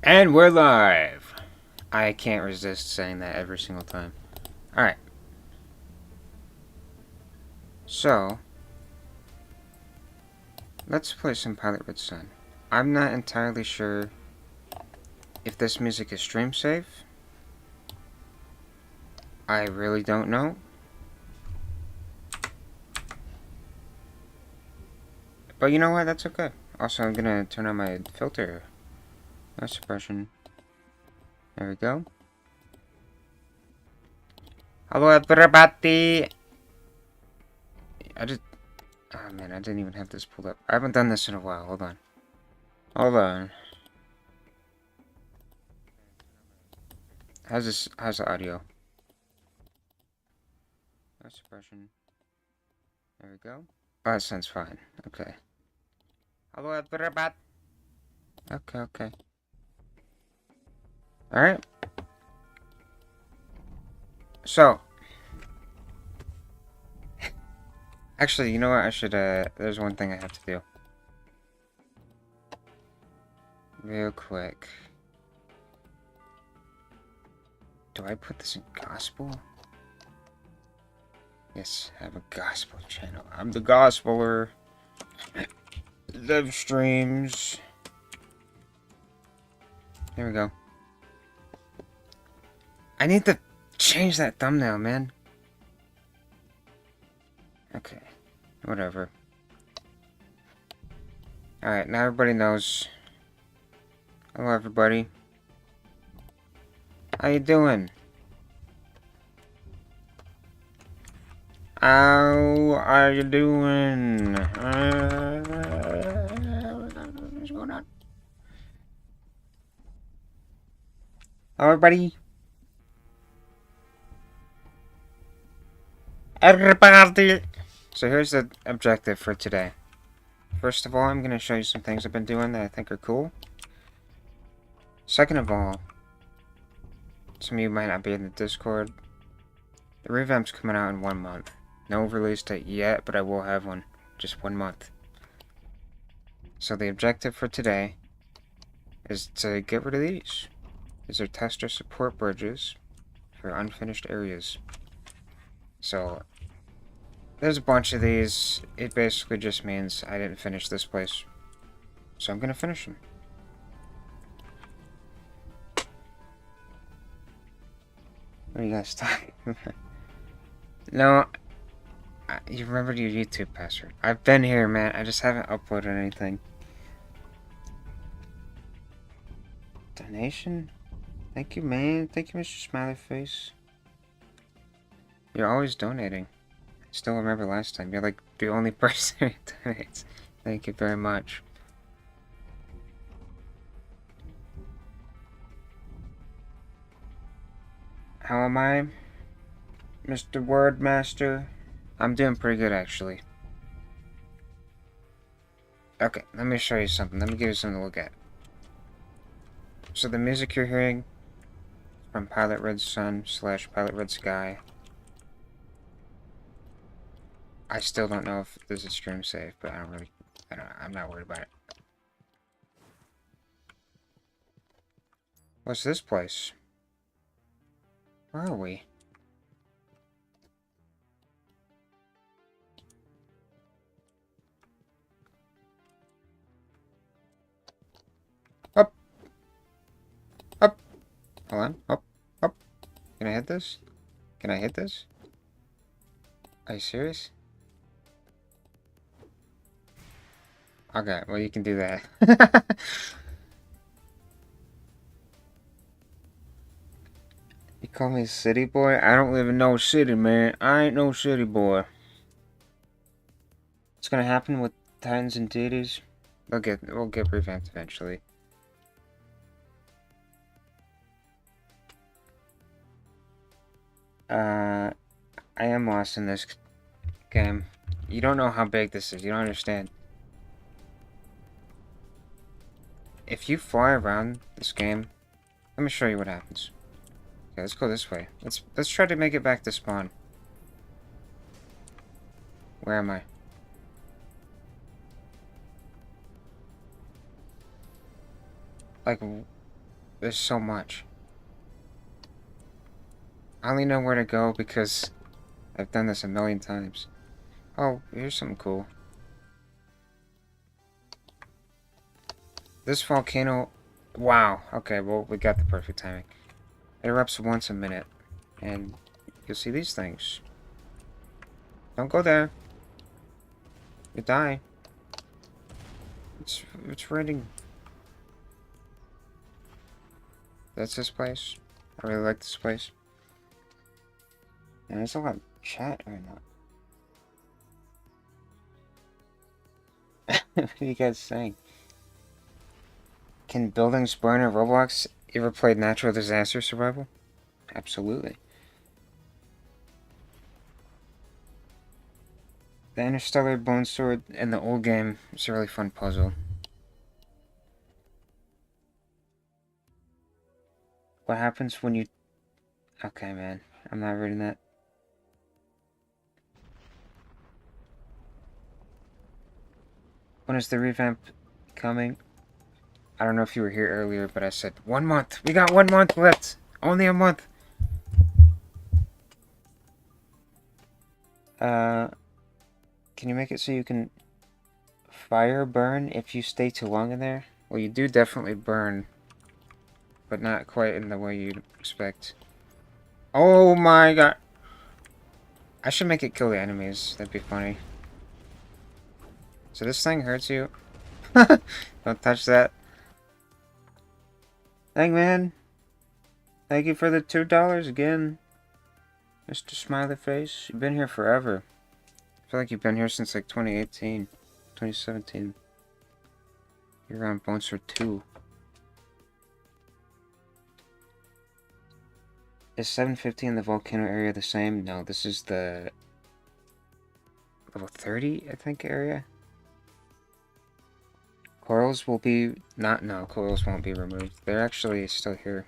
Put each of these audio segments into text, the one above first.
And we're live! I can't resist saying that every single time. Alright. So, let's play some Pilot Red Sun. I'm not entirely sure if this music is stream safe. I really don't know. But you know what? That's okay. Also, I'm gonna turn on my filter. Noise suppression. There we go. Hello everybody! Oh man, I didn't even have this pulled up. I haven't done this in a while. Hold on. Hold on. How's the audio? Noise suppression. There we go. Oh, that sounds fine. Okay. Hello everybody! Okay. Alright. So. Actually, you know what? I should, there's one thing I have to do. Real quick. Do I put this in gospel? Yes, I have a gospel channel. I'm the gospeler. Live streams. There we go. I need to change that thumbnail, man. Okay. Whatever. Alright, now everybody knows. Hello, everybody. How you doing? How are you doing? What's going on? Hello, everybody. Everybody. So here's the objective for today. First of all, I'm going to show you some things I've been doing that I think are cool. Second of all, some of you might not be in the Discord. The revamp's coming out in 1 month. No release date yet, but I will have one. Just 1 month. So the objective for today is to get rid of these. These are tester support bridges for unfinished areas. So there's a bunch of these. It basically just means I didn't finish this place. So I'm going to finish them. What are you guys talking about? No, you remembered your YouTube password. I've been here, man. I just haven't uploaded anything. Donation? Thank you, man. Thank you, Mr. Smiley Face. You're always donating. I still remember last time. You're like the only person who donates. Thank you very much. How am I, Mr. Wordmaster? I'm doing pretty good, actually. Okay, let me show you something. Let me give you something to look at. So the music you're hearing is from Pilot Red Sun / Pilot Red Sky. I still don't know if this is stream safe, but I'm not worried about it. What's this place? Where are we? Up! Up! Hold on. Up! Up! Can I hit this? Can I hit this? Are you serious? Okay, well you can do that. You call me city boy? I don't live in no city, man. I ain't no city boy. What's gonna happen with Titans and Deities? We'll get revamped eventually. I am lost in this game. You don't know how big this is. You don't understand. If you fly around this game, let me show you what happens. Okay, let's go this way. Let's try to make it back to spawn. Where am I? Like, There's so much. I only know where to go because I've done this a million times. Oh, here's something cool. This volcano... Wow. Okay, well, we got the perfect timing. It erupts once a minute. And you'll see these things. Don't go there. You die. It's raining. That's this place. I really like this place. And there's a lot of chat right now. What are you guys saying? Can buildings burn in Roblox? You ever played natural disaster survival? Absolutely. The Interstellar Bone Sword in the old game is a really fun puzzle. What happens when you... Okay, man. I'm not reading that. When is the revamp coming? I don't know if you were here earlier, but I said 1 month. We got 1 month left. Only a month. Can you make it so you can fire burn if you stay too long in there? Well, you do definitely burn, but not quite in the way you'd expect. Oh my god. I should make it kill the enemies. That'd be funny. So this thing hurts you? Don't touch that. Hangman. Thank you for the $2 again. Mr. Smiley Face. You've been here forever. I feel like you've been here since like 2018. 2017. You're on Bones 2. Is 750 in the volcano area the same? No, this is the level 30, I think, area. Corals will be... No, corals won't be removed. They're actually still here.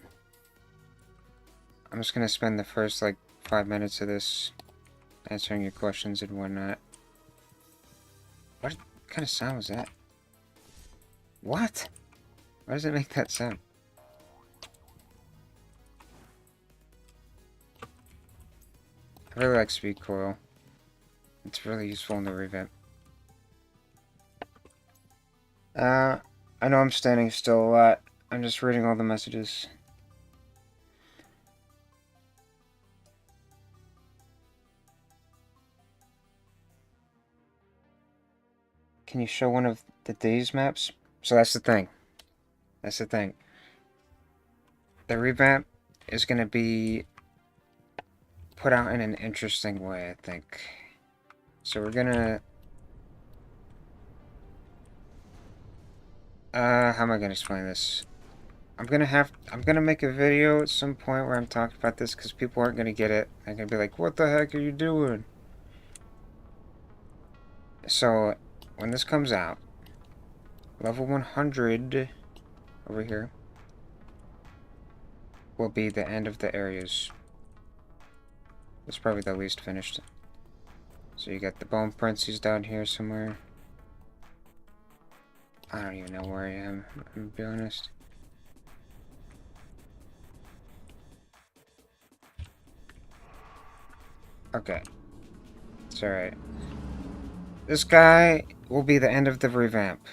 I'm just gonna spend the first, like, 5 minutes of this answering your questions and whatnot. What kind of sound was that? What? Why does it make that sound? I really like speed coral. It's really useful in the revamp. I know I'm standing still a lot. I'm just reading all the messages. Can you show one of the days maps? So that's the thing. That's the thing. The revamp is going to be put out in an interesting way, I think. So we're gonna... how am I gonna explain this? I'm gonna make a video at some point where I'm talking about this because people aren't gonna get it. They're gonna be like, what the heck are you doing? So, when this comes out, level 100 over here will be the end of the areas. It's probably the least finished. So you got the bone princes down here somewhere. I don't even know where I am, I'm gonna be honest. Okay. It's alright. This guy will be the end of the revamp.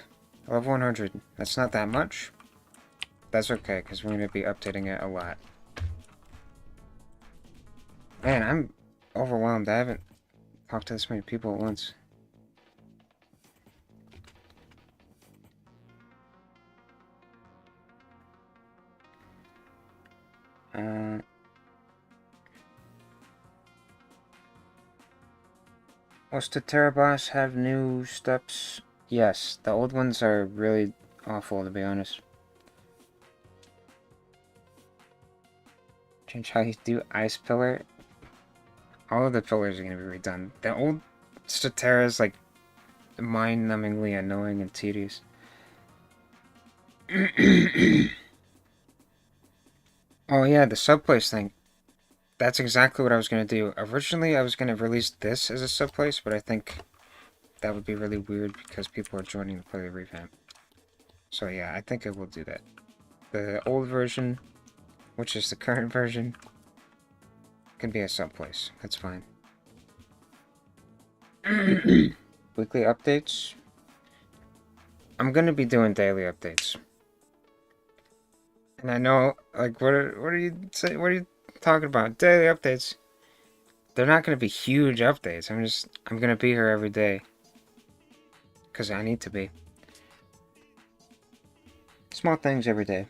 Level 100. That's not that much. That's okay, because we're going to be updating it a lot. Man, I'm overwhelmed. I haven't talked to this many people at once. Most of Terabos have new steps? Yes, the old ones are really awful, to be honest. Change how you do Ice Pillar? All of the pillars are going to be redone. The old Statera is like mind-numbingly annoying and tedious. Oh yeah, the subplace thing. That's exactly what I was going to do. Originally, I was going to release this as a subplace, but I think that would be really weird because people are joining to play the revamp. So yeah, I think I will do that. The old version, which is the current version, can be a sub place. That's fine. Weekly updates. I'm gonna be doing daily updates. And I know, like, what are you say? What are you talking about? Daily updates. They're not gonna be huge updates. I'm gonna be here every day. Cause I need to be. Small things every day.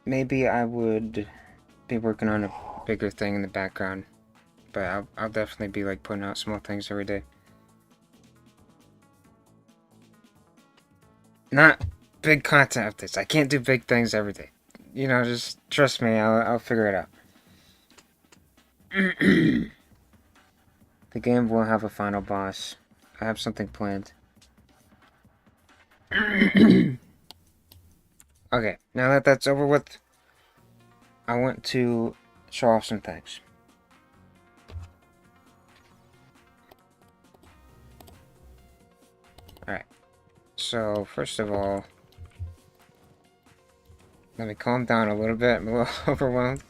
Maybe I would be working on a bigger thing in the background. But I'll definitely be, like, putting out small things every day. Not big content updates. I can't do big things every day. You know, just trust me. I'll figure it out. The game will have a final boss. I have something planned. Okay, now that that's over with, I want to show off some things. Alright, so first of all, let me calm down a little bit. I'm a little overwhelmed.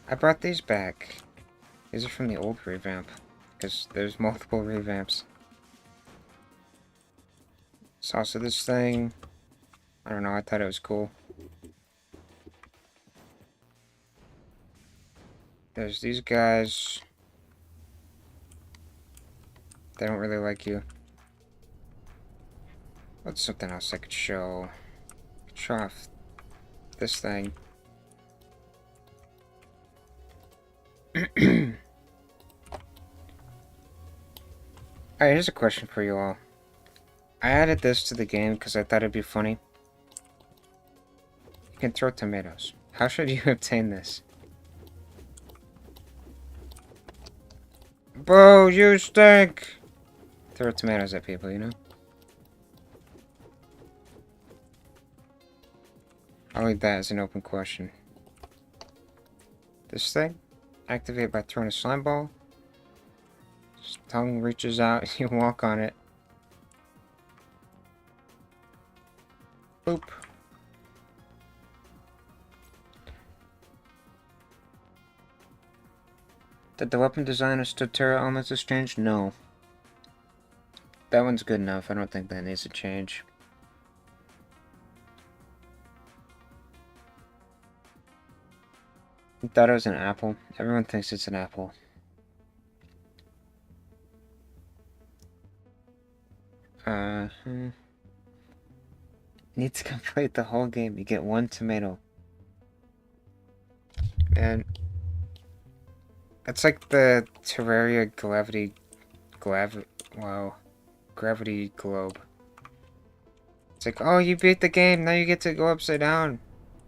I brought these back. These are from the old revamp, because there's multiple revamps. So also this thing, I don't know, I thought it was cool. There's these guys. They don't really like you. What's something else I could show? Show off this thing. Alright, here's a question for you all. I added this to the game because I thought it'd be funny. You can throw tomatoes. How should you obtain this? Boo, you stink! Throw tomatoes at people, you know? I'll leave that as an open question. This thing? Activate by throwing a slime ball. Tongue reaches out, you walk on it. Boop. Did the weapon design of Stotera elements has changed? No. That one's good enough. I don't think that needs to change. I thought it was an apple. Everyone thinks it's an apple. Need to complete the whole game. You get 1 tomato. Man. It's like the Terraria Gravity Globe. It's like, oh, you beat the game, now you get to go upside down.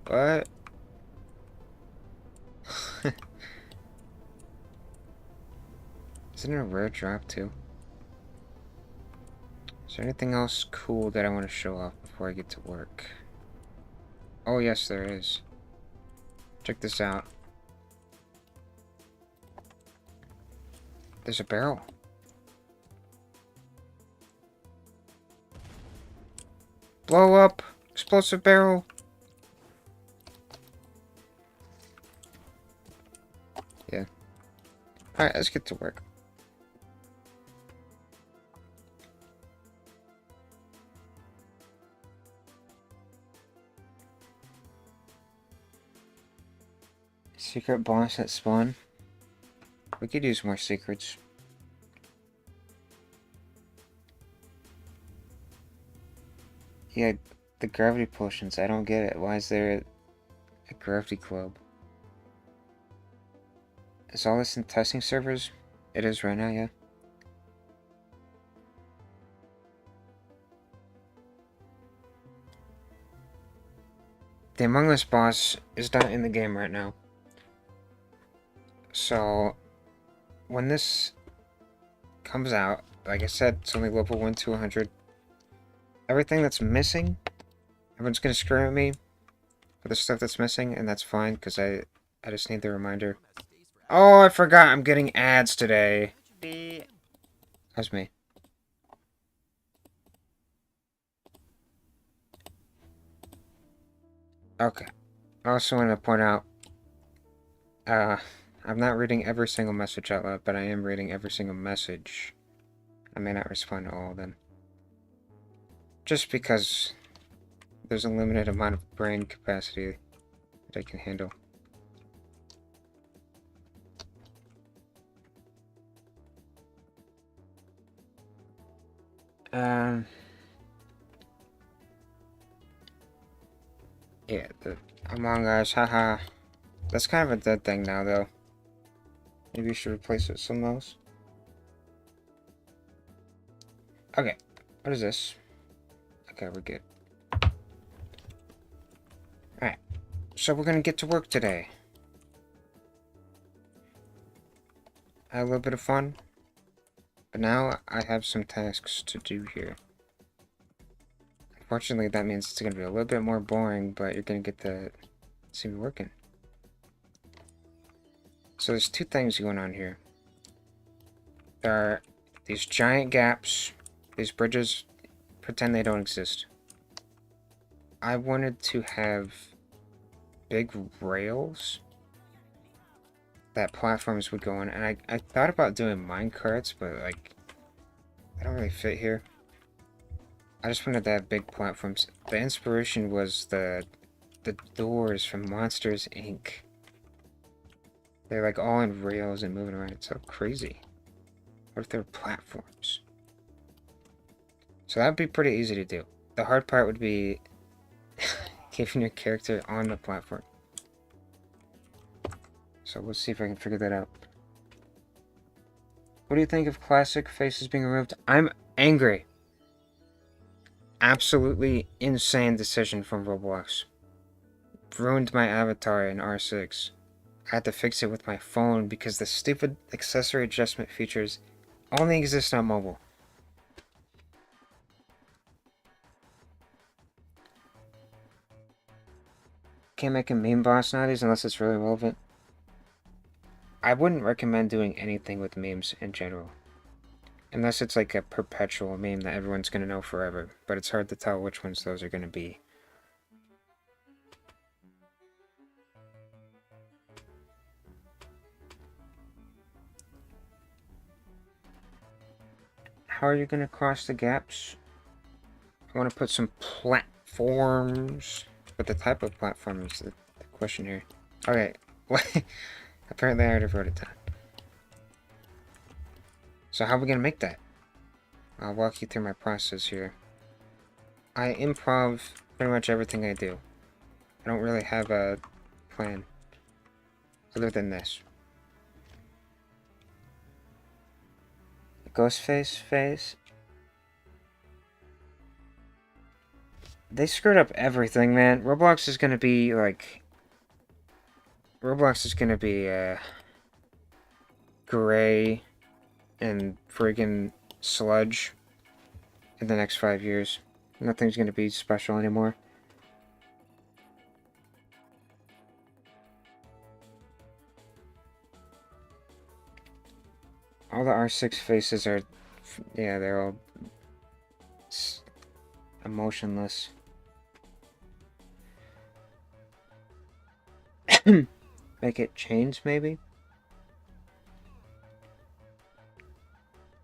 What? Isn't it a rare drop, too? Is there anything else cool that I want to show off before I get to work? Oh, yes, there is. Check this out. There's a barrel. Blow up! Explosive barrel! Yeah. Alright, let's get to work. Secret boss at spawn. We could use more secrets. Yeah, the gravity potions, I don't get it. Why is there a gravity globe? Is all this in testing servers? It is right now, yeah. The Among Us boss is not in the game right now. So, when this comes out, like I said, it's only level 1 to 100. Everything that's missing, everyone's gonna scream at me for the stuff that's missing, and that's fine, because I just need the reminder. Oh, I forgot I'm getting ads today. That's me. Okay. I also want to point out, uh, I'm not reading every single message out loud, but I am reading every single message. I may not respond to all of them. Just because there's a limited amount of brain capacity that I can handle. Yeah, the Among Us, haha. That's kind of a dead thing now, though. Maybe you should replace it with something else. Okay, what is this? Okay, we're good. Alright, so we're gonna get to work today. I had a little bit of fun, but now I have some tasks to do here. Unfortunately, that means it's gonna be a little bit more boring, but you're gonna get to see me working. So there's two things going on here. There are these giant gaps. These bridges pretend they don't exist. I wanted to have big rails that platforms would go on, and I thought about doing minecarts, but like, they don't really fit here. I just wanted to have big platforms. The inspiration was the doors from Monsters, Inc. They're like all in rails and moving around. It's so crazy. What if they were platforms? So that would be pretty easy to do. The hard part would be keeping your character on the platform. So we'll see if I can figure that out. What do you think of classic faces being removed? I'm angry. Absolutely insane decision from Roblox. Ruined my avatar in R6. I had to fix it with my phone because the stupid accessory adjustment features only exist on mobile. Can't make a meme boss nowadays unless it's really relevant. I wouldn't recommend doing anything with memes in general. Unless it's like a perpetual meme that everyone's going to know forever. But it's hard to tell which ones those are going to be. How are you going to cross the gaps? I want to put some platforms. But the type of platform is the question here. Okay. Apparently I already wrote it down. So how are we going to make that? I'll walk you through my process here. I improv pretty much everything I do. I don't really have a plan other than this. Ghostface face. They screwed up everything, man. Roblox is gonna be like... Roblox is gonna be gray and friggin' sludge in the next 5 years. Nothing's gonna be special anymore. All the R6 faces are... Yeah, they're all... emotionless. Make it chains, maybe?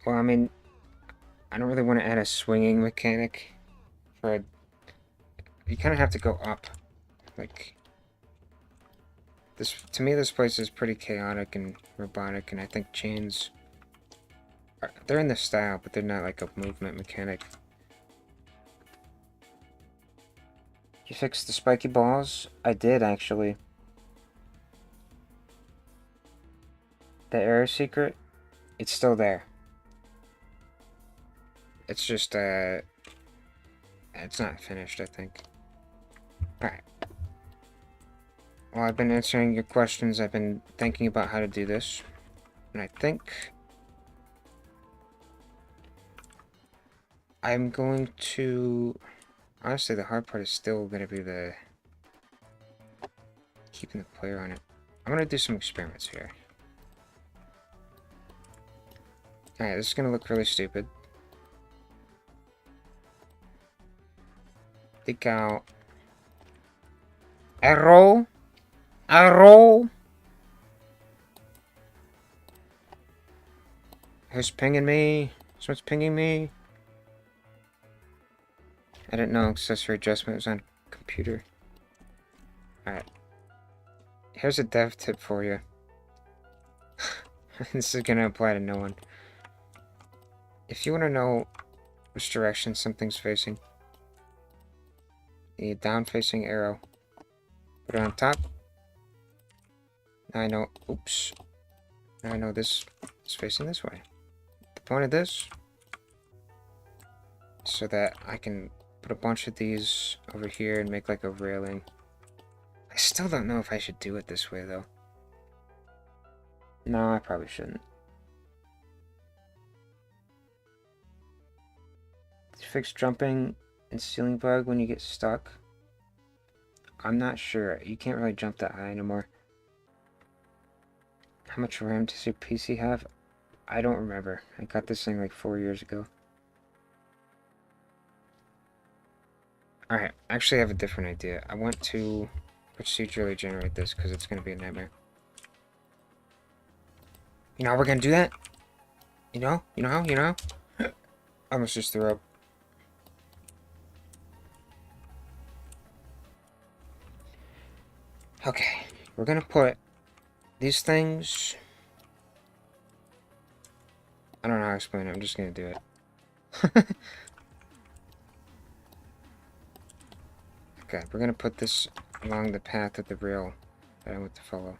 Well, I mean... I don't really want to add a swinging mechanic. For... You kind of have to go up. Like... This, to me, this place is pretty chaotic and robotic, and I think chains... They're in the style, but they're not like a movement mechanic. You fixed the spiky balls? I did, actually. The error secret? It's still there. It's just, it's not finished, I think. Alright. Well, I've been answering your questions. I've been thinking about how to do this. And I think... I'm going to... Honestly, the hard part is still going to be the... keeping the player on it. I'm going to do some experiments here. Alright, this is going to look really stupid. Take out Arrow? Arrow? Who's pinging me? Someone's pinging me? I didn't know accessory adjustment was on computer. Alright. Here's a dev tip for you. This is gonna apply to no one. If you want to know which direction something's facing, the down-facing arrow. Put it on top. Now I know. Oops. Now I know this is facing this way. The point of this, so that I can put a bunch of these over here and make like a railing. I still don't know if I should do it this way though. No, I probably shouldn't. Fix jumping and ceiling bug when you get stuck. I'm not sure. You can't really jump that high anymore. How much RAM does your PC have? I don't remember. I got this thing like 4 years ago. Alright, actually I have a different idea. I want to procedurally generate this because it's going to be a nightmare. You know how we're going to do that? You know? You know how? You know? I almost just threw up. Okay, we're going to put these things... I don't know how to explain it. I'm just going to do it. Okay, we're going to put this along the path of the rail that I want to follow.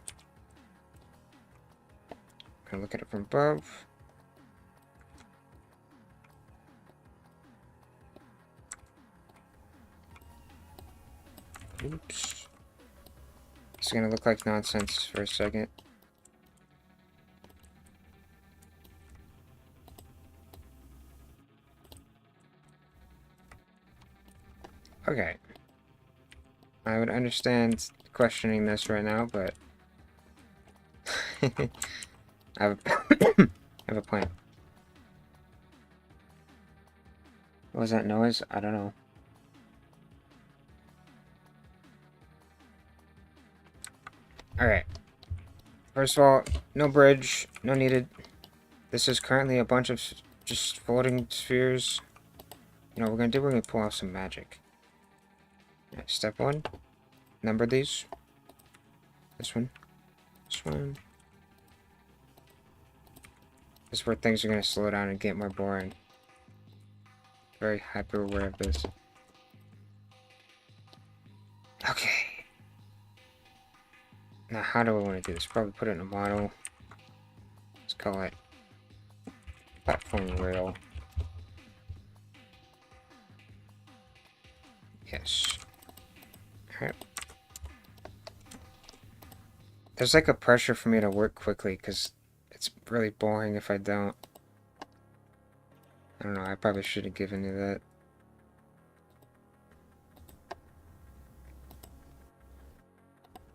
Gonna look at it from above. Oops. It's gonna look like nonsense for a second. Okay. I would understand questioning this right now, but I have I have a plan. What was that noise? I don't know. Alright. First of all, no bridge, no needed. This is currently a bunch of just floating spheres. You know what we're gonna do? We're gonna pull off some magic. Alright, step 1. Number these. This one. This one. This is where things are gonna slow down and get more boring. Very hyper aware of this. Okay. Now, how do I want to do this? Probably put it in a model. Let's call it platform rail. Yes. Alright. There's like a pressure for me to work quickly because it's really boring if I don't. I don't know, I probably should have given you that.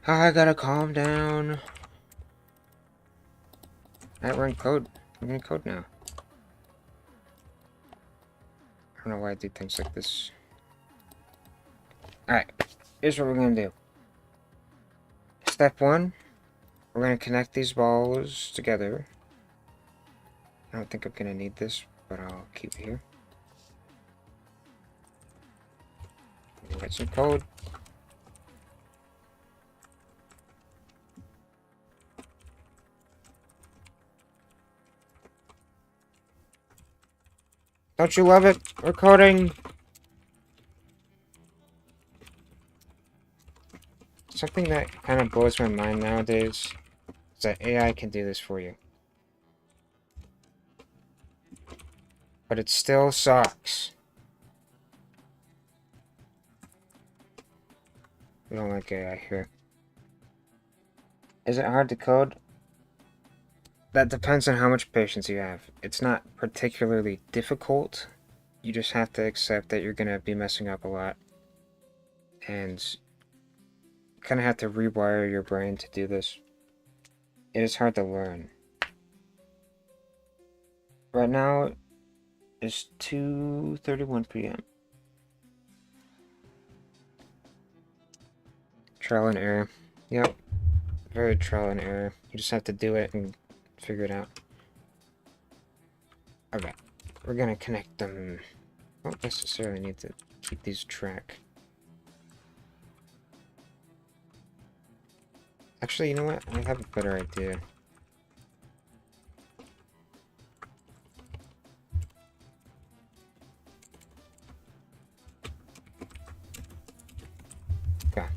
I gotta calm down. Alright, we're in code. We're in code now. I don't know why I do things like this. Alright, here's what we're gonna do. Step 1, we're gonna connect these balls together. I don't think I'm gonna need this, but I'll keep it here. Write some code. Don't you love it? We're coding. Something that kind of blows my mind nowadays is that AI can do this for you. But it still sucks. We don't like AI here. Is it hard to code? That depends on how much patience you have. It's not particularly difficult. You just have to accept that you're going to be messing up a lot. And you kind of have to rewire your brain to do this. It is hard to learn. Right now, it's 2:31 p.m. Trial and error. Yep. Very trial and error. You just have to do it and figure it out. Okay. We're gonna connect them. Don't necessarily need to keep these track. Actually, you know what? I have a better idea. Okay.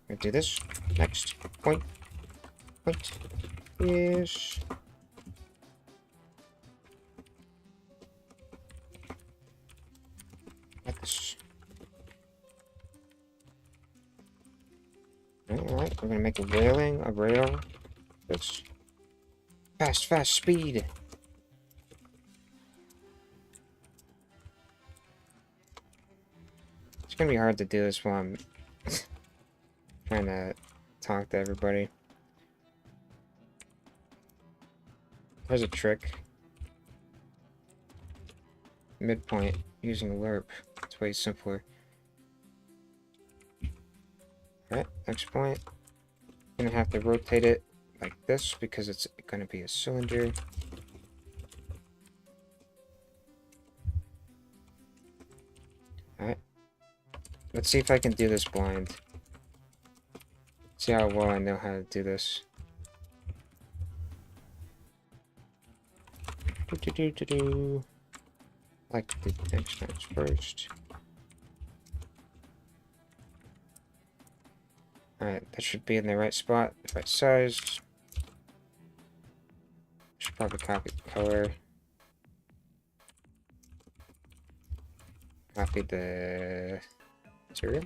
We'll do this. Next. Point. Point. Yes. Like this. Alright, we're gonna make a rail. That's fast speed. It's gonna be hard to do this while I'm trying to talk to everybody. There's a trick. Midpoint using a lerp. It's way simpler. Alright, next point. I'm gonna have to rotate it like this because it's gonna be a cylinder. Alright. Let's see if I can do this blind. See how well I know how to do this. Like the next times first. Alright, that should be in the right spot, the right size. Should probably copy the color. Copy the material.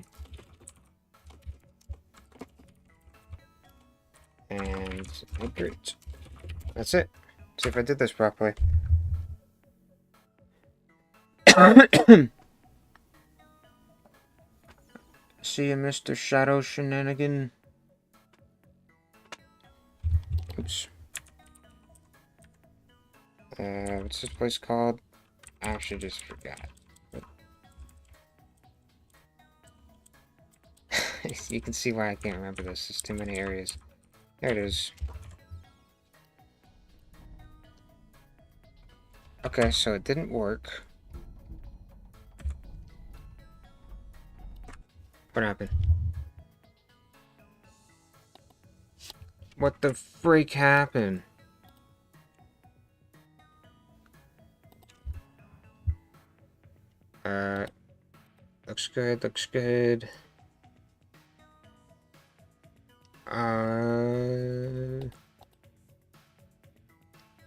And enter it. That's it. See if I did this properly. See you, Mr. Shadow Shenanigan. Oops. What's this place called? I actually just forgot. You can see why I can't remember this. There's too many areas. There it is. Okay, so it didn't work. What happened? What the freak happened? Looks good, looks good.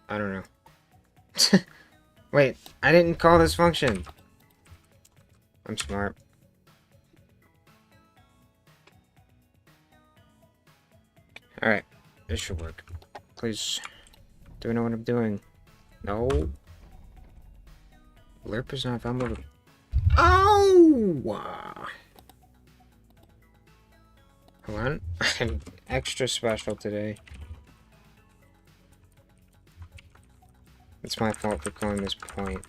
I don't know. Wait, I didn't call this function. I'm smart. Alright, this should work. Please. Do I know what I'm doing? No. Lerp is not vulnerable. Oh! Hold on. I'm extra special today. It's my fault for calling this point.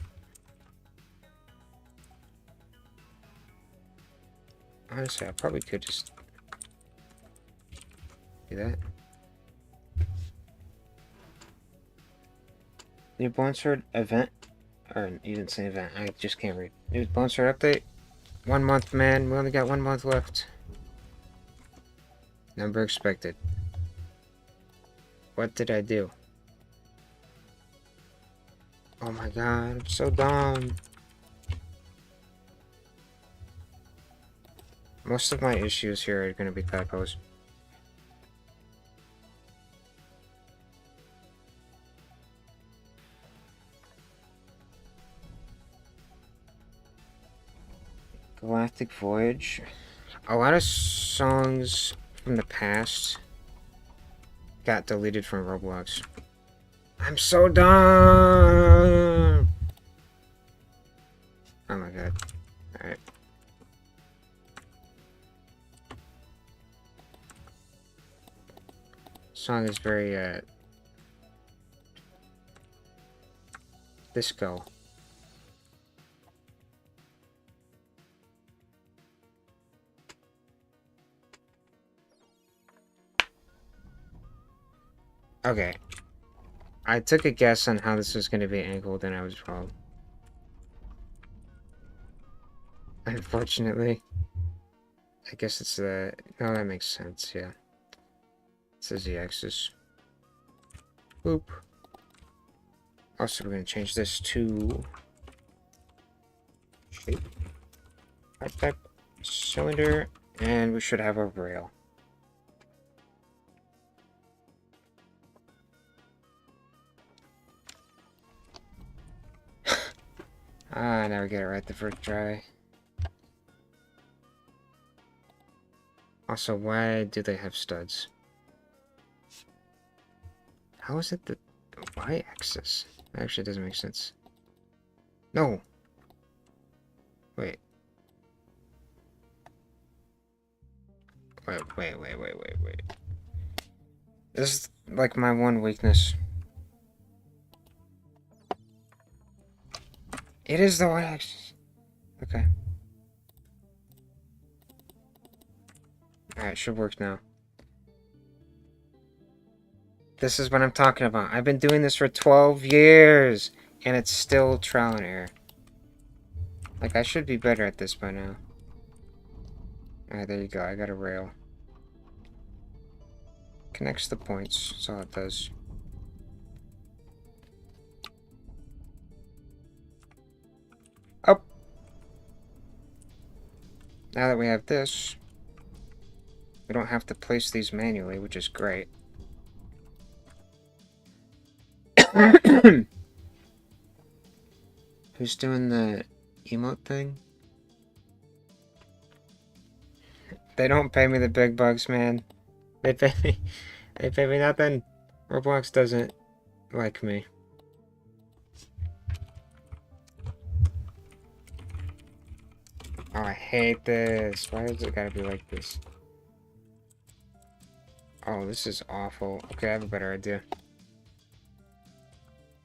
Honestly, I probably could just do that. New Bonsword event. Or, you didn't say event. I just can't read. New Bonsword update. 1 month, man. We only got 1 month left. Number expected. What did I do? Oh my god, I'm so dumb. Most of my issues here are going to be typos. Galactic Voyage. A lot of songs from the past got deleted from Roblox. I'm so dumb! Oh my god. Alright. Song is very, disco. Okay. I took a guess on how this was going to be angled, and I was wrong. Unfortunately. I guess it's the... No, that makes sense, yeah. It's the z-axis. Boop. Also, we're going to change this to... shape. Pipe type. Cylinder. And we should have a rail. I never get it right the first try. Also, why do they have studs? How is it the y-axis? That actually doesn't make sense. No! Wait. Wait. This is like my one weakness. It is the y-axis. Okay. Alright, should work now. This is what I'm talking about. I've been doing this for 12 years, and it's still trial and error. Like, I should be better at this by now. Alright, there you go. I got a rail. Connects the points. That's all it does. Up! Now that we have this, we don't have to place these manually, which is great. Who's doing the emote thing? They don't pay me the big bucks, man. They pay me nothing. Roblox doesn't like me. Oh, I hate this. Why does it gotta be like this? Oh, this is awful. Okay, I have a better idea.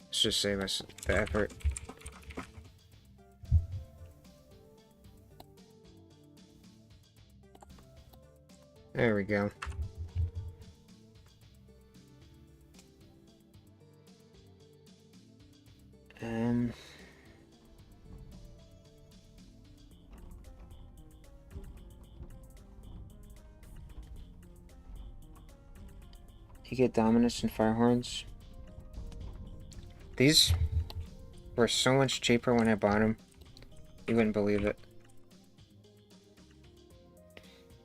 Let's just save us the effort. There we go. You get Dominus and Fire Horns. These were so much cheaper when I bought them. You wouldn't believe it.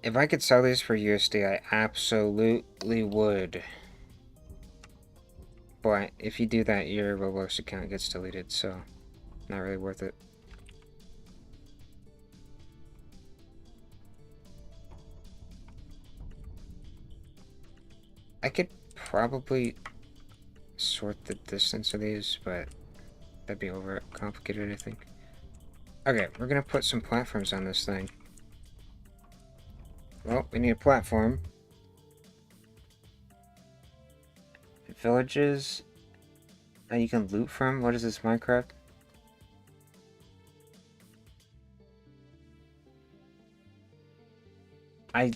If I could sell these for USD, I absolutely would. But if you do that, your Roblox account gets deleted, so not really worth it. I could probably sort the distance of these, but that'd be over complicated, I think. Okay, we're gonna put some platforms on this thing. Well, we need a platform. Villages that you can loot from. What is this, Minecraft? I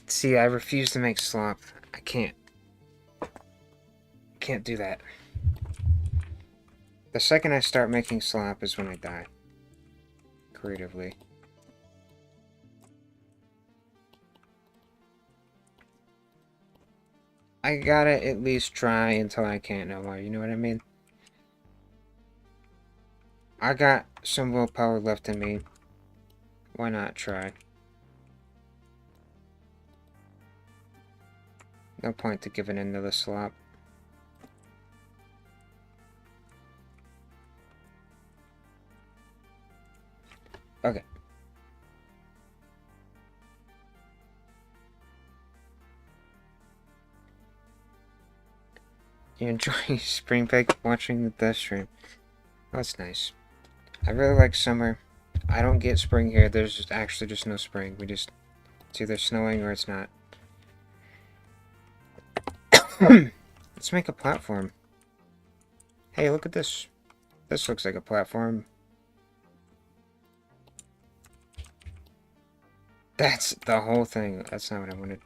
refuse to make slop. I can't do that. The second I start making slop is when I die. Creatively. I gotta at least try until I can't no more, you know what I mean? I got some willpower left in me. Why not try? No point to giving in to the slop. Okay. You enjoying spring break watching the death stream? Oh, that's nice. I really like summer. I don't get spring here. There's actually just no spring. It's either snowing or it's not. Let's make a platform. Hey, look at this. This looks like a platform. That's the whole thing. That's not what I wanted.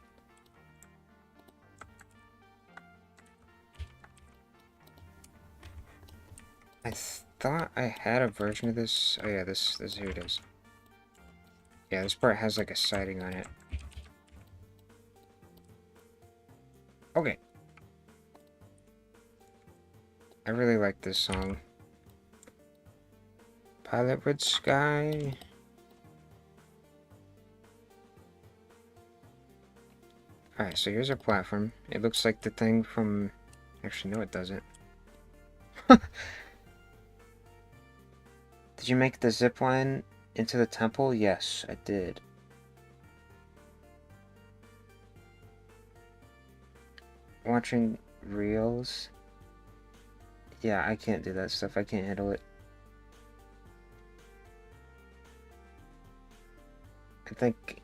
I thought I had a version of this. Oh yeah, this here it is. Yeah, this part has like a siding on it. Okay. I really like this song. Pilot Red Sky. Alright, so here's our platform. It looks like the thing from... Actually, no it doesn't. Did you make the zip line into the temple? Yes, I did. Watching reels? Yeah, I can't do that stuff. I can't handle it. I think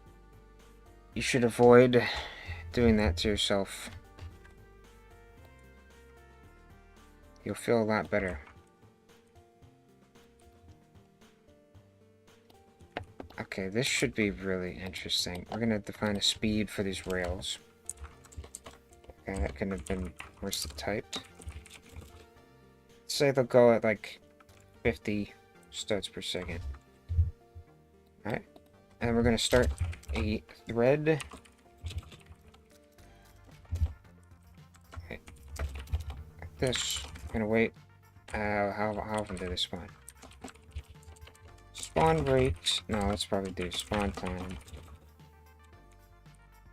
you should avoid doing that to yourself. You'll feel a lot better. Okay, this should be really interesting. We're gonna define a speed for these rails. Okay, that couldn't have been worse typed. Say they'll go at like 50 studs per second. Alright. And we're gonna start a thread. Okay. Like this. I'm gonna wait. How often do they spawn? Spawn rate. No, let's probably do spawn time.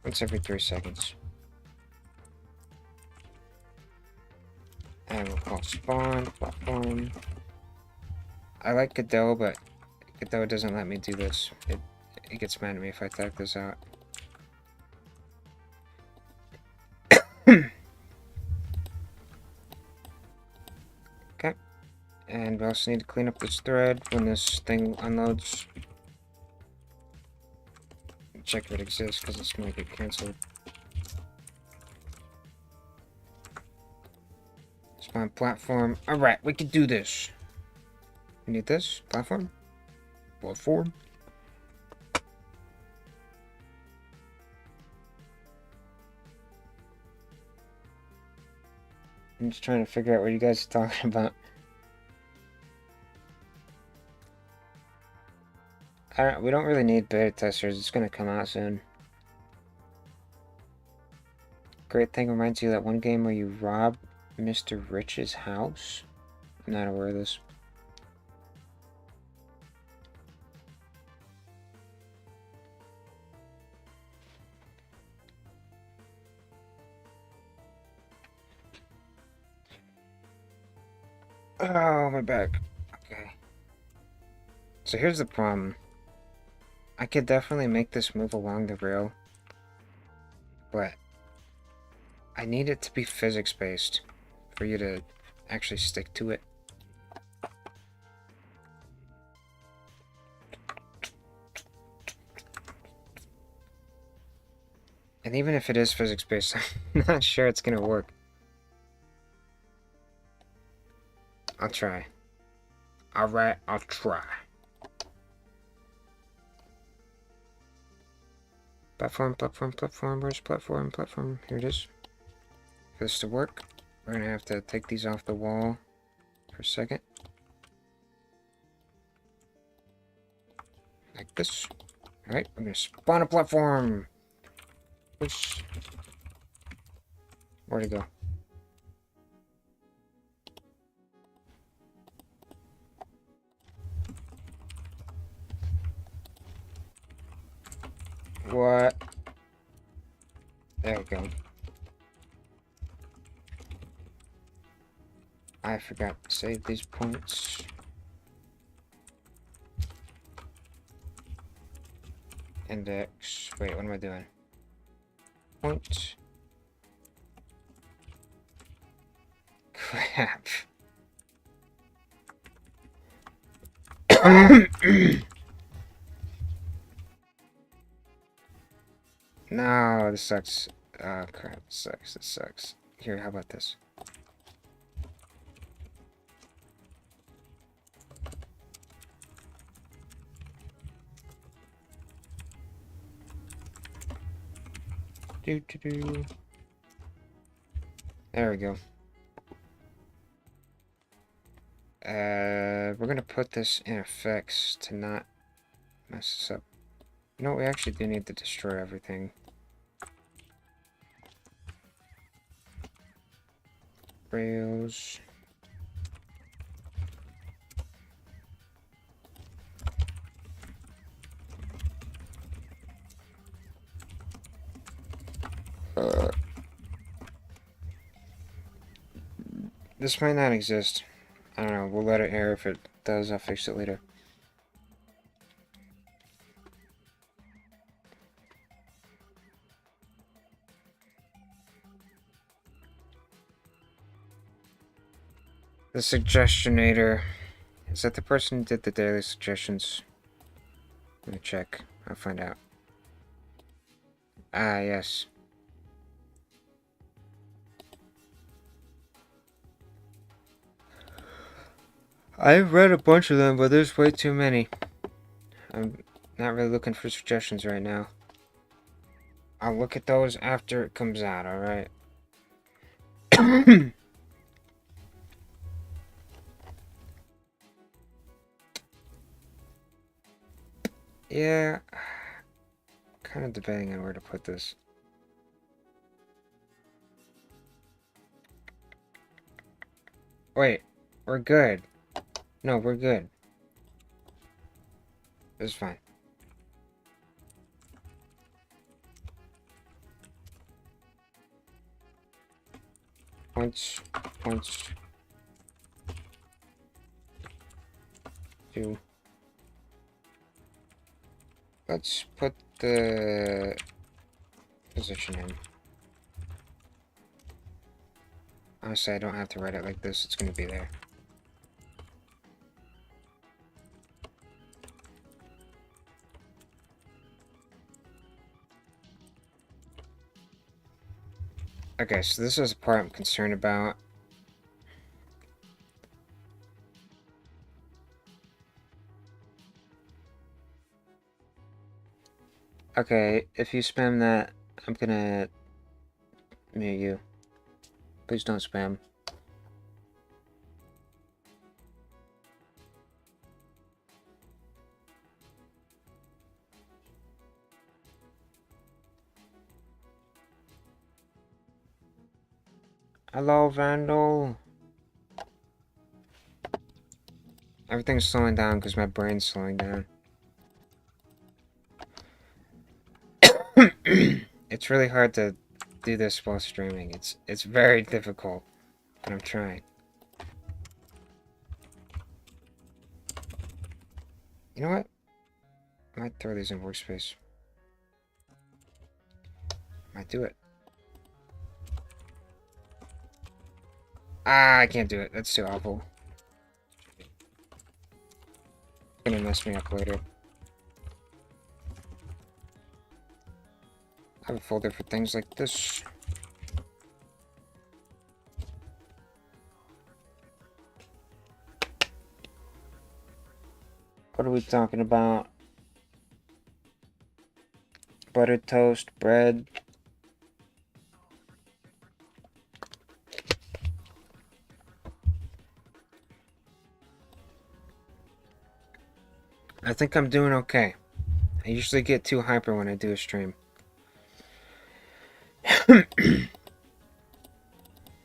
Once every 3 seconds. And we'll call spawn platform. I like Godot, but Godot doesn't let me do this. It gets mad at me if I type this out. Okay. And we also need to clean up this thread when this thing unloads. Check if it exists, because it's going to get cancelled. Spawn platform. Alright, we can do this. We need this. Platform. Platform. I'm just trying to figure out what you guys are talking about. We don't really need beta testers. It's going to come out soon. Great thing reminds you of that one game where you rob Mr. Rich's house. I'm not aware of this. Oh, my back. Okay. So here's the problem. I could definitely make this move along the rail, but I need it to be physics-based for you to actually stick to it. And even if it is physics-based, I'm not sure it's gonna work. I'll try. Alright, I'll try. Platform, platform, platform. Where's platform, platform? Here it is. For this to work, we're gonna have to take these off the wall for a second. Like this. Alright, we're gonna spawn a platform. Oops. Where'd it go? What? There we go. I forgot to save these points. Index. Wait, what am I doing? Point. Crap. No, this sucks. Oh crap, this sucks, this sucks. Here, how about this? Do. There we go. We're gonna put this in effects to not mess this up. You know, we actually do need to destroy everything. Rails. This might not exist. I don't know, we'll let it error. If it does, I'll fix it later. The suggestionator. Is that the person who did the daily suggestions? Let me check. I'll find out. Ah, yes. I've read a bunch of them, but there's way too many. I'm not really looking for suggestions right now. I'll look at those after it comes out, alright? Yeah, kind of debating on where to put this. Wait, we're good. No, we're good. It's fine. Points. 2. Let's put the position in. Honestly, I don't have to write it like this. It's going to be there. Okay, so this is the part I'm concerned about. Okay, if you spam that, I'm gonna mute you. Please don't spam. Hello, Vandal. Everything's slowing down because my brain's slowing down. It's really hard to do this while streaming. It's very difficult, but I'm trying. You know what? I might throw these in workspace. Might do it. Ah, I can't do it. That's too awful. It's gonna mess me up later. I have a folder for things like this. What are we talking about? Buttered toast, bread. I think I'm doing okay. I usually get too hyper when I do a stream.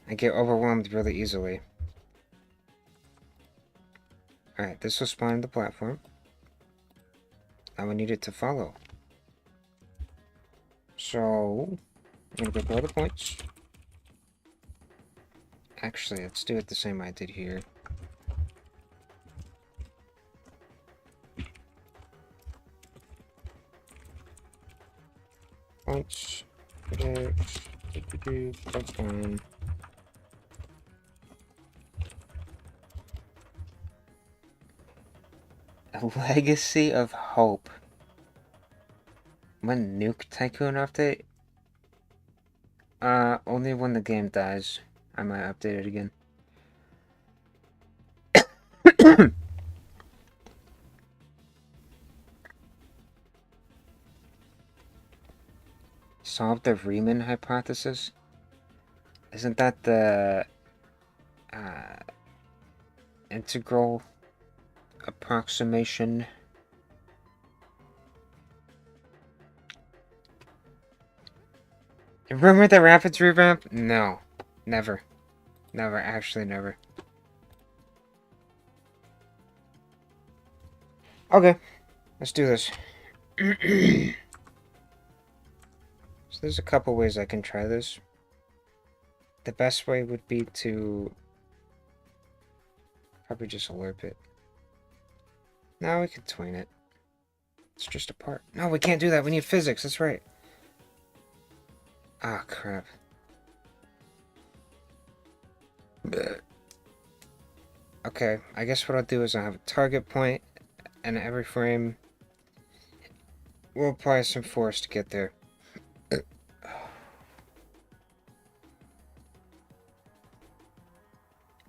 I get overwhelmed really easily. Alright, this will spawn the platform. Now we need it to follow. So, I'm gonna go to the points. Actually, let's do it the same I did here. Points. Platform. A Legacy of Hope. When Nuke Tycoon update? Only when the game dies. I might update it again. Solve the Riemann hypothesis? Isn't that the integral approximation. Remember the Rapids revamp? No. Never. Never. Actually, never. Okay. Let's do this. So there's a couple ways I can try this. The best way would be to probably just lerp it. No, we could tween it. It's just a part. No, we can't do that. We need physics. That's right. Ah, crap. Okay, I guess what I'll do is I'll have a target point, and every frame we'll apply some force to get there.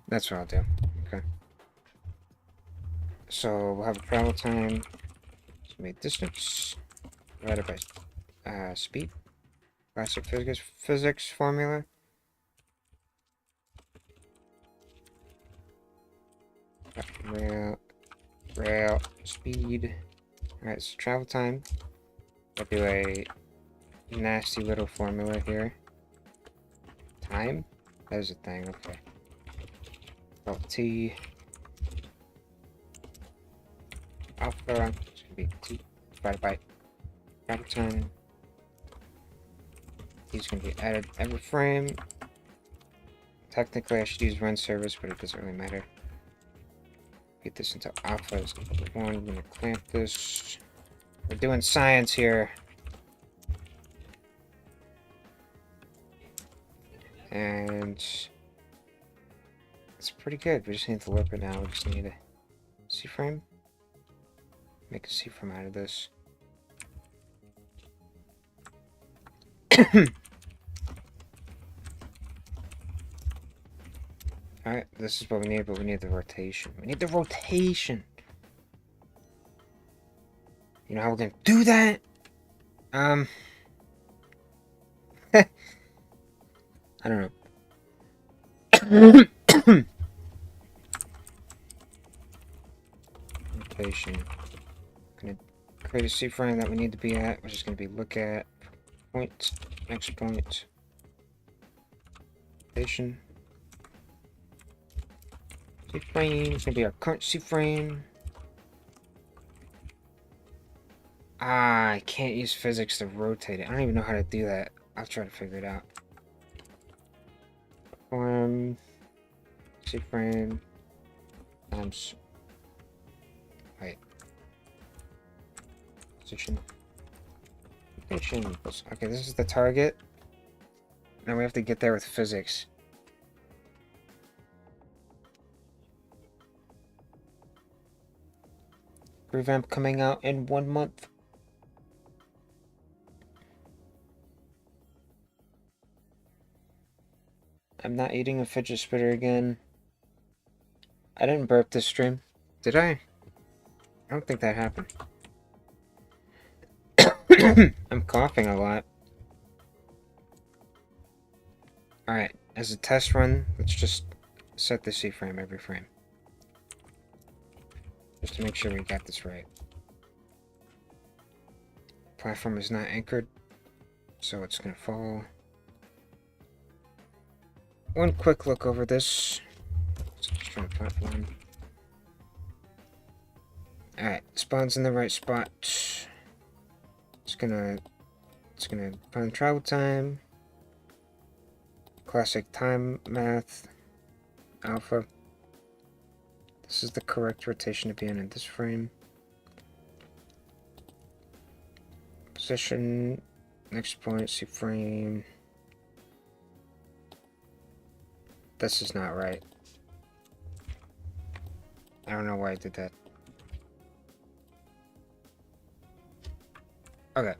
That's what I'll do. Okay. So we'll have a travel time. Estimate distance divided by speed. Classic physics formula. Rail speed. Alright, so travel time. I'll do a nasty little formula here. Time? There's a thing, okay. T alpha, it's gonna be T divided by travel time. These gonna be added every frame. Technically I should use run service, but it doesn't really matter. Get this into alpha, it's gonna be 1, I'm gonna clamp this. We're doing science here. And it's pretty good. We just need to lerp it now. We just need a C-frame. Make a C-frame out of this. Alright, this is what we need, but we need the rotation. We need the rotation! You know how we're gonna do that? I don't know. Rotation. Gonna create a C-frame that we need to be at, which is gonna be look at point, next point. Rotation. C-frame is gonna be our current C-frame. Ah, I can't use physics to rotate it. I don't even know how to do that. I'll try to figure it out. Form C-frame times wait. Position. Okay, this is the target. Now we have to get there with physics. Revamp coming out in 1 month. I'm not eating a fidget spinner again. I didn't burp this stream. Did I? I don't think that happened. I'm coughing a lot. Alright, as a test run, let's just set the C-frame every frame. Just to make sure we got this right. Platform is not anchored, so it's gonna fall. One quick look over this. So just try platform. Alright, spawns in the right spot. It's gonna find travel time. Classic time math. Alpha. This is the correct rotation to be in this frame. Position. Next point, C frame. This is not right. I don't know why I did that. Okay.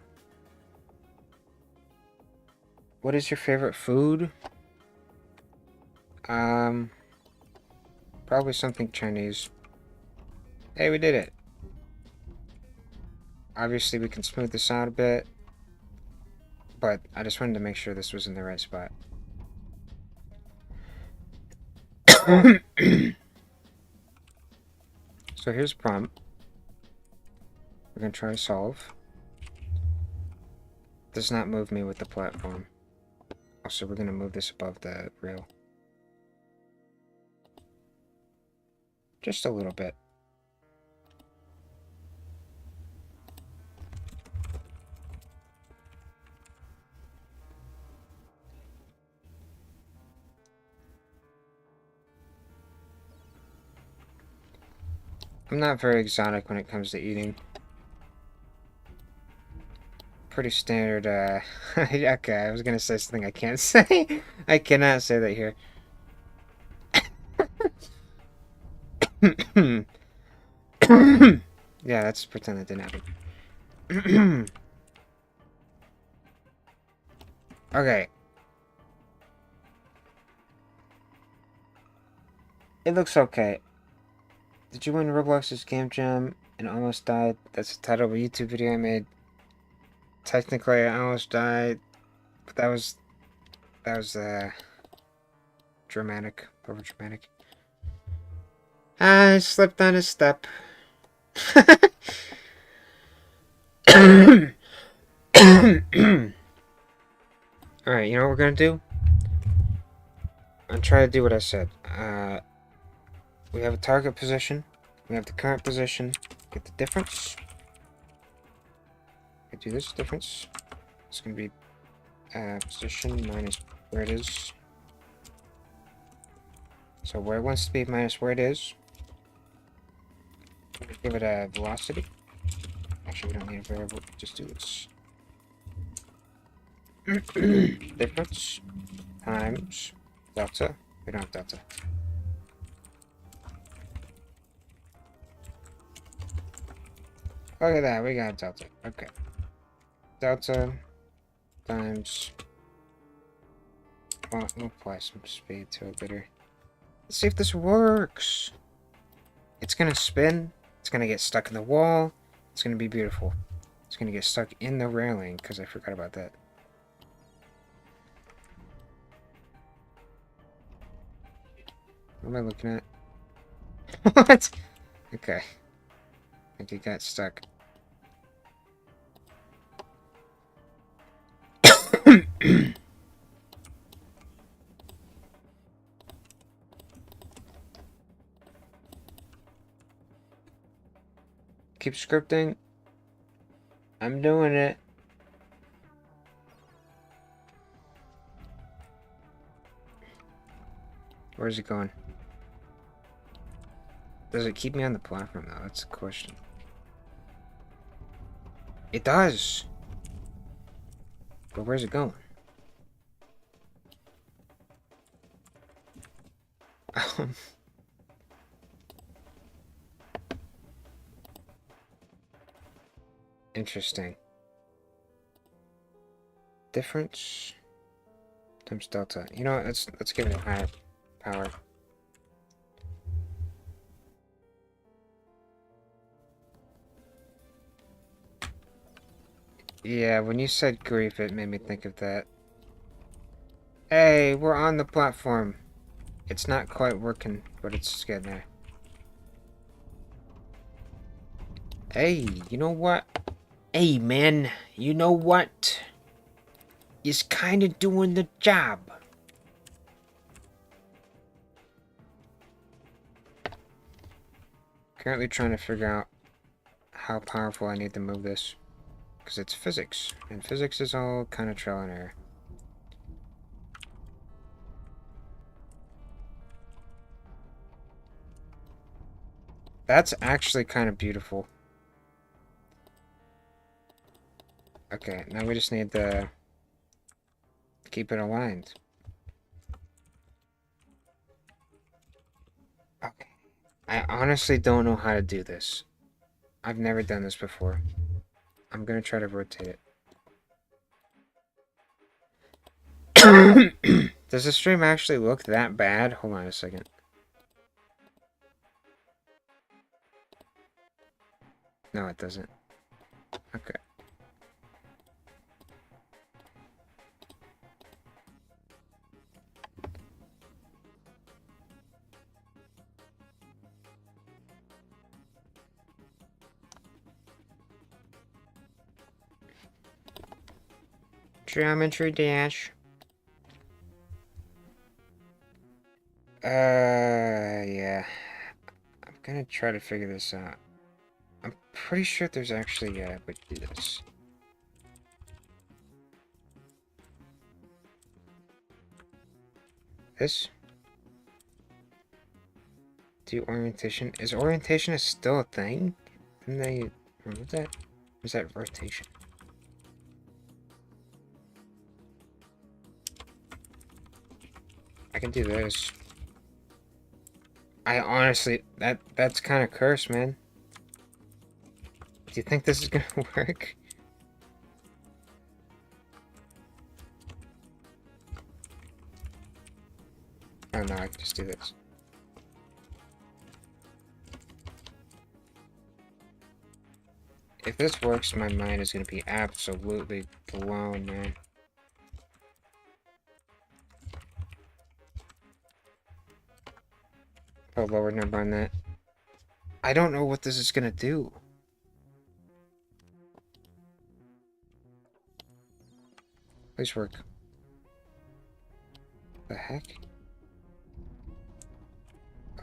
What is your favorite food? Probably something Chinese. Hey, we did it. Obviously, we can smooth this out a bit. But I just wanted to make sure this was in the right spot. So here's a problem. We're gonna try to solve. Does not move me with the platform. Also, we're gonna move this above the rail. Just a little bit. I'm not very exotic when it comes to eating. Pretty standard, okay, I was gonna say something I can't say. I cannot say that here. Yeah, let's pretend that didn't happen. Okay. It looks okay. Did you win Roblox's Game Jam and almost died? That's the title of a YouTube video I made. Technically, I almost died, but that was dramatic, over dramatic. I slipped on a step. Alright, you know what we're gonna do? I'm trying to do what I said. We have a target position. We have the current position. Get the difference. I do this difference. It's gonna be position minus where it is. So where it wants to be minus where it is. Give it a velocity. Actually, we don't need a variable. Just do this. Difference times delta. We don't have delta. Look at that. We got delta. Okay. Delta times. Well, we'll apply some speed to it later. Let's see if this works. It's gonna spin. It's gonna get stuck in the wall. It's gonna be beautiful. It's gonna get stuck in the railing because I forgot about that. What am I looking at? What? Okay. I think it got stuck. Keep scripting. I'm doing it. Where's it going? Does it keep me on the platform though? That's the question. It does. But where's it going? Interesting. Difference times delta. You know what? Let's give it a higher power. Yeah, when you said grief, it made me think of that. Hey, we're on the platform. It's not quite working, but it's getting there. Hey, you know what? Hey, man, you know what? He's kind of doing the job. Currently trying to figure out how powerful I need to move this. Because it's physics. And physics is all kind of trial and error. That's actually kind of beautiful. Okay, now we just need to keep it aligned. Okay. I honestly don't know how to do this. I've never done this before. I'm gonna try to rotate it. Does the stream actually look that bad? Hold on a second. No, it doesn't. Okay. Geometry dash. Yeah. I'm gonna try to figure this out. I'm pretty sure there's actually a way to do this. This? Do orientation. Is orientation still a thing? Didn't they remove that? Or is that rotation? I can do this. I honestly, that's kind of cursed, man. Do you think this is gonna work? Oh no, I can just do this. If this works, my mind is gonna be absolutely blown, man. Oh, lower number on that. I don't know what this is gonna do. Please work. The heck?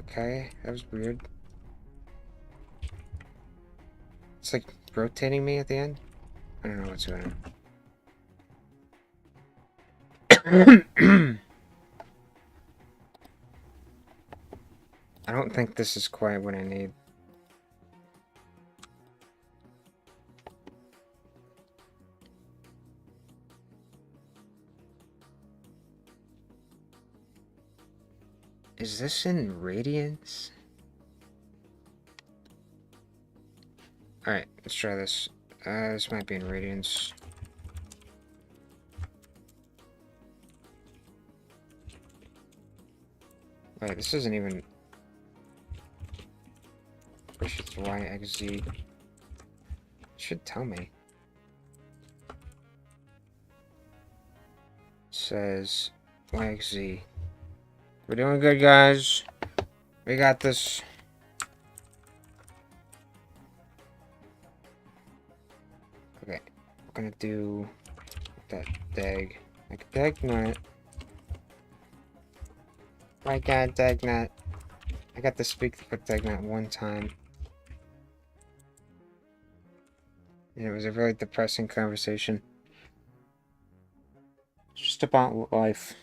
Okay, that was weird. It's like rotating me at the end? I don't know what's going on. I don't think this is quite what I need. Is this in radiance? Alright, let's try this. This might be in radiance. Wait, this isn't even... Push it to YXZ. It should tell me. It says YXZ. We're doing good, guys. We got this. Okay, we're gonna do that dag. Like Dagnut. My god, Dagnut. I got to speak for Dagnut one time. And it was a really depressing conversation. Just about life.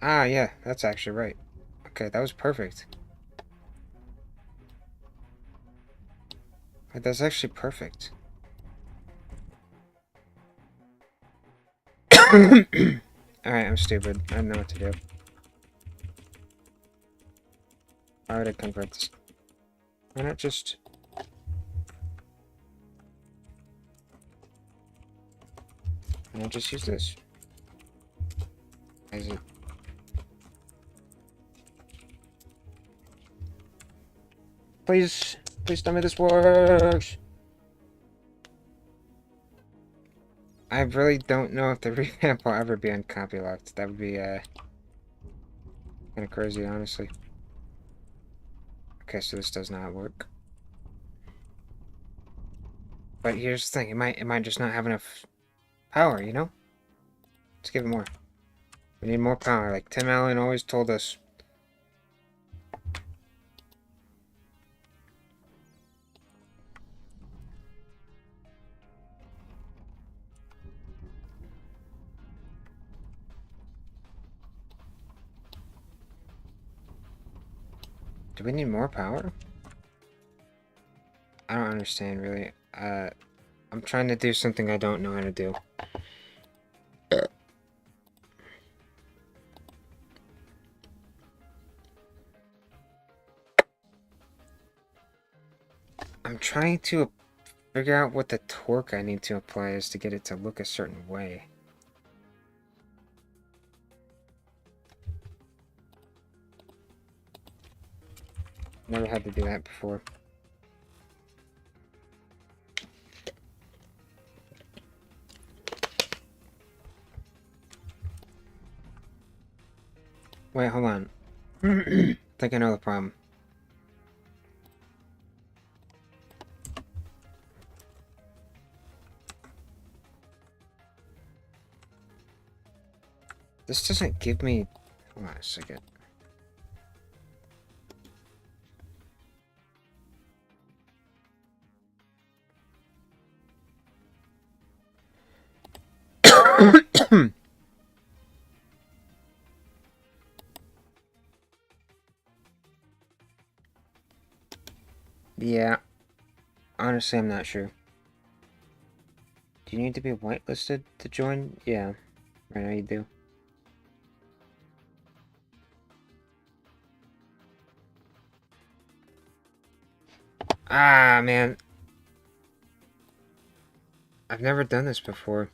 Ah, yeah, that's actually right. Okay, that was perfect. That's actually perfect. Alright, I'm stupid. I don't know what to do. Why would I convert this? Why not just... Why not just use this? Is it... Please tell me this works! I really don't know if the revamp will ever be on copy locked. That would be, kind of crazy, honestly. Okay, so this does not work. But here's the thing, it might just not have enough power, you know? Let's give it more. We need more power, like Tim Allen always told us. Do we need more power? I don't understand, really. I'm trying to do something I don't know how to do. I'm trying to figure out what the torque I need to apply is to get it to look a certain way. Never had to do that before. Wait, hold on. I think I know the problem. This doesn't give me... Hold on a second. Yeah, honestly, I'm not sure. Do you need to be whitelisted to join? Yeah, right now you do. Ah, man. I've never done this before.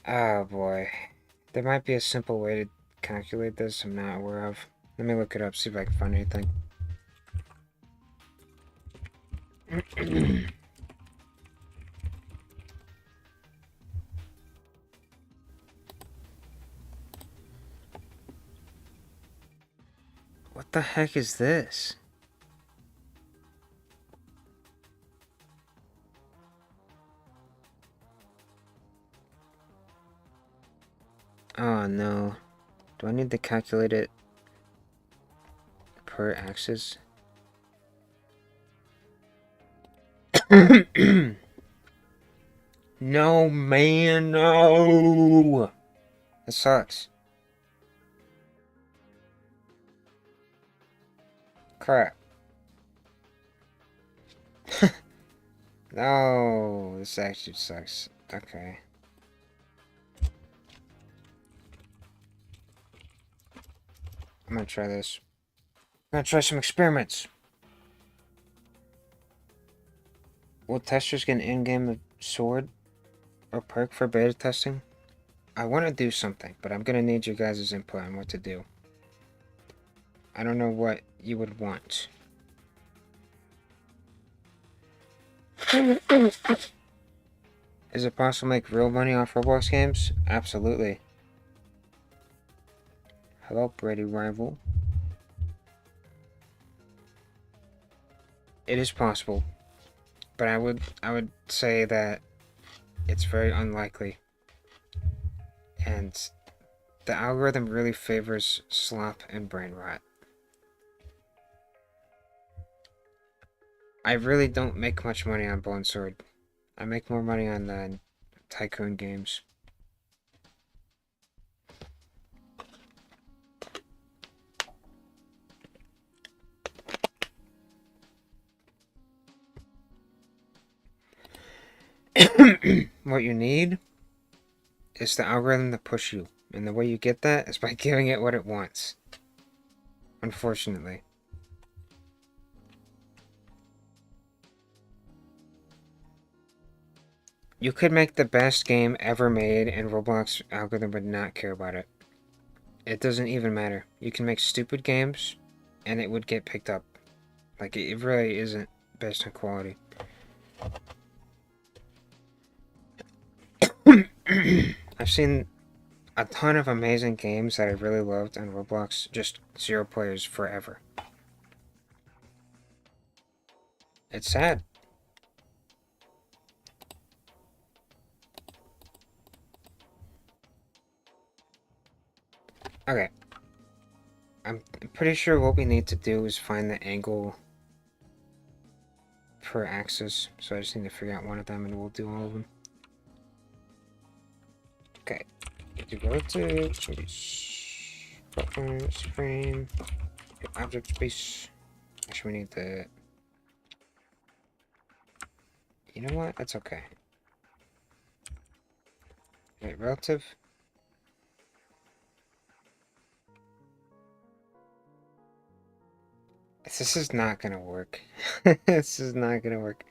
Oh, boy. There might be a simple way to calculate this I'm not aware of. Let me look it up, see if I can find anything. What the heck is this? Oh, no. Do I need to calculate it per axis? No, man, no! That sucks. Crap. No, this actually sucks. Okay. I'm gonna try this. I'm gonna try some experiments. Will testers get an in-game sword or perk for beta testing? I want to do something, but I'm gonna need your guys' input on what to do. I don't know what you would want. Is it possible to make real money off Roblox games? Absolutely. Hello, Brady Rival. It is possible, but I would say that it's very unlikely. And the algorithm really favors slop and brain rot. I really don't make much money on Bone Sword. I make more money on the Tycoon games. What you need is the algorithm to push you, and the way you get that is by giving it what it wants. Unfortunately. You could make the best game ever made, and Roblox algorithm would not care about it. It doesn't even matter. You can make stupid games, and it would get picked up. Like, it really isn't based on quality. I've seen a ton of amazing games that I really loved on Roblox, just 0 players forever. It's sad. Okay. I'm pretty sure what we need to do is find the angle per axis. So I just need to figure out one of them and we'll do all of them. Okay. Do relative space. Reference frame. Object space. Actually, we need the... You know what? That's okay. Wait, relative? This is not gonna work. This is not gonna work.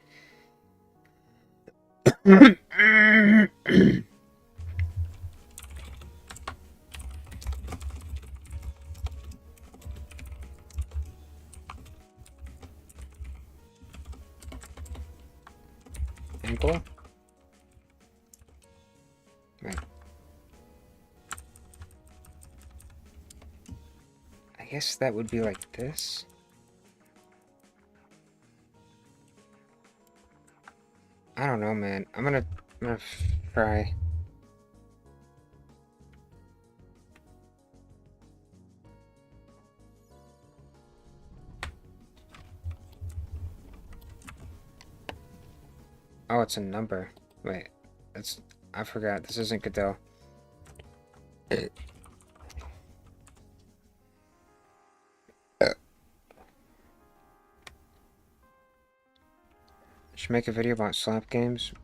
Ankle? Right. I guess that would be like this. I don't know, man. I'm gonna try. Oh, it's a number. Wait, I forgot. This isn't Godel. Should make a video about slap games.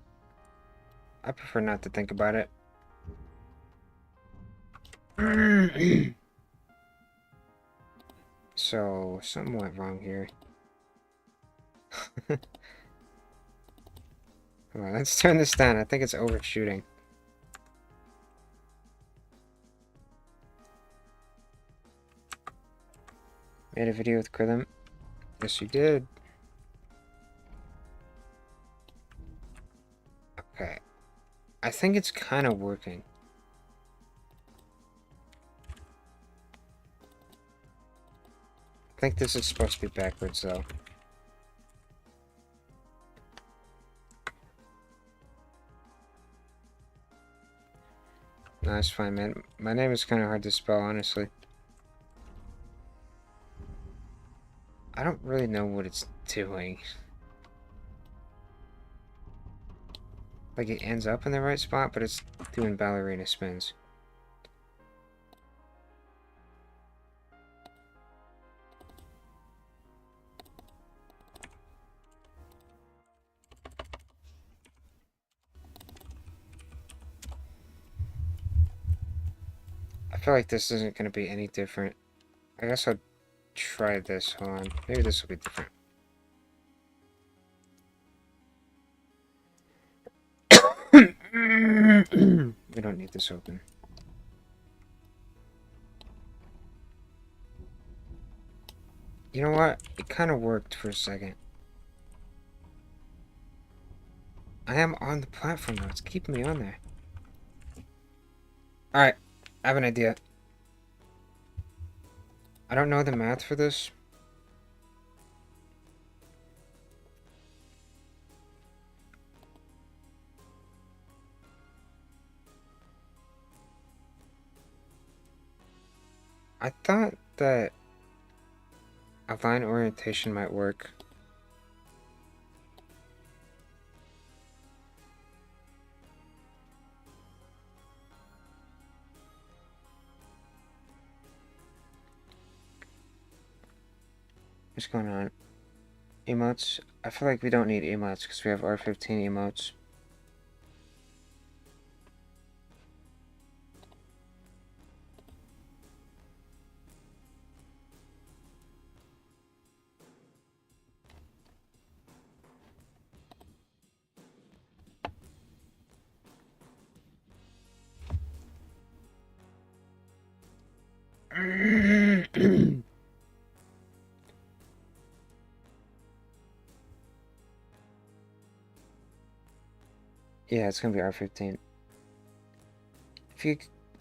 I prefer not to think about it. So, something went wrong here. Alright, let's turn this down. I think it's overshooting. Made a video with Krillin. Yes, you did. Okay. I think it's kind of working. I think this is supposed to be backwards, though. No, it's fine, man. My name is kind of hard to spell, honestly. I don't really know what it's doing. Like, it ends up in the right spot, but it's doing ballerina spins. I feel like this isn't going to be any different. I guess I'll try this. Hold on. Maybe this will be different. We don't need this open. You know what? It kind of worked for a second. I am on the platform now. It's keeping me on there. Alright. I have an idea. I don't know the math for this. I thought that a line orientation might work. What's going on? Emotes? I feel like we don't need emotes because we have R15 emotes. Yeah, it's gonna be R15.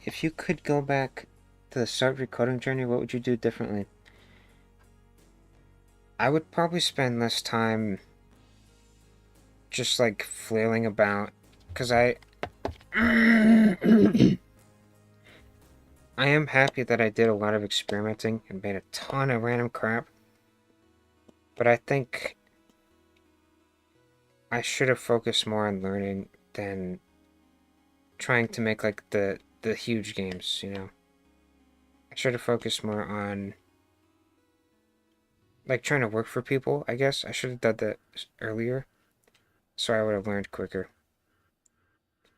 If you could go back to the start of your coding journey, what would you do differently? I would probably spend less time just like flailing about, because I am happy that I did a lot of experimenting and made a ton of random crap, but I think I should have focused more on learning than trying to make like the huge games, you know. I should have focused more on like trying to work for people, I guess. I should have done that earlier, so I would have learned quicker.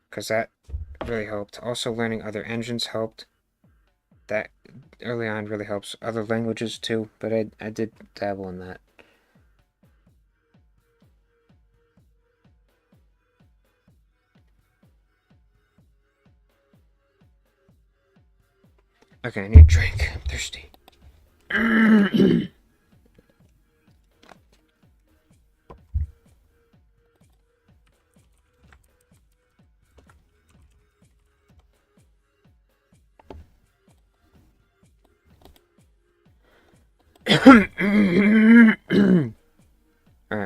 Because that really helped. Also, learning other engines helped. That early on really helps. Other languages too, but I did dabble in that. Okay, I need a drink. I'm thirsty. Alright,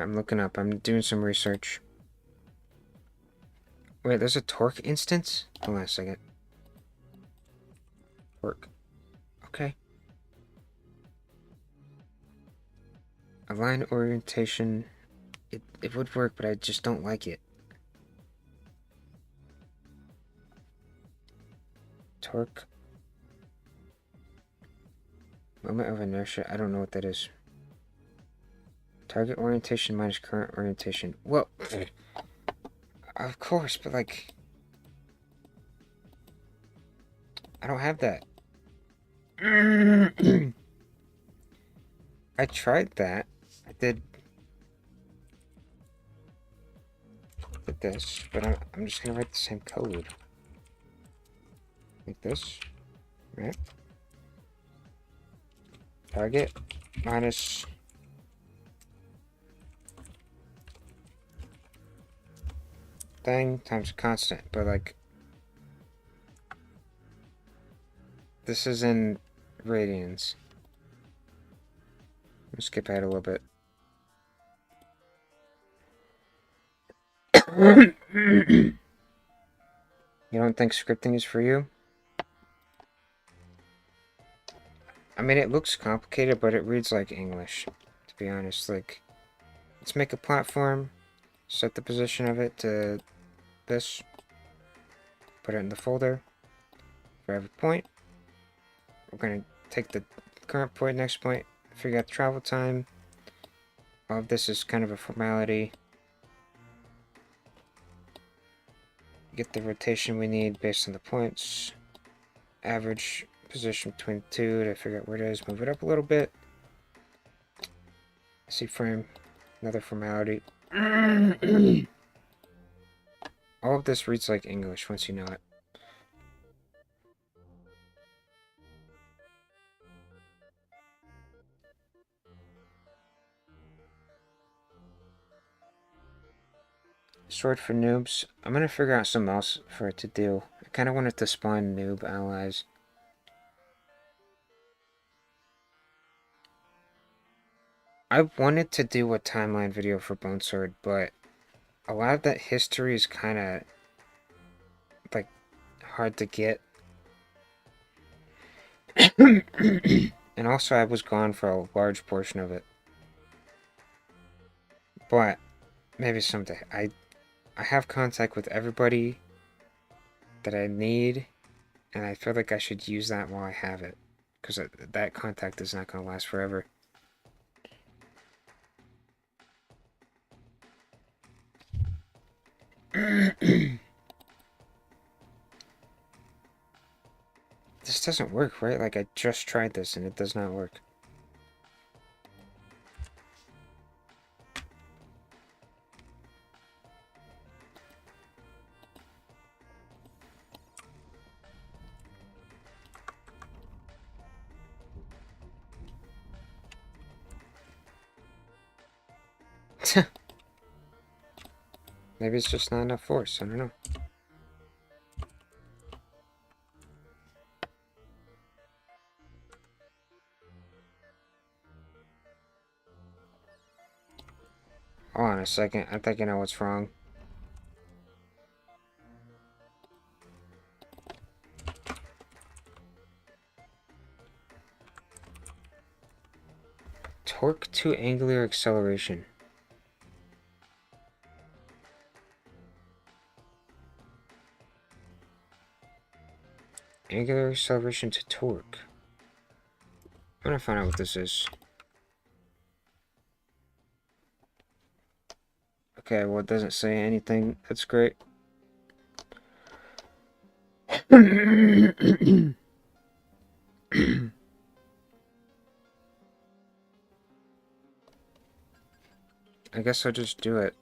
I'm looking up. I'm doing some research. Wait, there's a torque instance? Hold on a second. Torque. Okay. Align orientation. It would work, but I just don't like it. Torque. Moment of inertia. I don't know what that is. Target orientation minus current orientation. Well, of course, but like, I don't have that. I tried that. I did this, but I'm just gonna write the same code. Like this, right? Target minus thing times constant, but like, this is in radians. Let's skip ahead a little bit. You don't think scripting is for you? I mean, it looks complicated, but it reads like English, to be honest. Like, let's make a platform, set the position of it to this, put it in the folder for every point. We're going to take the current point, next point, figure out travel time. All of this is kind of a formality. Get the rotation we need based on the points. Average position between two to figure out where it is. Move it up a little bit. C frame, another formality. All of this reads like English once you know it. Sword for noobs. I'm gonna figure out something else for it to do. I kind of want it to spawn noob allies. I wanted to do a timeline video for Bone Sword, but a lot of that history is kind of like hard to get. And also I was gone for a large portion of it. But maybe someday. I have contact with everybody that I need, and I feel like I should use that while I have it, because that contact is not going to last forever. This doesn't work, right? Like, I just tried this and it does not work. Maybe it's just not enough force, I don't know. Hold on a second, I think I know what's wrong. Torque to angular acceleration. Angular acceleration to torque. I'm gonna find out what this is. Okay, well, it doesn't say anything. That's great. I guess I'll just do it.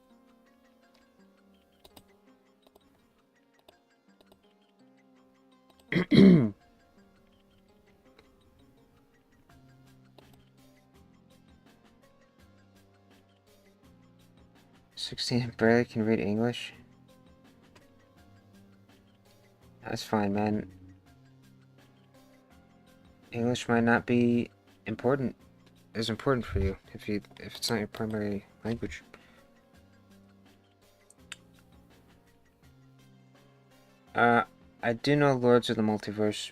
"16 barely can read English." That's fine, man. English might not be important for you if it's not your primary language. I do know Lords of the Multiverse,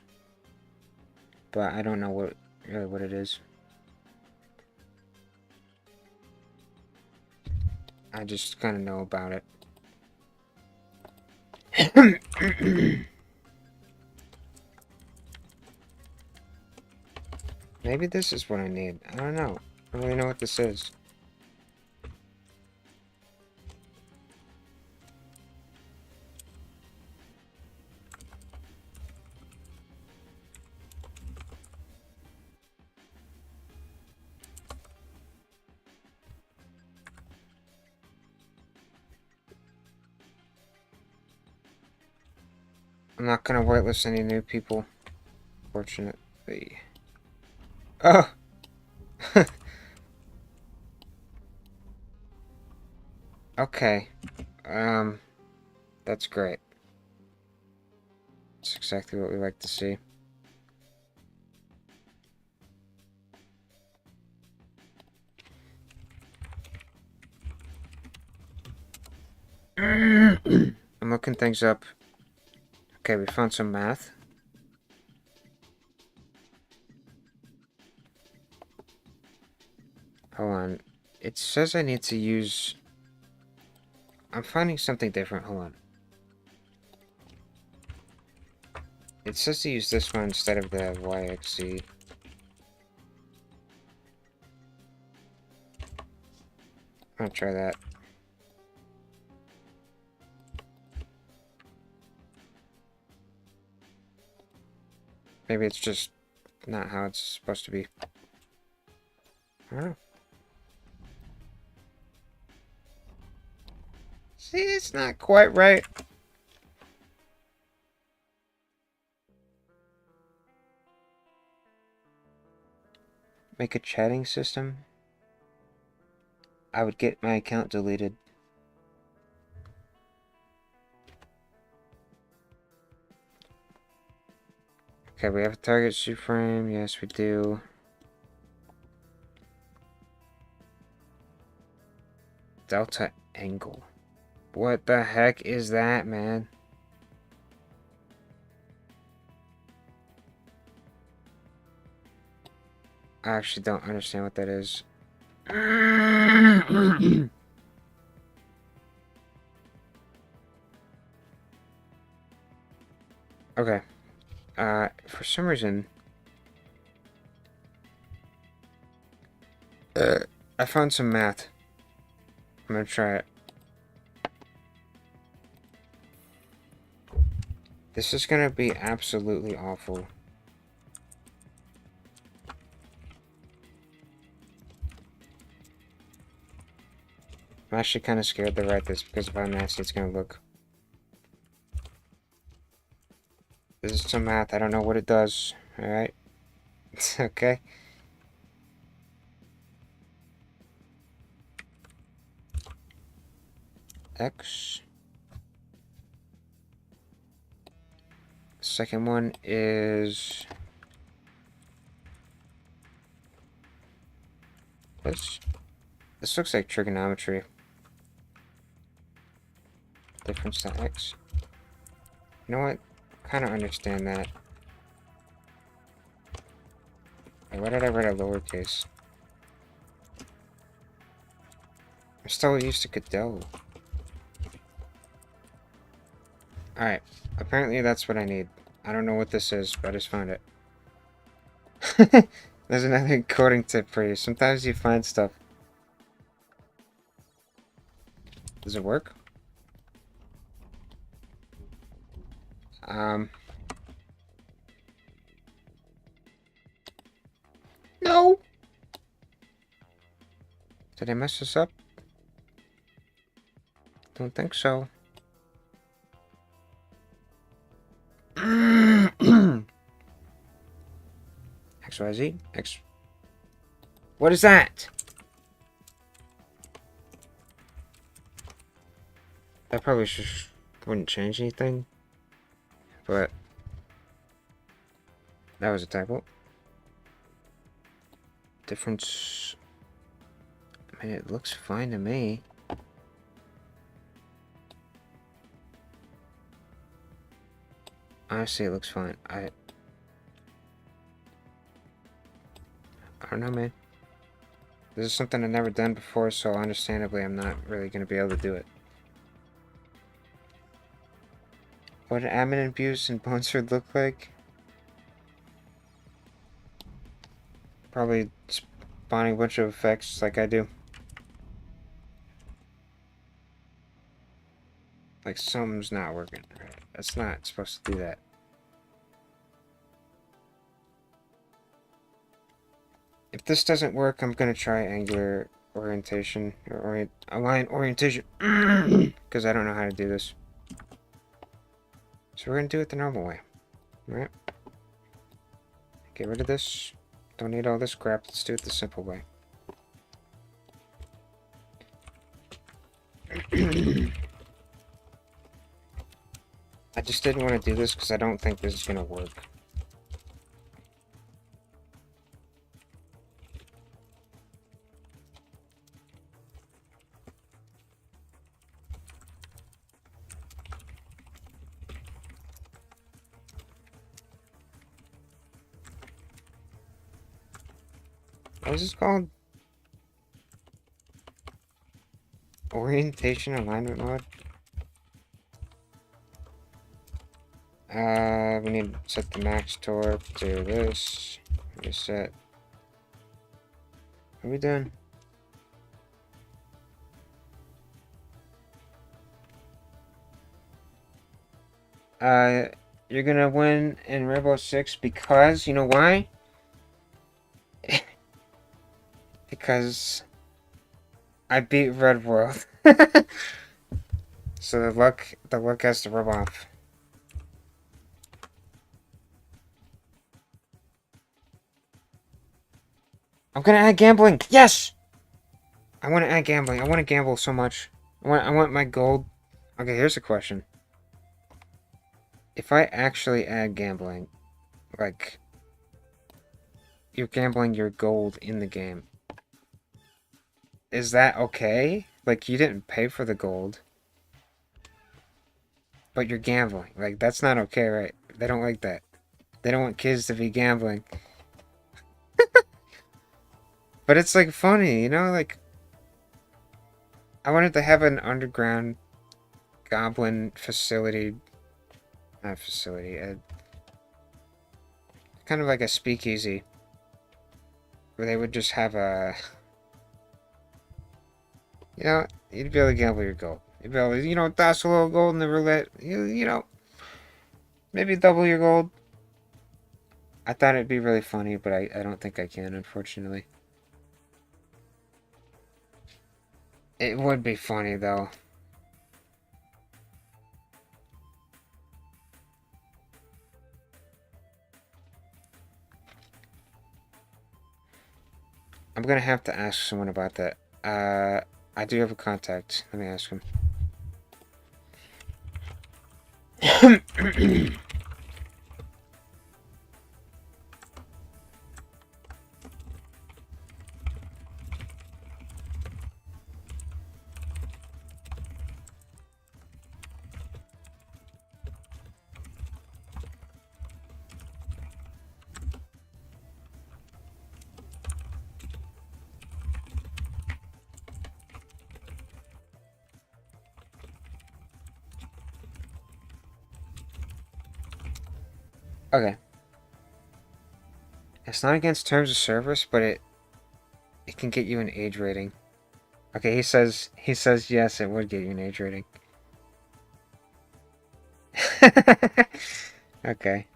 but I don't know really what it is. I just kind of know about it. Maybe this is what I need. I don't know. I don't really know what this is. I'm not gonna whitelist any new people, fortunately. Oh! Okay. That's great. That's exactly what we like to see. I'm looking things up. Okay, we found some math. Hold on. It says I need to use... I'm finding something different. Hold on. It says to use this one instead of the YXZ. I'm gonna try that. Maybe it's just not how it's supposed to be. I don't know. See, it's not quite right. Make a chatting system? I would get my account deleted. Okay, we have a target shoot frame. Yes, we do. Delta angle. What the heck is that, man? I actually don't understand what that is. Okay. For some reason... I found some math. I'm gonna try it. This is gonna be absolutely awful. I'm actually kind of scared to write this because of how nasty it's gonna look. This is some math. I don't know what it does. Alright? Okay. X. Second one is... This looks like trigonometry. Difference to X. You know what? Kind of understand that. Wait, why did I write a lowercase? I'm still used to Godot. Alright. Apparently that's what I need. I don't know what this is, but I just found it. There's another coding tip for you. Sometimes you find stuff. Does it work? No! Did I mess this up? Don't think so. XYZ? X... What is that? That probably just wouldn't change anything. But... that was a typo. Difference... I mean, it looks fine to me. Honestly, it looks fine. I don't know, man. This is something I've never done before, so understandably, I'm not really going to be able to do it. What admin abuse and Bonesford look like? Probably spawning a bunch of effects like I do. Like something's not working. That's not supposed to do that. If this doesn't work, I'm gonna try angular orientation or align orientation because I don't know how to do this. So we're gonna do it the normal way. Alright. Get rid of this. Don't need all this crap. Let's do it the simple way. I just didn't want to do this because I don't think this is gonna work. What is this called? Orientation alignment mode? We need to set the max torque to this. Reset. Are we done? You're gonna win in Rainbow Six because, you know why? Because I beat Red World. So the luck has to rub off. I'm gonna add gambling. Yes! I want to add gambling. I want to gamble so much. I want my gold. Okay, here's a question. If I actually add gambling, like, you're gambling your gold in the game, is that okay? Like, you didn't pay for the gold, but you're gambling. Like, that's not okay, right? They don't like that. They don't want kids to be gambling. But it's, like, funny, you know? Like, I wanted to have an underground goblin facility. Not facility, kind of like a speakeasy. Where they would just have a... You know, you'd be able to gamble your gold. You'd be able to, you know, toss a little gold in the roulette. You know, maybe double your gold. I thought it'd be really funny, but I don't think I can, unfortunately. It would be funny, though. I'm gonna have to ask someone about that. I do have a contact. Let me ask him. Okay. It's not against terms of service, but it can get you an age rating. Okay, he says yes, it would get you an age rating. Okay.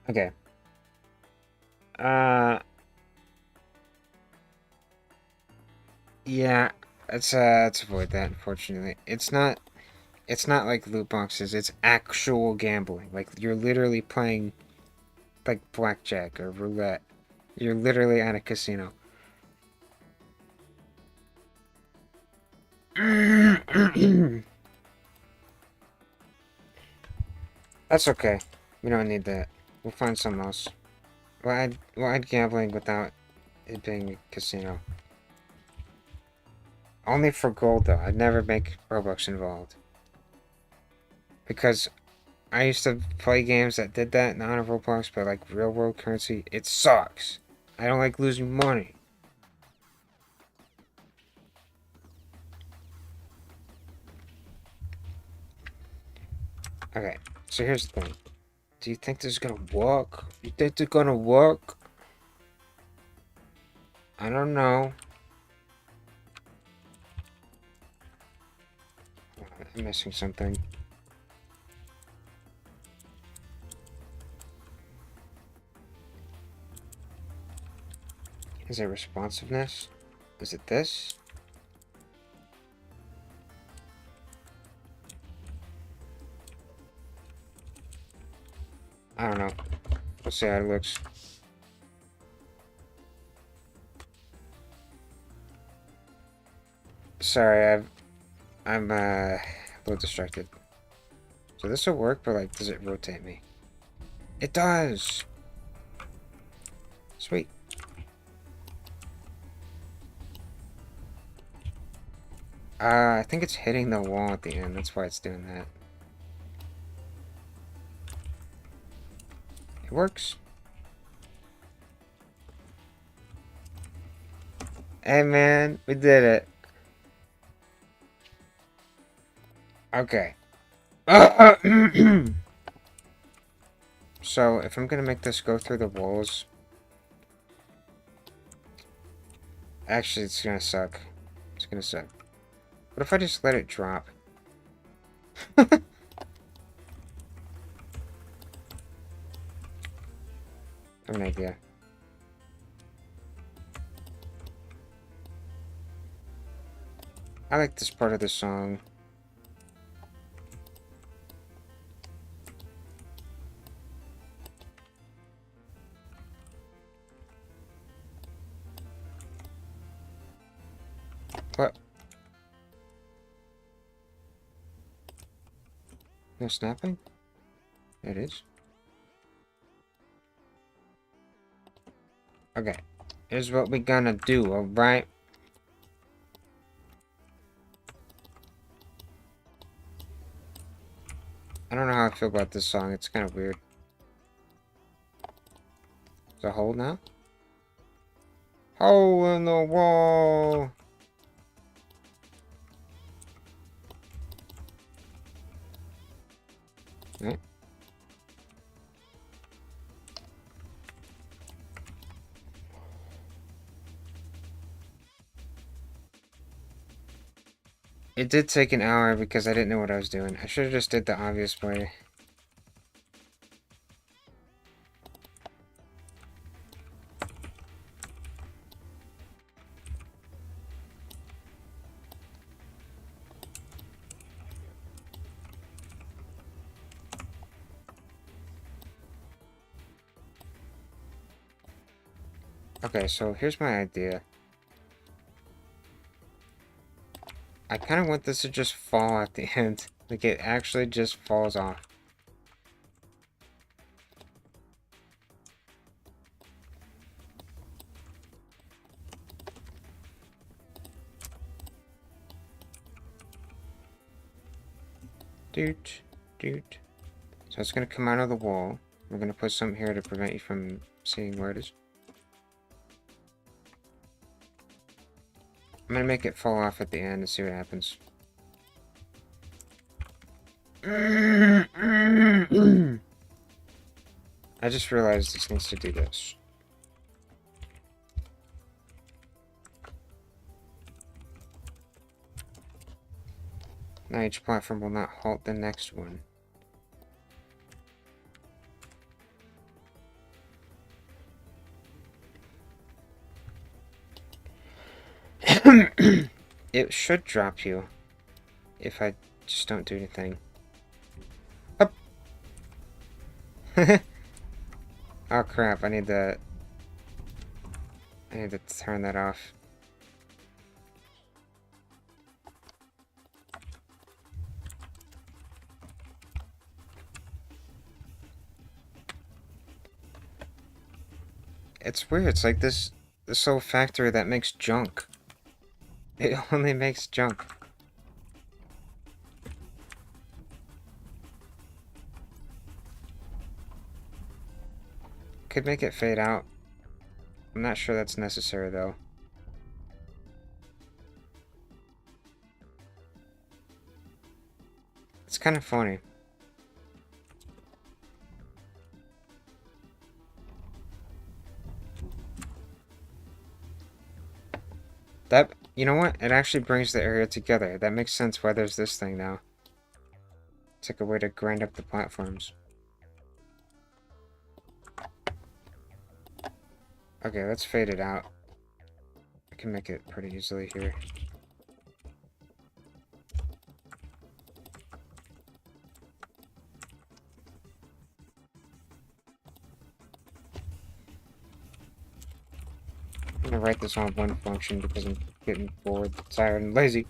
Okay. Yeah, let's avoid that, unfortunately. It's not like loot boxes, it's actual gambling. Like, you're literally playing, like, blackjack or roulette. You're literally at a casino. That's okay. We don't need that. We'll find something else. We'll add gambling without it being a casino. Only for gold, though. I'd never make Robux involved. Because I used to play games that did that, not on Roblox, but like real world currency. It sucks. I don't like losing money. Okay, so here's the thing. Do you think this is gonna work? You think they're gonna work? I don't know. I'm missing something. Is it responsiveness? Is it this? I don't know. We'll see how it looks. Sorry, I'm a little distracted. So this will work, but like, does it rotate me? It does! Sweet. I think it's hitting the wall at the end, that's why it's doing that. It works. Hey man, we did it. Okay. So, if I'm gonna make this go through the walls... Actually, it's gonna suck. It's gonna suck. What if I just let it drop? I have an idea. I like this part of the song. What? No snapping? It is. Okay. Here's what we gonna do, alright? I don't know how I feel about this song. It's kind of weird. Is it a hole now? Hole in the wall! Right. It did take an hour because I didn't know what I was doing. I should have just did the obvious way. Okay, so here's my idea. I kind of want this to just fall at the end. Like, it actually just falls off. Doot, doot. So it's gonna come out of the wall. We're gonna put something here to prevent you from seeing where it is. I'm gonna make it fall off at the end and see what happens. I just realized this needs to do this. Now each platform will not halt the next one. It should drop you if I just don't do anything. Up. Oh crap, I need to turn that off. It's weird. It's like this whole factory that makes junk. It only makes junk. Could make it fade out. I'm not sure that's necessary though. It's kind of funny. That, you know what? It actually brings the area together. That makes sense why there's this thing now. It's like a way to grind up the platforms. Okay, let's fade it out. I can make it pretty easily here. I'm gonna write this on one function because I'm getting bored, tired, and lazy.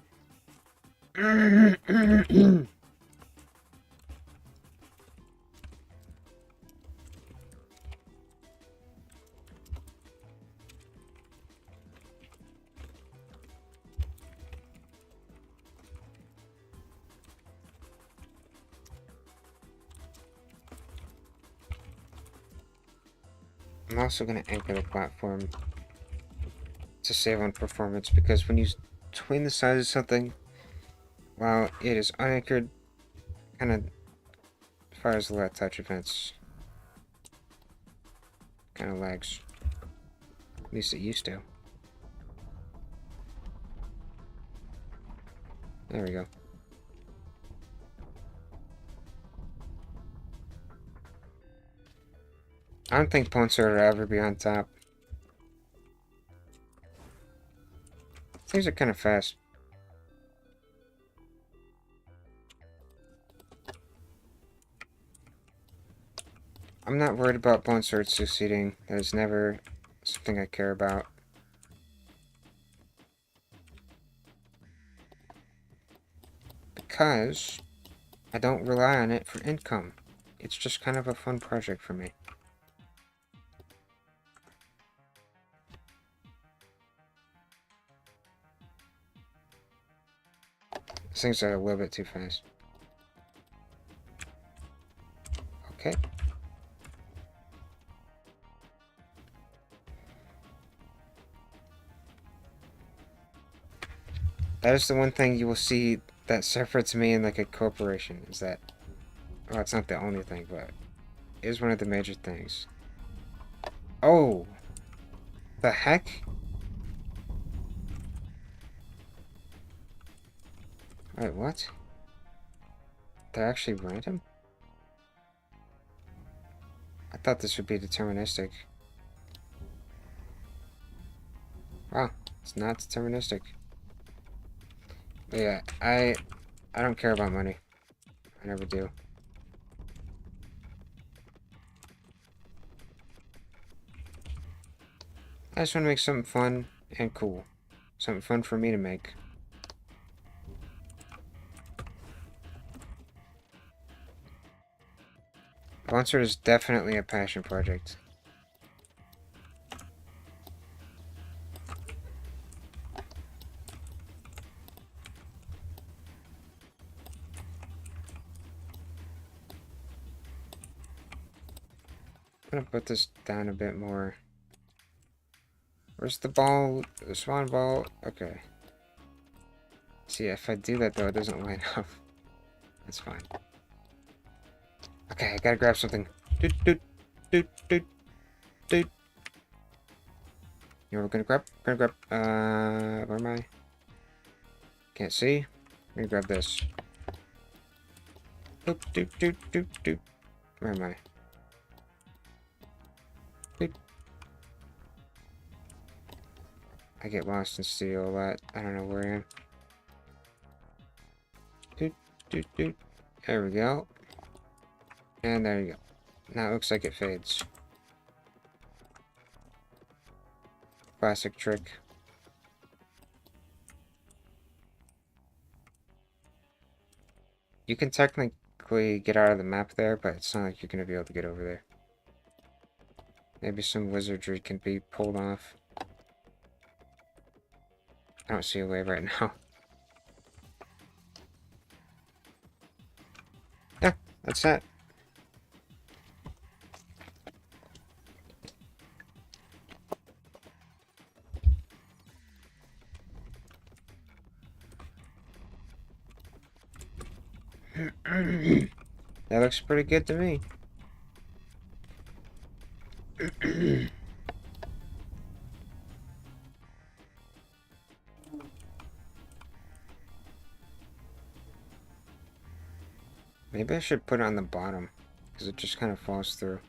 I'm also going to anchor the platform to save on performance, because when you twin the size of something while it is unanchored, kind of fires a lot of touch events. Kind of lags. At least it used to. There we go. I don't think Poncer will ever be on top. Things are kind of fast. I'm not worried about Bone Sword succeeding. That is never something I care about. Because I don't rely on it for income. It's just kind of a fun project for me. These things are a little bit too fast. Okay. That is the one thing you will see that separates me and like a corporation, is that, well, it's not the only thing, but it is one of the major things. Oh! The heck? Wait, what? They're actually random? I thought this would be deterministic. Wow, it's not deterministic. But yeah, I don't care about money. I never do. I just want to make something fun and cool. Something fun for me to make. Monster is definitely a passion project. I'm gonna put this down a bit more. Where's the ball? The swan ball? Okay. See, if I do that though, it doesn't line up. That's fine. Okay, I gotta grab something. Doot, doot, doot, doot, doot. You know what we're gonna grab? Where am I? Can't see. I'm gonna grab this. Doot, doot, doot, doot, doot. Where am I? Doot. I get lost and steal a lot. I don't know where I am. Doot, doot, doot. There we go. And there you go. Now it looks like it fades. Classic trick. You can technically get out of the map there, but it's not like you're going to be able to get over there. Maybe some wizardry can be pulled off. I don't see a way right now. Yeah, that's that. That looks pretty good to me. Maybe I should put it on the bottom, because it just kind of falls through.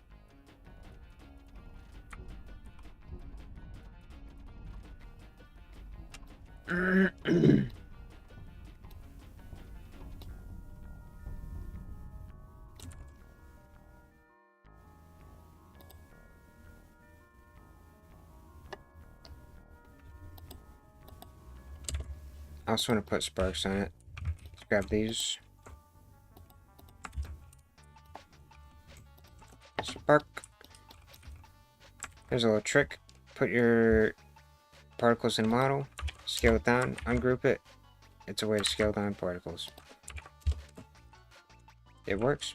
I also want to put sparks on it. Let's grab these. Spark. Here's a little trick. Put your particles in model, scale it down, ungroup it. It's a way to scale down particles. It works.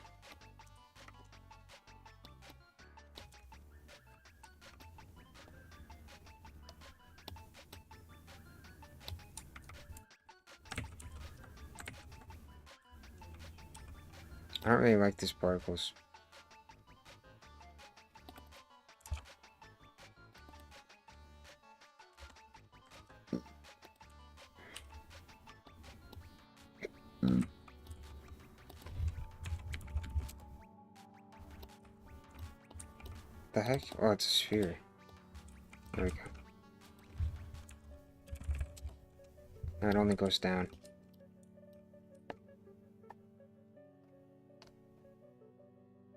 I don't really like these particles. The heck? Oh, it's a sphere. There we go. Now it only goes down.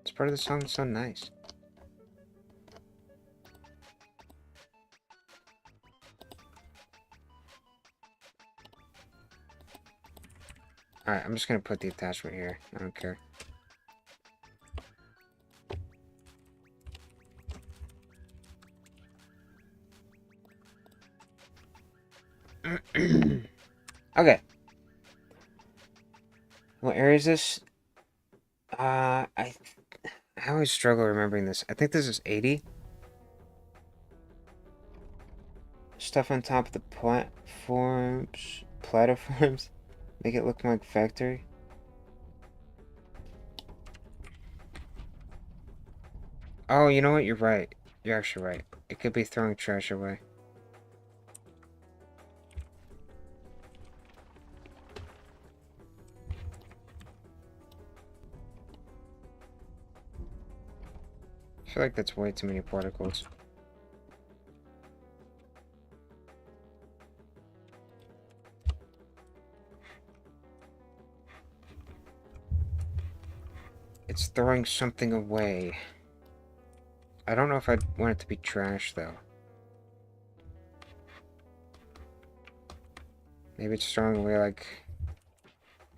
This part of the song is so nice. Alright, I'm just gonna put the attachment here. I don't care. Okay. What area is this? I always struggle remembering this. I think this is 80. Stuff on top of the platforms. Make it look like factory. Oh, you know what? You're right. You're actually right. It could be throwing trash away. I feel like that's way too many particles. It's throwing something away. I don't know if I'd want it to be trash, though. Maybe it's throwing away, like,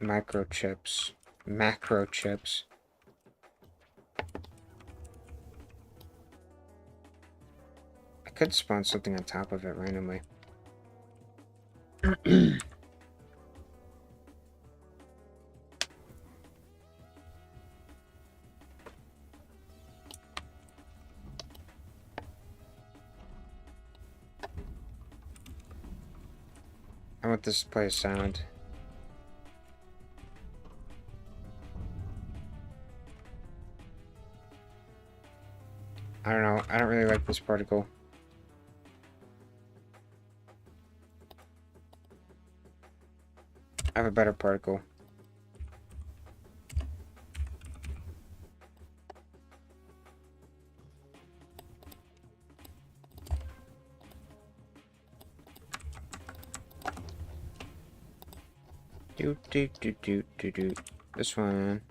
microchips. Macro chips. I could spawn something on top of it randomly. I want this to play a sound. I don't know. I don't really like this particle. I have a better particle. Do. This one.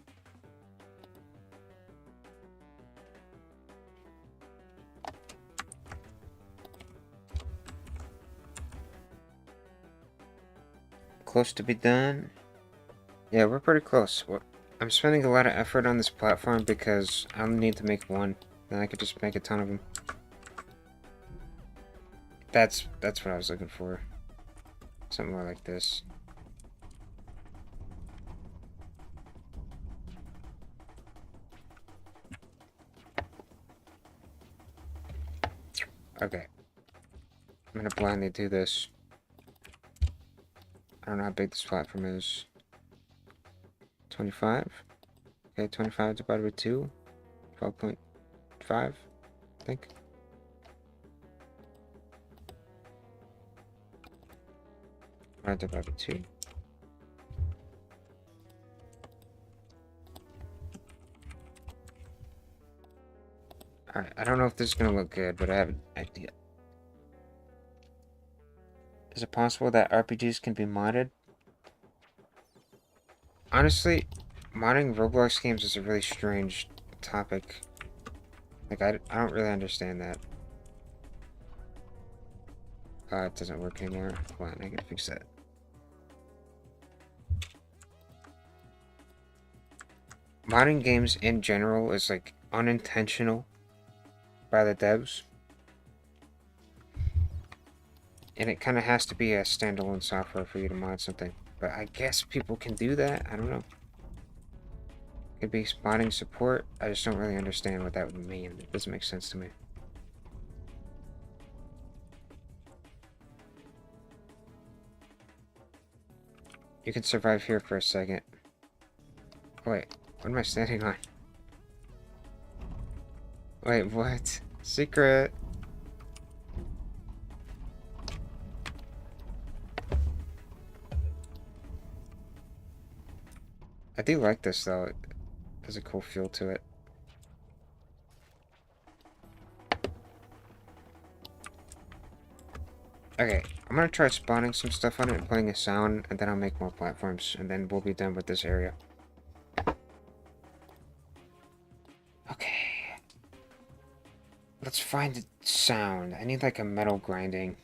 Close to be done. Yeah, we're pretty close. I'm spending a lot of effort on this platform because I only need to make one. Then I could just make a ton of them. That's what I was looking for. Something more like this. Okay. I'm gonna blindly do this. I don't know how big this platform is. 25? Okay, 25 divided by 2. 12.5, I think. Divided by 2. Alright, I don't know if this is gonna look good, but I have an idea. Is it possible that RPGs can be modded? Honestly, modding Roblox games is a really strange topic. Like, I don't really understand that. It doesn't work anymore. Hold on, I can fix that. Modding games in general is, like, unintentional by the devs. And it kind of has to be a standalone software for you to mod something. But I guess people can do that. I don't know. Could be modding support. I just don't really understand what that would mean. It doesn't make sense to me. You can survive here for a second. Wait, what am I standing on? Wait, what? Secret! I do like this though. It has a cool feel to it. Okay, I'm gonna try spawning some stuff on it and playing a sound, and then I'll make more platforms, and then we'll be done with this area. Okay. Let's find the sound. I need like a metal grinding.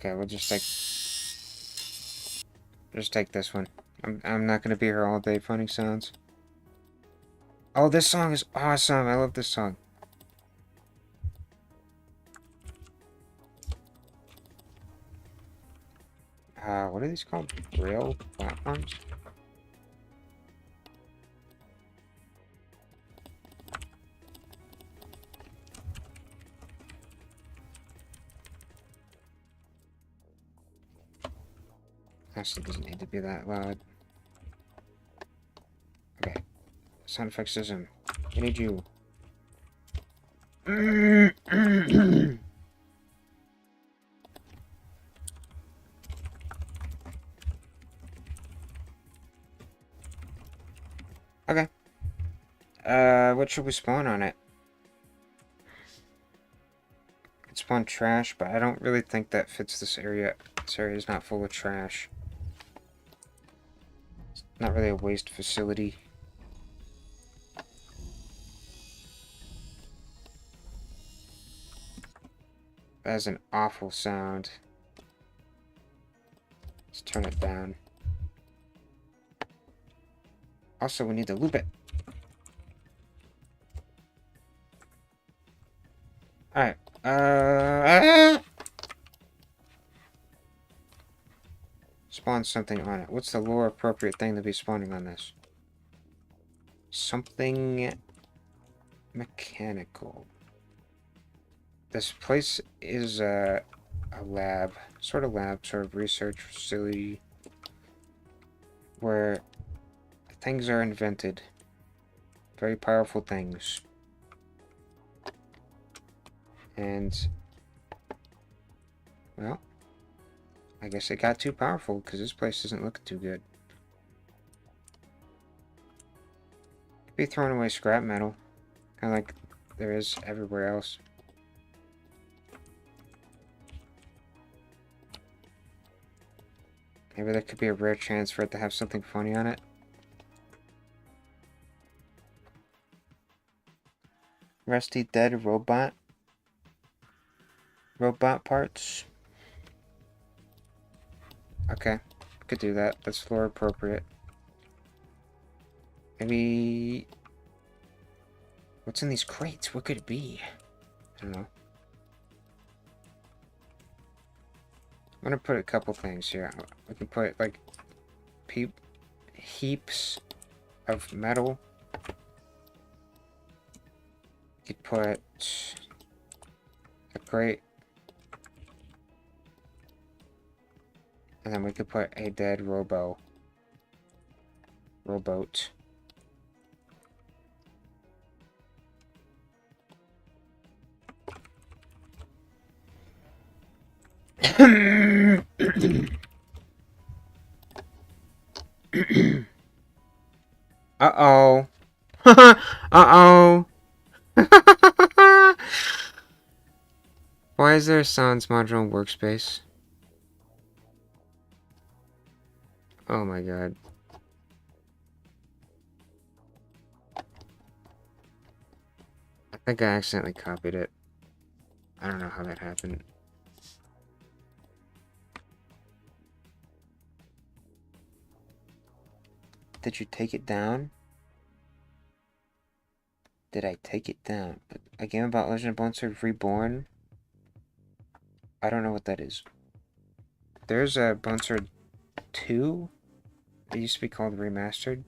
Okay, we'll just take this one. I'm not gonna be here all day finding sounds. Oh, this song is awesome. I love this song. What are these called? Rail platforms? Actually, doesn't need to be that loud. Okay. Sound effect system. I need you. Okay. What should we spawn on it? Could spawn trash, but I don't really think that fits this area. This area is not full of trash. It's not really a waste facility. That has an awful sound. Let's turn it down. Also, we need to loop it. Alright. Spawn something on it. What's the lore appropriate thing to be spawning on this? Something mechanical. This place is a lab, sort of research facility where things are invented. Very powerful things. And, well, I guess it got too powerful because this place doesn't look too good. Could be throwing away scrap metal, kind of like there is everywhere else. Maybe there could be a rare chance for it to have something funny on it. Rusty dead robot parts. Okay, could do that. That's floor appropriate. Maybe... What's in these crates? What could it be? I don't know. I'm gonna put a couple things here. We can put, like, heaps of metal. You could put a crate. And then we could put a dead rowboat. Uh-oh. Uh-oh. Why is there a sounds module in workspace? Oh my god. I think I accidentally copied it. I don't know how that happened. Did you take it down? Did I take it down? A game about Legend of Bone Sword Reborn? I don't know what that is. There's a Bone Sword 2? It used to be called Remastered.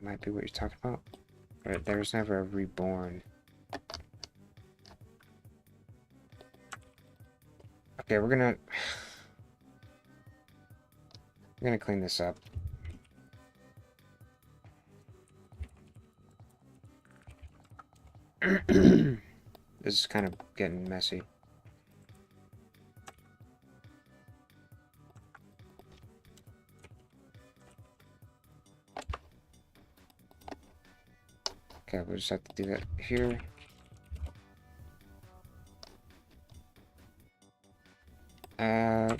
Might be what you're talking about. But there was never a Reborn. Okay, we're gonna clean this up. This is kind of getting messy. Okay, we'll just have to do that here.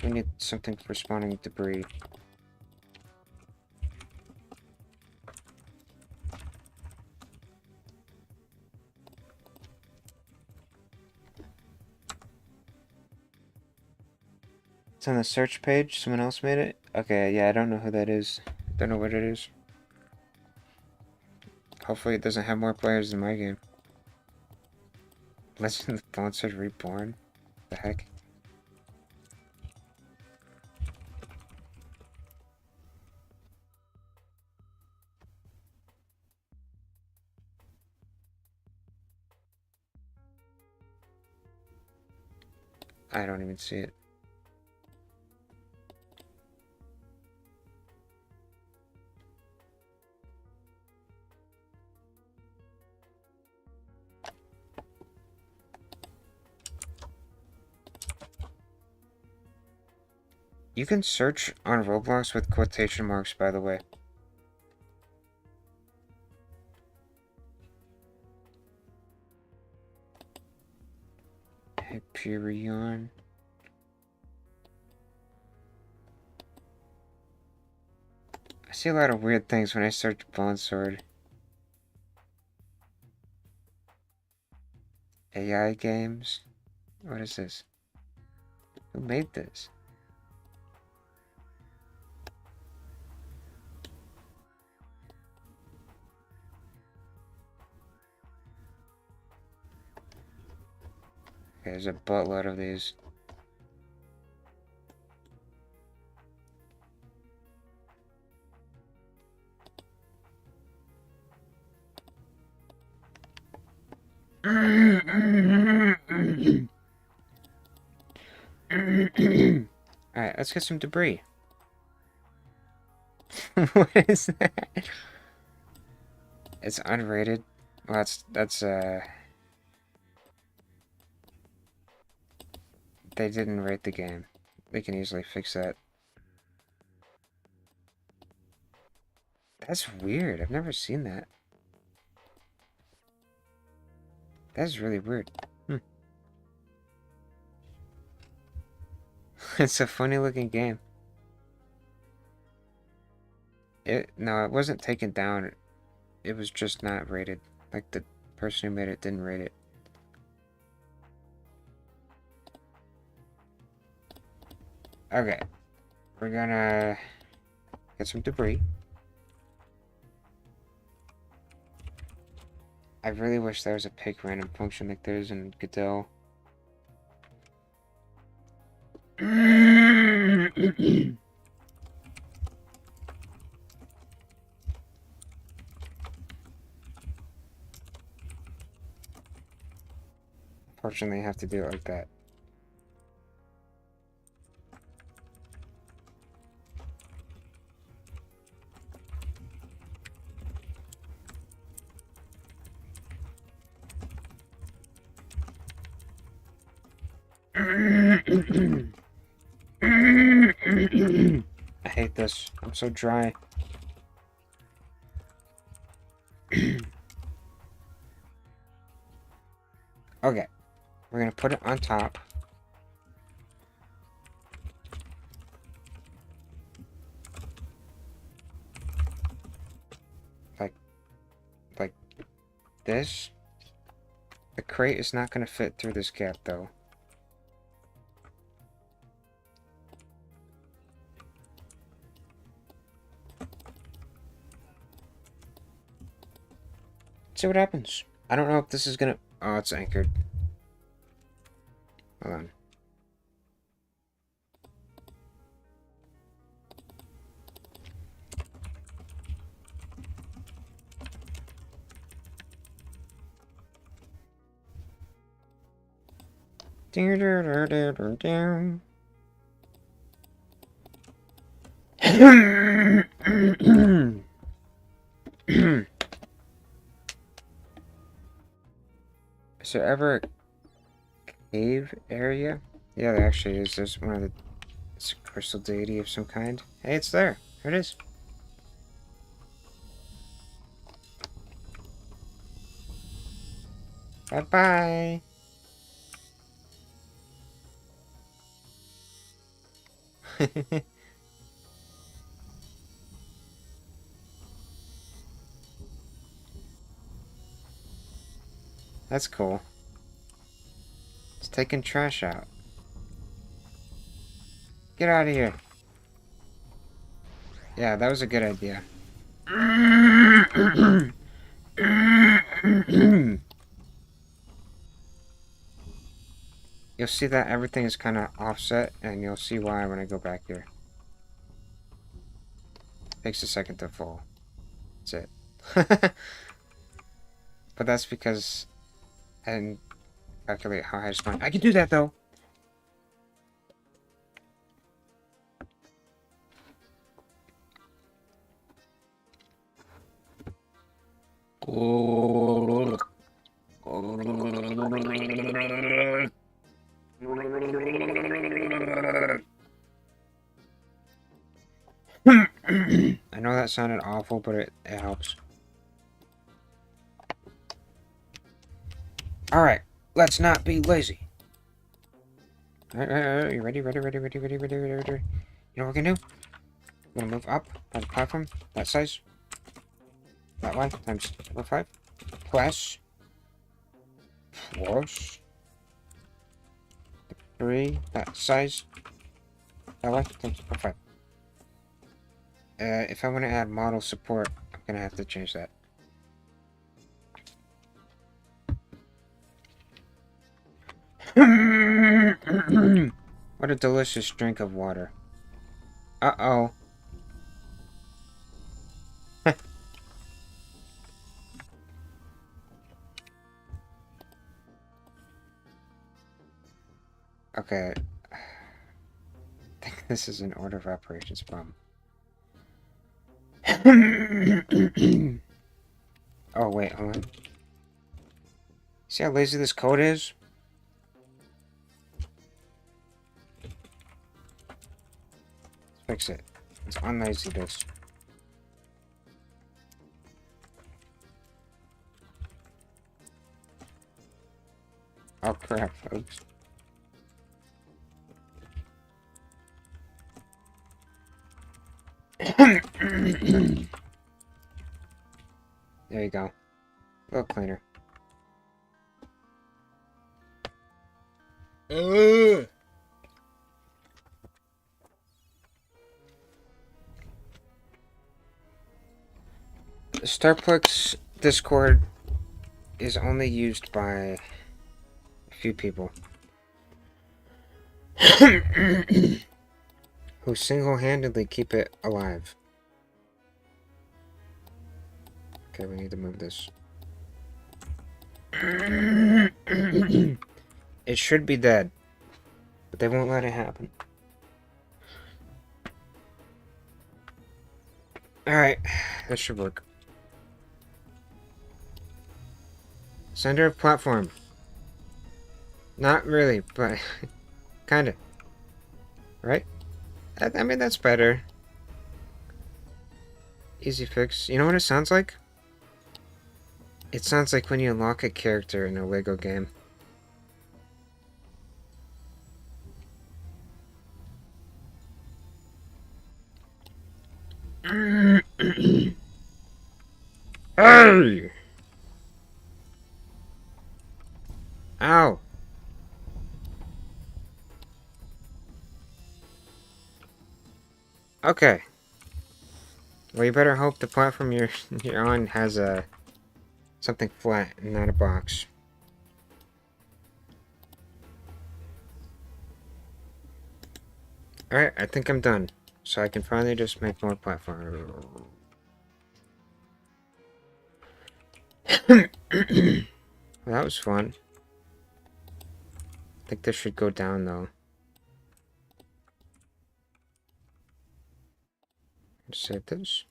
We need something for spawning debris. It's on the search page. Someone else made it? Okay, yeah, I don't know who that is. Don't know what it is. Hopefully it doesn't have more players than my game. Legend of Bone Sword Reborn? The heck? I don't even see it. You can search on Roblox with quotation marks, by the way. Hyperion. I see a lot of weird things when I search Bone Sword. AI games? What is this? Who made this? Okay, there's a buttload of these. Alright, let's get some debris. What is that? It's unrated. Well, that's they didn't rate the game. They can easily fix that. That's weird. I've never seen that. That's really weird. It's a funny looking game. No, it wasn't taken down. It was just not rated. Like the person who made it didn't rate it. Okay. We're gonna get some debris. I really wish there was a pick random function like there is in Godot. Unfortunately, I have to do it like that. I hate this. I'm so dry. Okay. We're gonna put it on top. Like this. The crate is not gonna fit through this gap though. See what happens. I don't know if this is gonna... Oh, it's anchored. Hold on. Is there ever a cave area? Yeah, there actually is. There's one of the... It's a crystal deity of some kind. Hey, it's there. There it is. Bye-bye. That's cool. It's taking trash out. Get out of here. Yeah, that was a good idea. You'll see that everything is kind of offset, and you'll see why when I go back here. Takes a second to fall. That's it. But that's because I didn't calculate how high it's going. I can do that though. I know that sounded awful, but it helps. Alright, let's not be lazy. Alright, you ready? Ready? You know what we're gonna do? We're gonna move up on the platform, that size. That way, times 5. Plus 3, that size. That way, times 5. If I want to add model support, I'm gonna have to change that. What a delicious drink of water. Uh-oh. Okay. I think this is an order of operations problem. Oh, wait, hold on. See how lazy this code is? Let's fix it. Let's unlazy this. Oh, crap, folks. There you go. A little cleaner. The Starplex Discord is only used by a few people who single-handedly keep it alive. Okay, we need to move this. It should be dead, but they won't let it happen. Alright, that should work. Center of platform. Not really, but kinda. Right? I mean, that's better. Easy fix. You know what it sounds like? It sounds like when you unlock a character in a Lego game. Hey! Ow! Okay. Well, you better hope the platform you're on has something flat and not a box. Alright, I think I'm done. So I can finally just make more platform. Well, that was fun. I think this should go down though. Save this.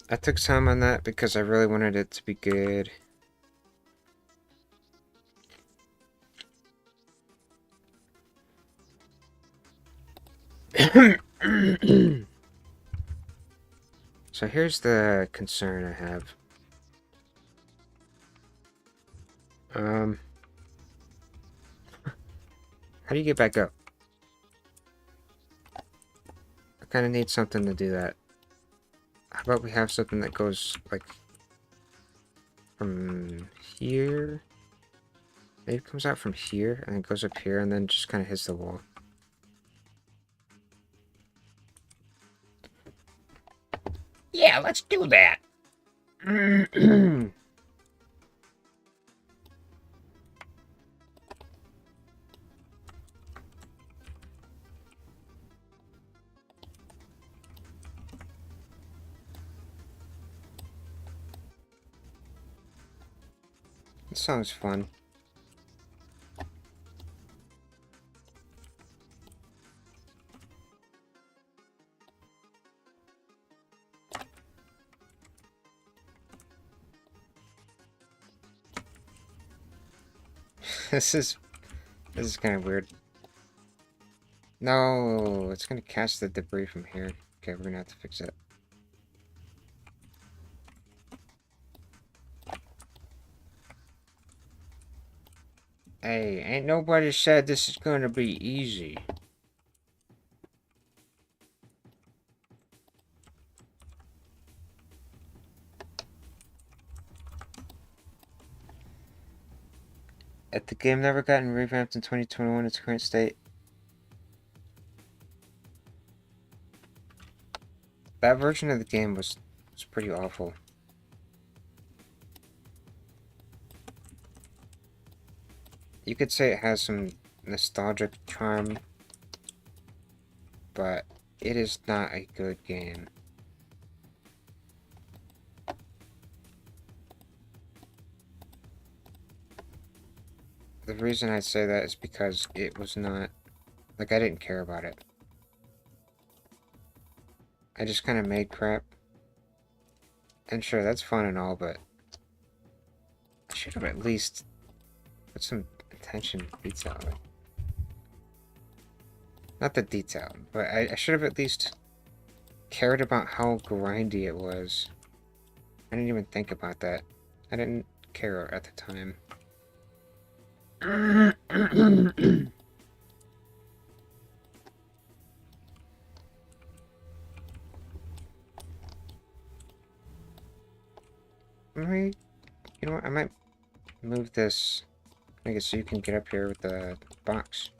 I took time on that because I really wanted it to be good. So here's the concern I have. How do you get back up? I kind of need something to do that. How about we have something that goes, like, from here? Maybe it comes out from here, and it goes up here, and then just kind of hits the wall. Yeah, let's do that! This song's fun. This is kind of weird. No, it's gonna catch the debris from here. Okay, we're gonna have to fix it. Hey, ain't nobody said this is gonna be easy. If the game never gotten revamped in 2021, its current state. That version of the game was pretty awful. You could say it has some nostalgic charm, but it is not a good game. The reason I say that is because it was not, like, I didn't care about it. I just kind of made crap. And sure, that's fun and all, but I should have at least put some attention to detail. Not the detail, but I should have at least cared about how grindy it was. I didn't even think about that. I didn't care at the time. You You know what? I might move this. Make it so you can get up here with the box.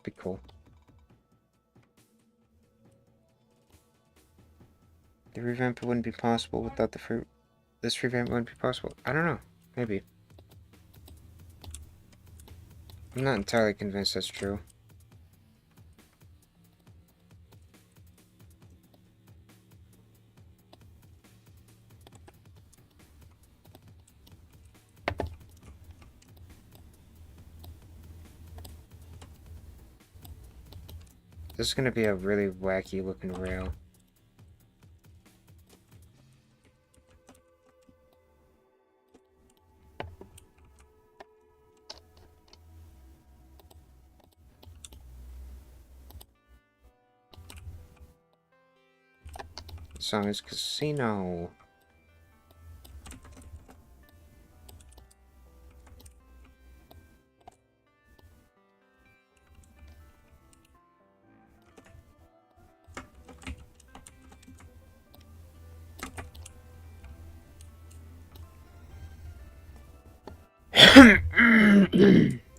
Be cool. The revamp wouldn't be possible without the fruit. This revamp wouldn't be possible. I don't know. Maybe. I'm not entirely convinced that's true. This is gonna be a really wacky looking rail. The song is Casino.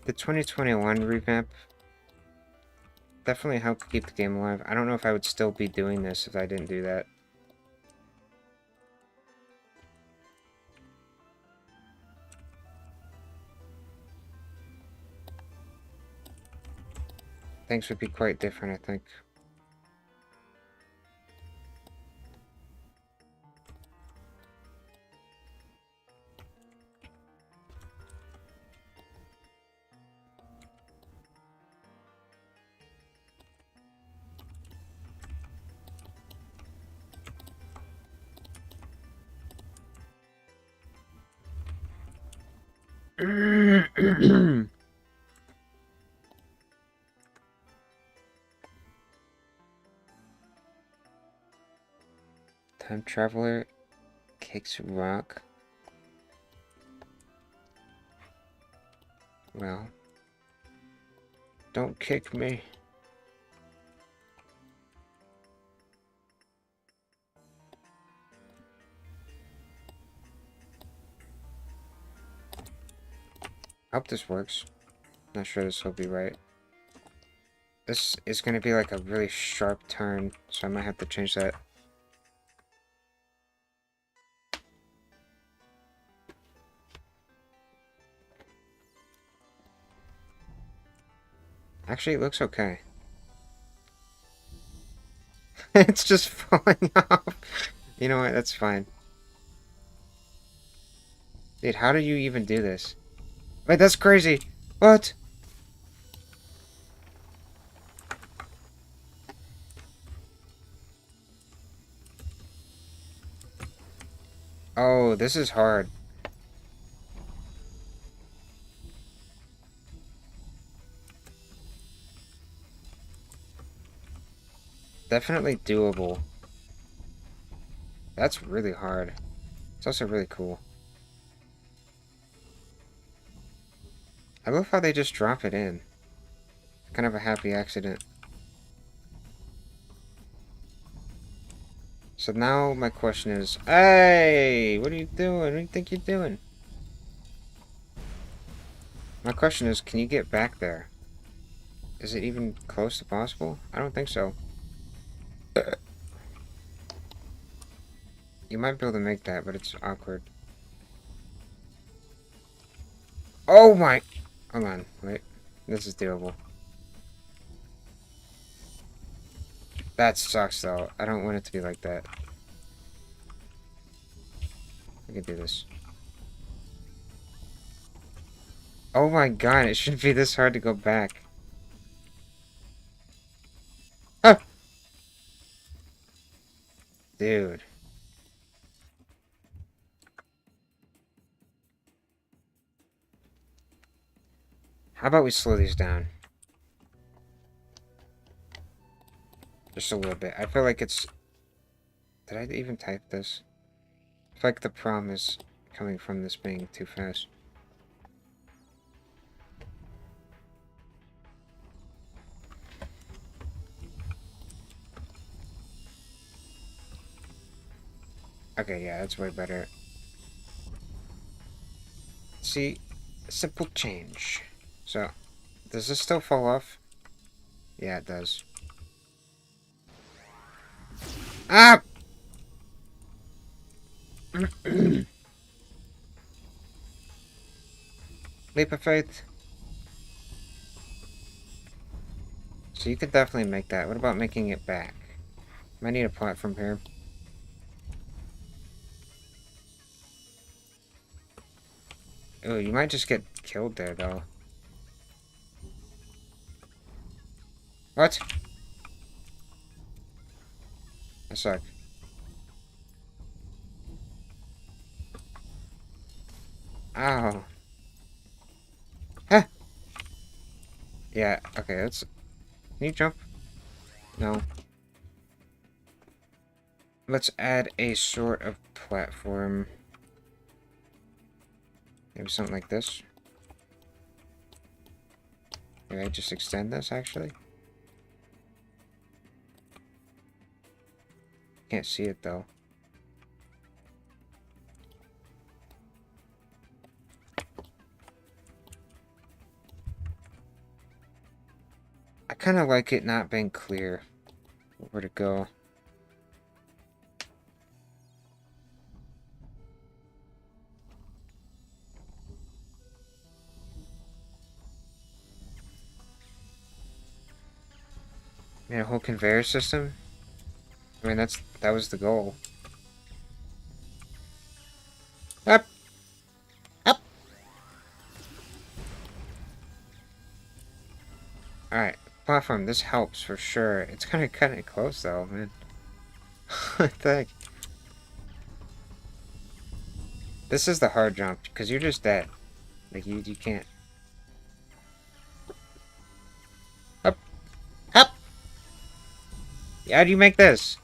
The 2021 revamp definitely helped keep the game alive. I don't know if I would still be doing this if I didn't do that. Things would be quite different, I think. Time traveler kicks rock. Well, don't kick me. I hope this works. Not sure this will be right. This is going to be like a really sharp turn, so I might have to change that. Actually, it looks okay. It's just falling off. You know what? That's fine. Dude, how do you even do this? Wait, that's crazy. What? Oh, this is hard. Definitely doable. That's really hard. It's also really cool. I love how they just drop it in. Kind of a happy accident. So now my question is, hey, what are you doing? What do you think you're doing? My question is, can you get back there? Is it even close to possible? I don't think so. You might be able to make that, but it's awkward. Oh my... Hold on, wait. This is doable. That sucks, though. I don't want it to be like that. I can do this. Oh my god, it shouldn't be this hard to go back. Ah! Dude. How about we slow these down? Just a little bit. I feel like it's... Did I even type this? I feel like the problem is coming from this being too fast. Okay, yeah, that's way better. see a simple change. So, does this still fall off? Yeah, it does. Ah! Leap of faith. So you could definitely make that. What about making it back? Might need a platform here. Oh, you might just get killed there, though. What? I suck. Ow. Huh! Yeah, okay, let's... Can you jump? No. Let's add a sort of platform. Maybe something like this. Maybe I just extend this, actually. Can't see it, though. I kind of like it not being clear where to go. I mean, a whole conveyor system? I mean, that was the goal. Up! Up! Alright, platform, this helps for sure. It's kind of close, though, man. What the heck? This is the hard jump, because you're just dead. Like, you can't. Up! Up! How do you make this?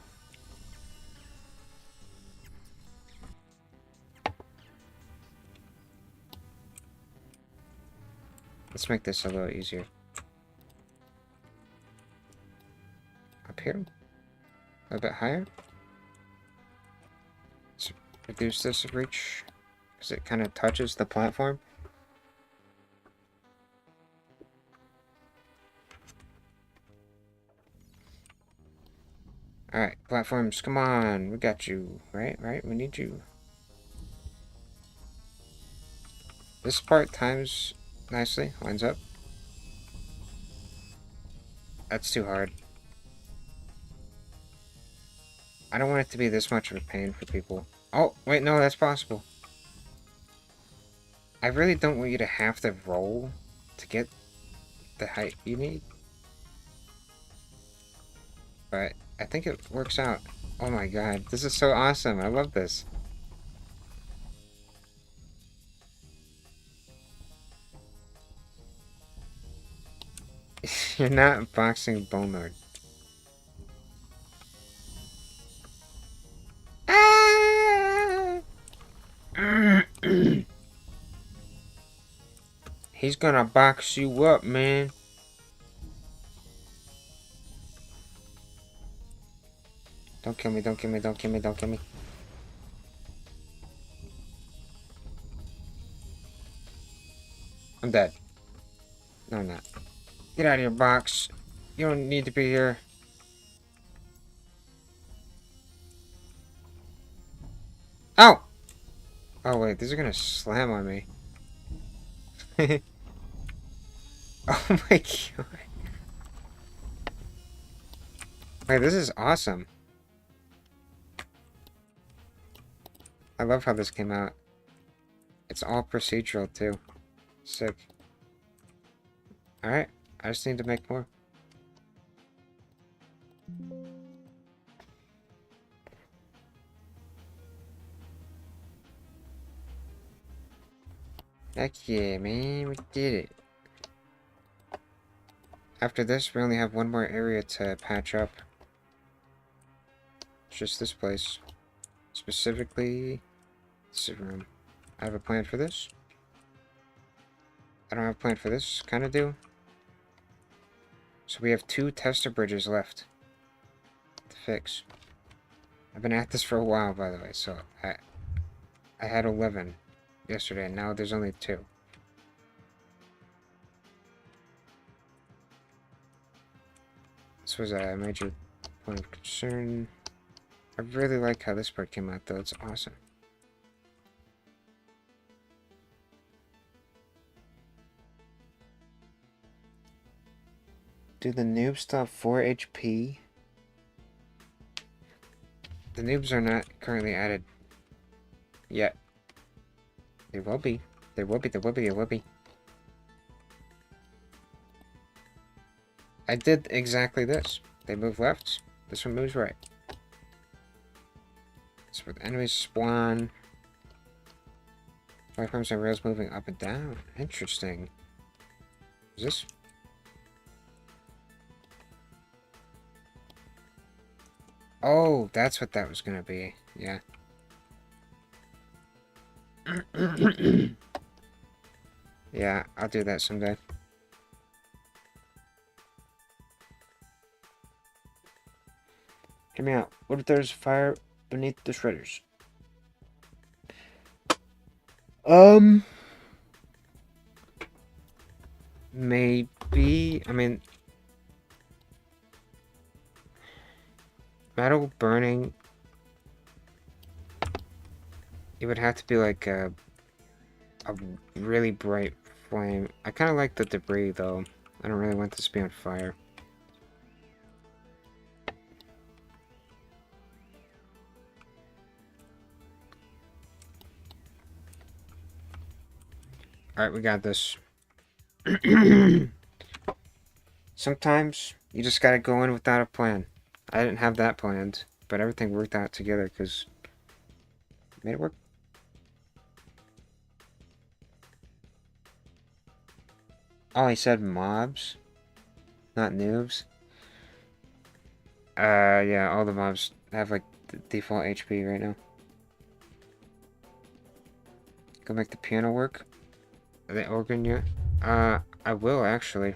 Let's make this a little easier. Up here? A little bit higher? Let's reduce this reach, because it kind of touches the platform. Alright, platforms, come on. We got you. Right? We need you. This part times nicely. Lines up. That's too hard. I don't want it to be this much of a pain for people. Oh, wait, no, that's possible. I really don't want you to have to roll to get the height you need. But I think it works out. Oh my god, this is so awesome. I love this. You're not boxing Bonard. Ah! He's gonna box you up, man. Don't kill me, don't kill me, don't kill me, don't kill me. I'm dead. No, I'm not. Get out of your box. You don't need to be here. Oh! Oh, wait, these are gonna slam on me. Oh my god. Wait, this is awesome. I love how this came out. It's all procedural, too. Sick. Alright, I just need to make more. Heck yeah, man, we did it. After this, we only have one more area to patch up. It's just this place. Specifically, this room. I have a plan for this. I don't have a plan for this, kind of do. So we have 2 tester bridges left to fix. I've been at this for a while, by the way, so I had 11. yesterday, and now there's only 2. This was a major point of concern. I really like how this part came out, though. It's awesome. Do the noobs still have 4 HP? The noobs are not currently added yet. They will be. They will be. They will be. They will be. I did exactly this. They move left. This one moves right. So with enemies spawn. Platforms and rails moving up and down. Interesting. Is this? Oh, that's what that was gonna be. Yeah. Yeah, I'll do that someday. Hear me out. What if there's fire beneath the shredders? Maybe. I mean, metal burning. It would have to be like a really bright flame. I kind of like the debris though. I don't really want this to be on fire. Alright, we got this. Sometimes you just gotta go in without a plan. I didn't have that planned, but everything worked out together because made it work. Oh, he said mobs, not noobs. Yeah, all the mobs have like the default HP right now. Go make the piano work. The organ yet? I will actually,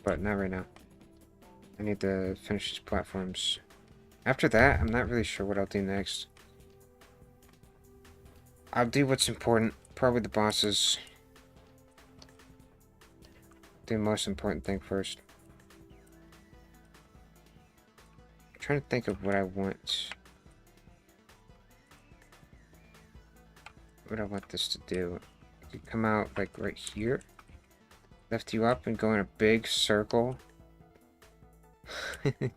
but not right now. I need to finish these platforms. After that, I'm not really sure what I'll do next. I'll do what's important. Probably the bosses. Do the most important thing first. I'm trying to think of what I want. What I want this to do. You come out like right here. Lift you up and go in a big circle.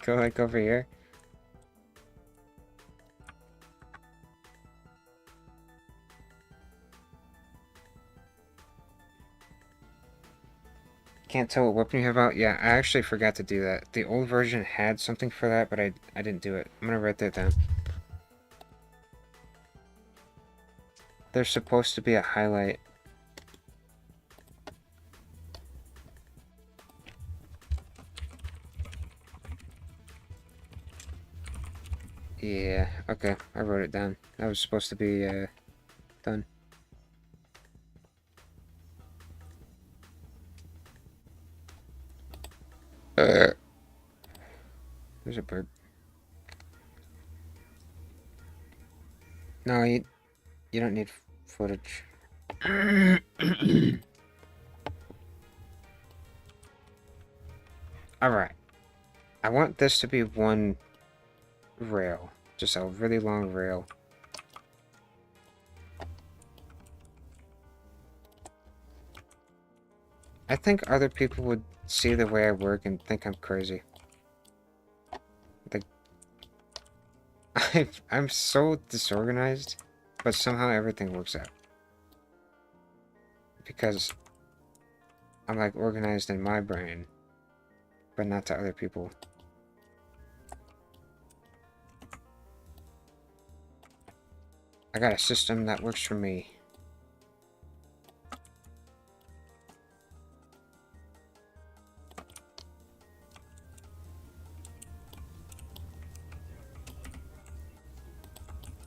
Go like over here. Can't tell what weapon you have out. Yeah, I actually forgot to do that. The old version had something for that, but I didn't do it. I'm gonna write that down. There's supposed to be a highlight. Yeah, okay, I wrote it down. That was supposed to be, done. There's a bird. No, you don't need footage. Alright. I want this to be one rail. Just a really long rail. I think other people would see the way I work and think I'm crazy. Like, I'm so disorganized, but somehow everything works out. Because I'm like organized in my brain, but not to other people. I got a system that works for me.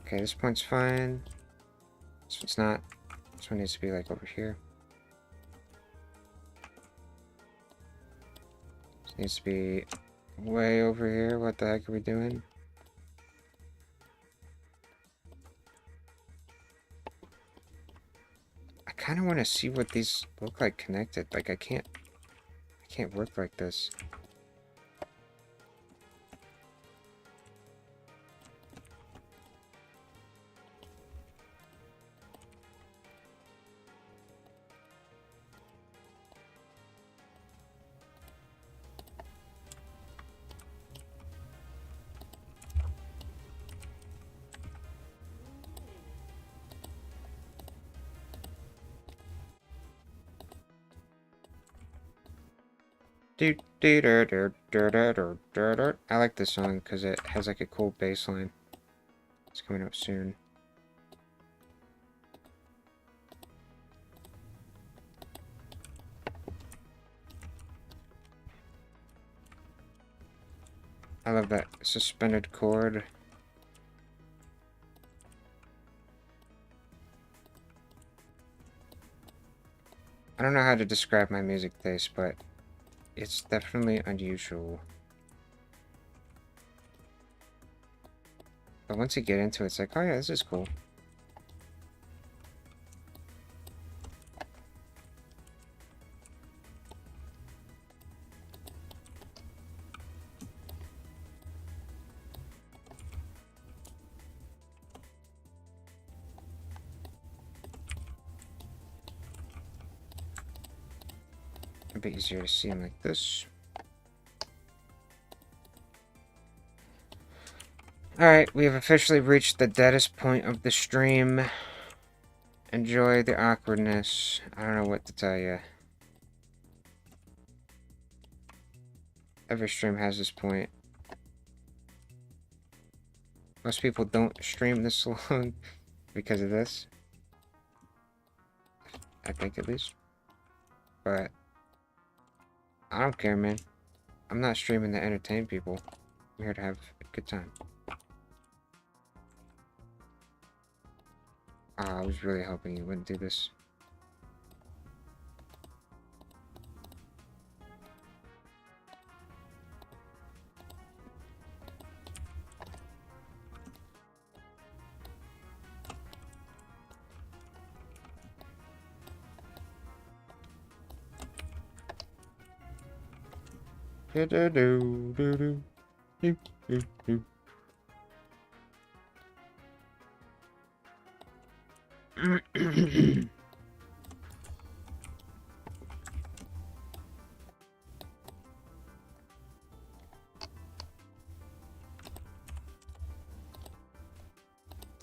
Okay, this point's fine. This one's not. This one needs to be like over here. This needs to be way over here. What the heck are we doing? kind of want to see what these look like connected. Like, I can't work like this. I like this song because it has like a cool bass line. It's coming up soon. I love that suspended chord. I don't know how to describe my music taste, but it's definitely unusual. But once you get into it, it's like, oh yeah, this is cool. A bit easier to see them like this. Alright, we have officially reached the deadest point of the stream. Enjoy the awkwardness. I don't know what to tell you. Every stream has this point. Most people don't stream this long because of this. I think at least. But I don't care, man. I'm not streaming to entertain people. I'm here to have a good time. I was really hoping you wouldn't do this.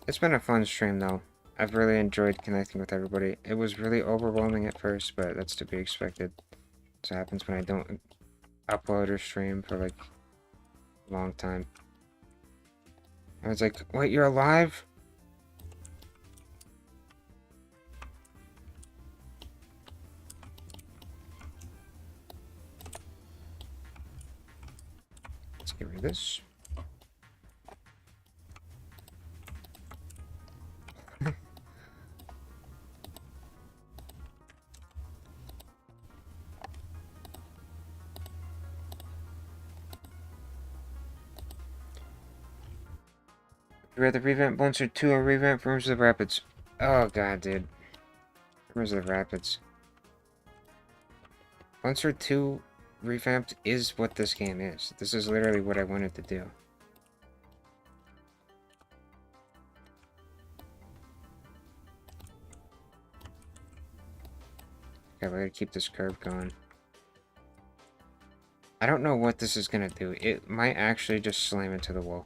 It's been a fun stream, though. I've really enjoyed connecting with everybody. It was really overwhelming at first, but that's to be expected. This happens when I don't upload or stream for, like, a long time. I was like, wait, you're alive? Let's get rid of this. You read the Revamp Monster 2 or Revamp Rooms of the Rapids? Oh god, dude. Rooms of the Rapids. Monster 2 Revamped is what this game is. This is literally what I wanted to do. Okay, we're gonna keep this curve going. I don't know what this is gonna do. It might actually just slam into the wall.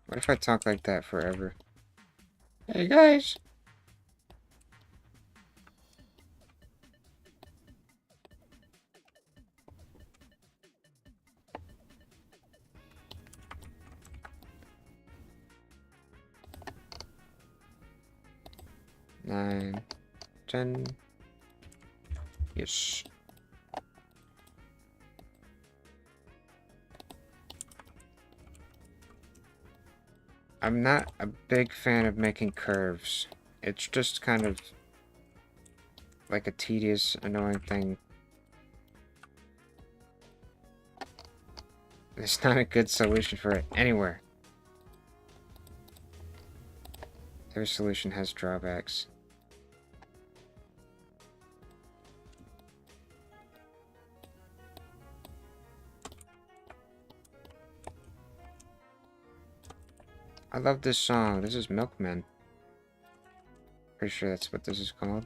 What if I talk like that forever? Hey guys! Nine, 10. Yes. I'm not a big fan of making curves. It's just kind of like a tedious, annoying thing. It's not a good solution for it anywhere. Every solution has drawbacks. I love this song. This is Milkman. Pretty sure that's what this is called.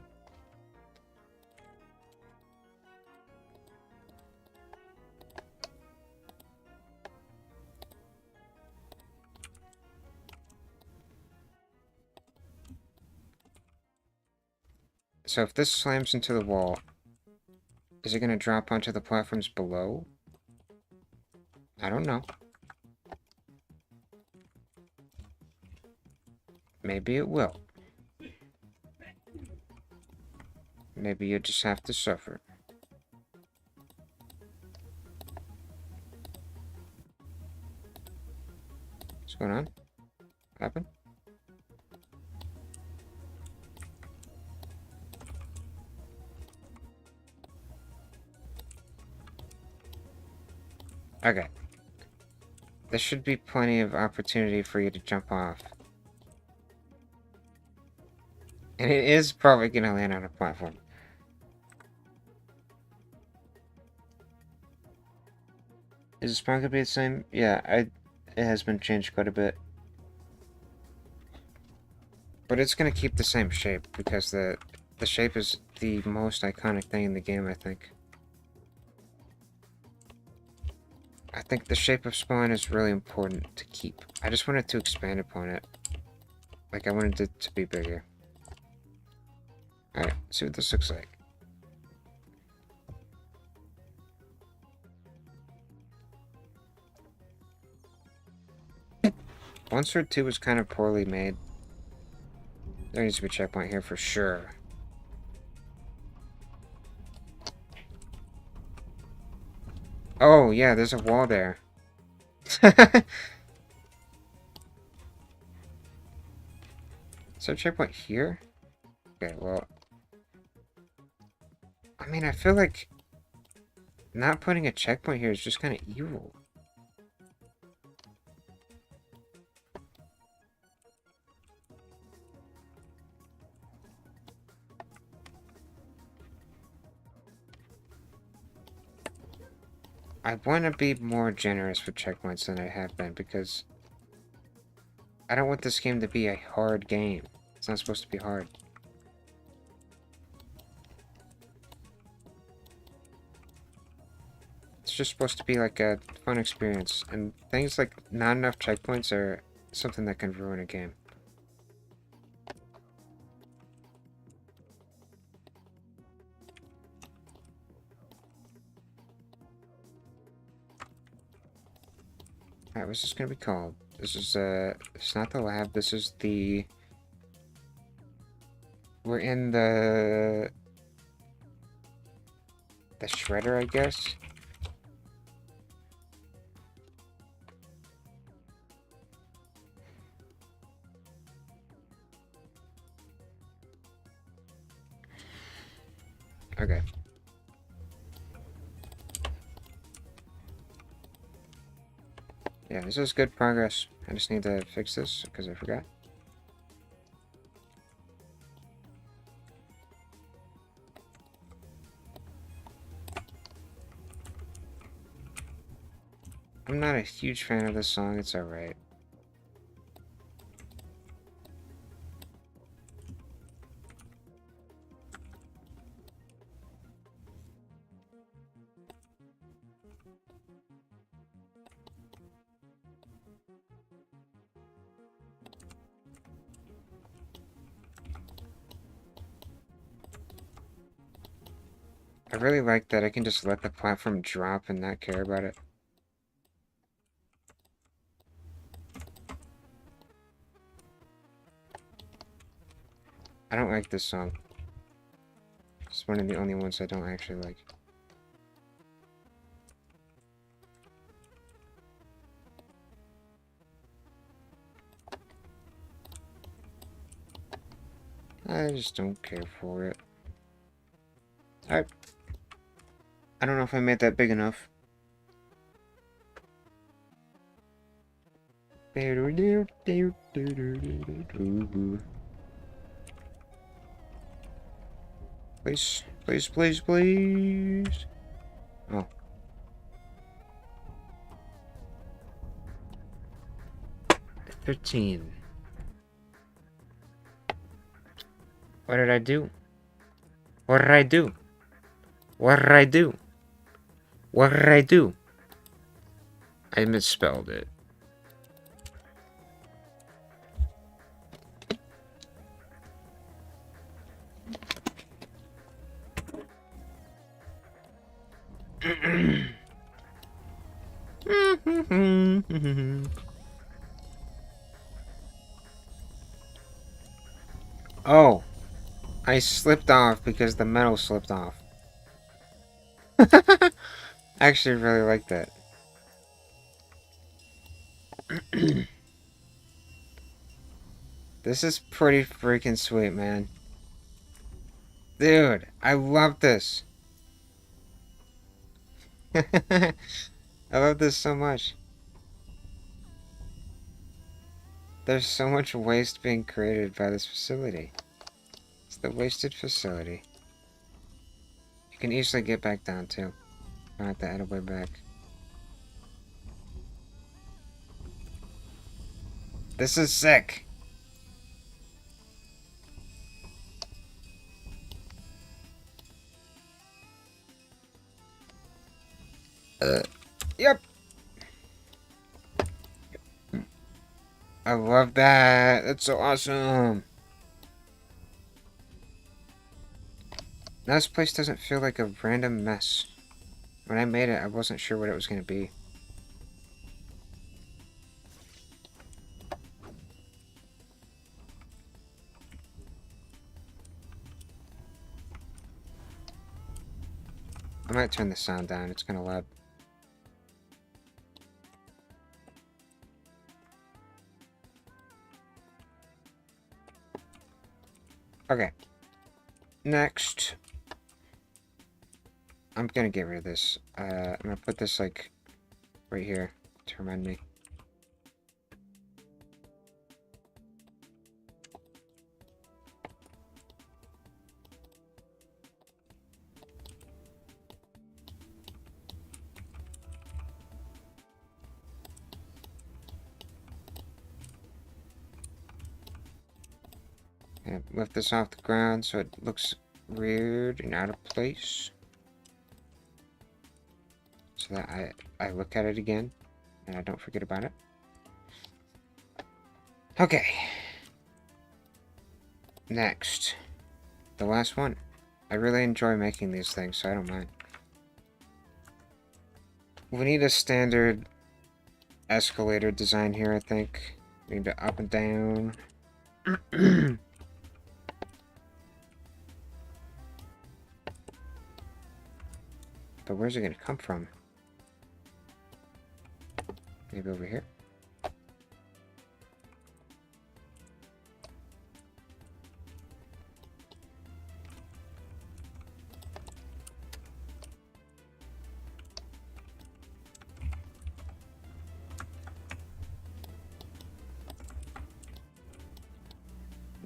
So if this slams into the wall, is it going to drop onto the platforms below? I don't know. Maybe it will. Maybe you just have to suffer. What's going on? What happened? Okay. There should be plenty of opportunity for you to jump off. And it is probably going to land on a platform. Is the spawn going to be the same? Yeah, it has been changed quite a bit. But it's going to keep the same shape, because the shape is the most iconic thing in the game, I think. I think the shape of spawn is really important to keep. I just wanted to expand upon it. Like, I wanted it to be bigger. Alright, see what this looks like. One Sword 2 was kind of poorly made. There needs to be a checkpoint here for sure. Oh, yeah, there's a wall there. Is there a checkpoint here? Okay, well... I mean, I feel like not putting a checkpoint here is just kind of evil. I want to be more generous with checkpoints than I have been, because I don't want this game to be a hard game. It's not supposed to be hard. It's just supposed to be like a fun experience, and things like not enough checkpoints are something that can ruin a game. Alright, what's this gonna be called? This is, it's not the lab, this is the... We're in the shredder, I guess? Okay. Yeah, this is good progress. I just need to fix this, because I forgot. I'm not a huge fan of this song, it's alright. I really like that I can just let the platform drop and not care about it. I don't like this song. It's one of the only ones I don't actually like. I just don't care for it. Alright. I don't know if I made that big enough. Please, please, please, please. Oh. $15. What did I do? What did I do? What did I do? What did I do? I misspelled it. Oh, I slipped off because the metal slipped off. I actually really like that. This is pretty freaking sweet, man. Dude, I love this. I love this so much. There's so much waste being created by this facility. It's the wasted facility. You can easily get back down, too. I have to add a way back. This is sick. Yep. I love that. That's so awesome. Now this place doesn't feel like a random mess. When I made it, I wasn't sure what it was going to be. I might turn the sound down. It's kind of loud. Okay. Next. I'm gonna get rid of this. I'm gonna put this, like, right here to remind me. And lift this off the ground so it looks weird and out of place. So that I look at it again and I don't forget about it. Okay. Next. The last one. I really enjoy making these things, so I don't mind. We need a standard escalator design here, I think. We need to up and down. But where's it gonna come from? Maybe over here?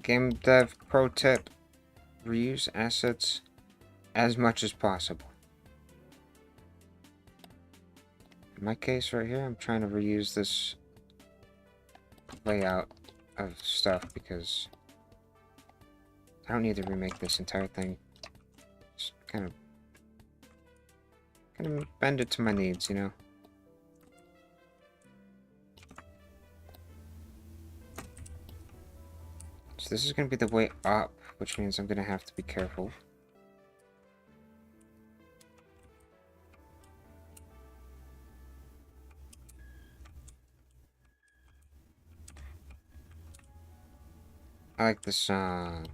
Game dev pro tip: reuse assets as much as possible. In my case right here, I'm trying to reuse this layout of stuff because I don't need to remake this entire thing. Just kind of bend it to my needs, you know? So this is going to be the way up, which means I'm going to have to be careful. I like this song.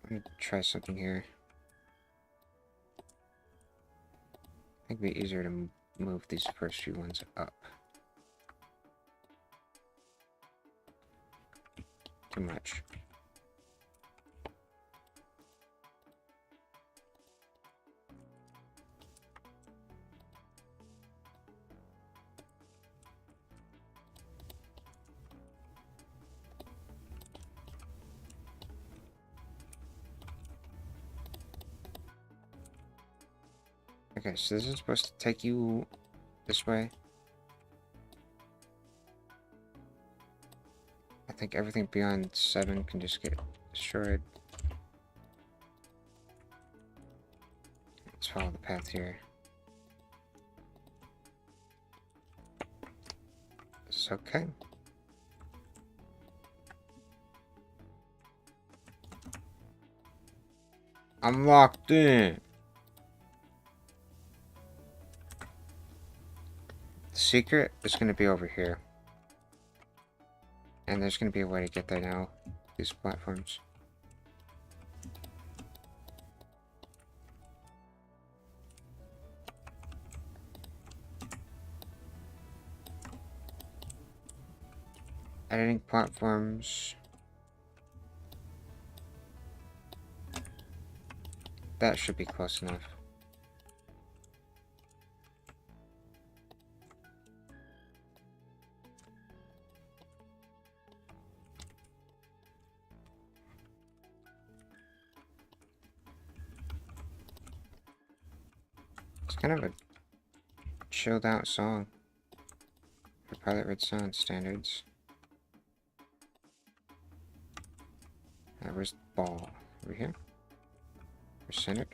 Let me try something here. I think it'd be easier to move these first few ones up. too much. Okay, so this is supposed to take you this way. I think everything beyond 7 can just get destroyed. Let's follow the path here. It's okay. I'm locked in. The secret is going to be over here. And there's going to be a way to get there now. These platforms. Editing platforms. That should be close enough. It's kind of a chilled out song for Pilot Red Sound standards. Where's the ball? Over here? We're centered.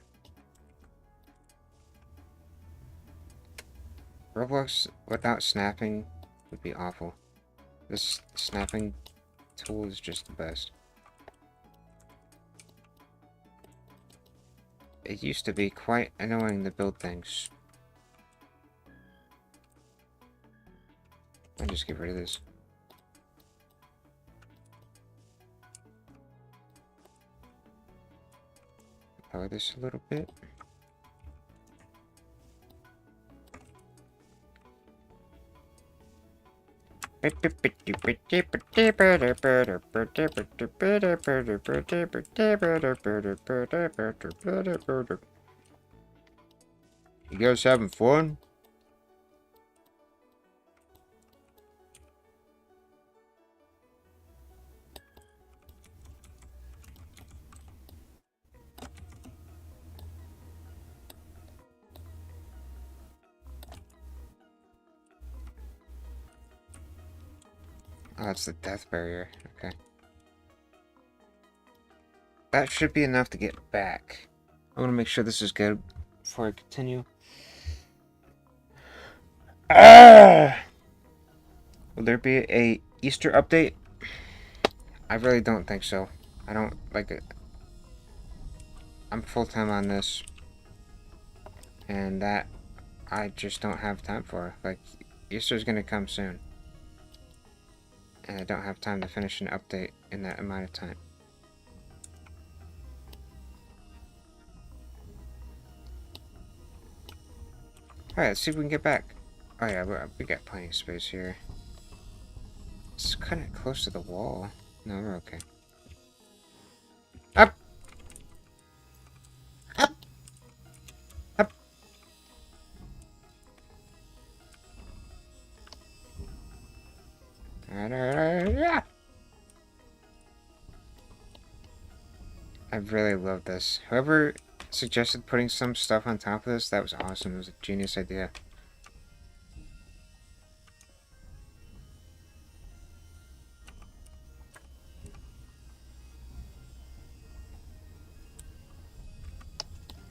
Roblox without snapping would be awful. This snapping tool is just the best. It used to be quite annoying to build things. I'll just get rid of this. Power this a little bit. You guys having fun? Oh, that's the death barrier. Okay. That should be enough to get back. I want to make sure this is good before I continue. Ah! Will there be a Easter update? I really don't think so. I don't like it. I'm full-time on this. And that I just don't have time for. Like, Easter's gonna come soon. And I don't have time to finish an update in that amount of time. Alright, let's see if we can get back. Oh yeah, we got plenty of space here. It's kind of close to the wall. No, we're okay. Up! Up! Up! Yeah! I really love this. Whoever suggested putting some stuff on top of this, that was awesome. It was a genius idea.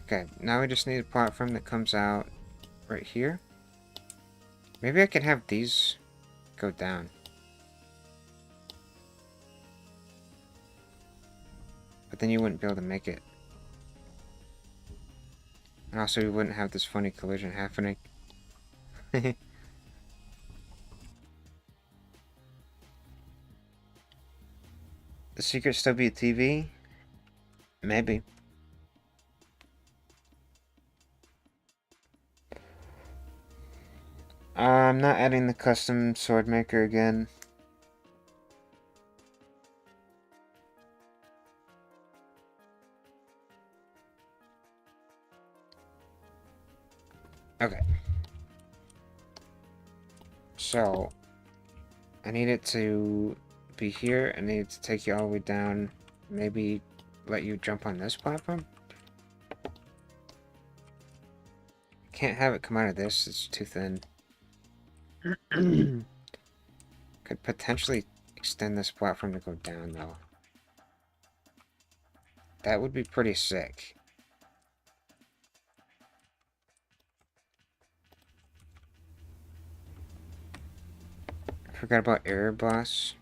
Okay, now we just need a platform that comes out right here. Maybe I can have these go down. But then you wouldn't be able to make it. And also you wouldn't have this funny collision happening. The secret still be a TV? Maybe. I'm not adding the custom sword maker again. Okay. So, I need it to be here. I need it to take you all the way down. Maybe let you jump on this platform? Can't have it come out of this. It's too thin. Could potentially extend this platform to go down, though. That would be pretty sick. I forgot about Air Boss.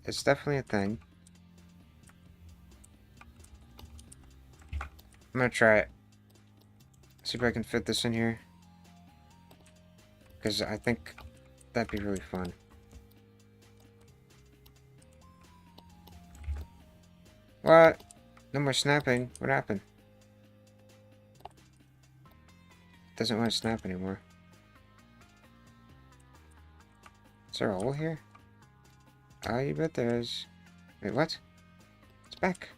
It's definitely a thing. I'm gonna try it. See if I can fit this in here. Because I think that'd be really fun. What? No more snapping. What happened? Doesn't want to snap anymore. Is there a hole here? Oh, you bet there is. Wait, what? It's back.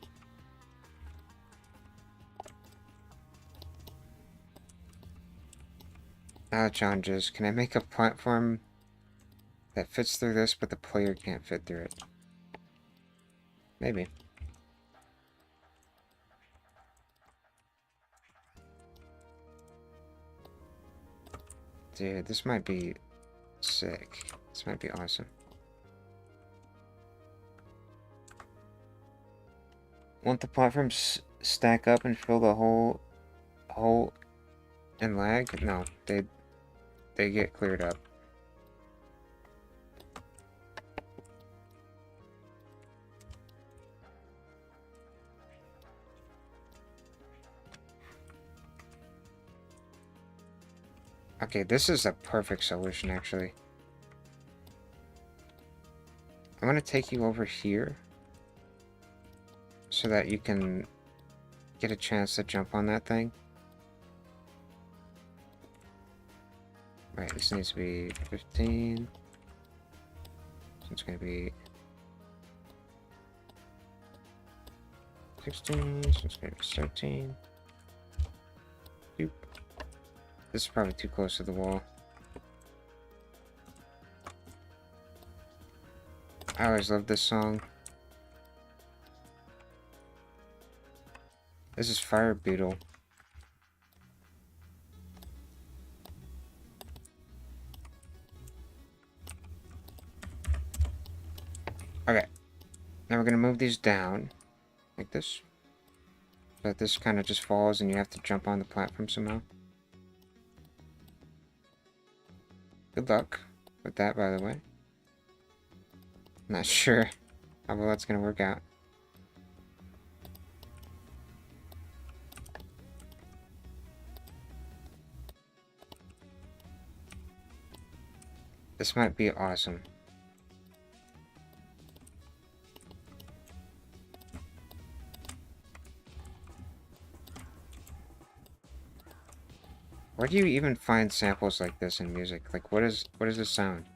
Now the challenge is, can I make a platform that fits through this, but the player can't fit through it? Maybe. Dude, this might be sick. This might be awesome. Won't the platforms stack up and fill the hole and lag? No, they get cleared up. Okay, this is a perfect solution, actually. I'm gonna take you over here so that you can get a chance to jump on that thing. Right, this needs to be 15. So it's gonna be 16, so it's gonna be 17. Doop. This is probably too close to the wall. I always loved this song. This is Fire Beetle. Okay. Now we're gonna move these down. Like this. So that this kind of just falls and you have to jump on the platform somehow. Good luck with that, by the way. Not sure how well that's gonna work out. This might be awesome. Where do you even find samples like this in music? Like, what is this sound?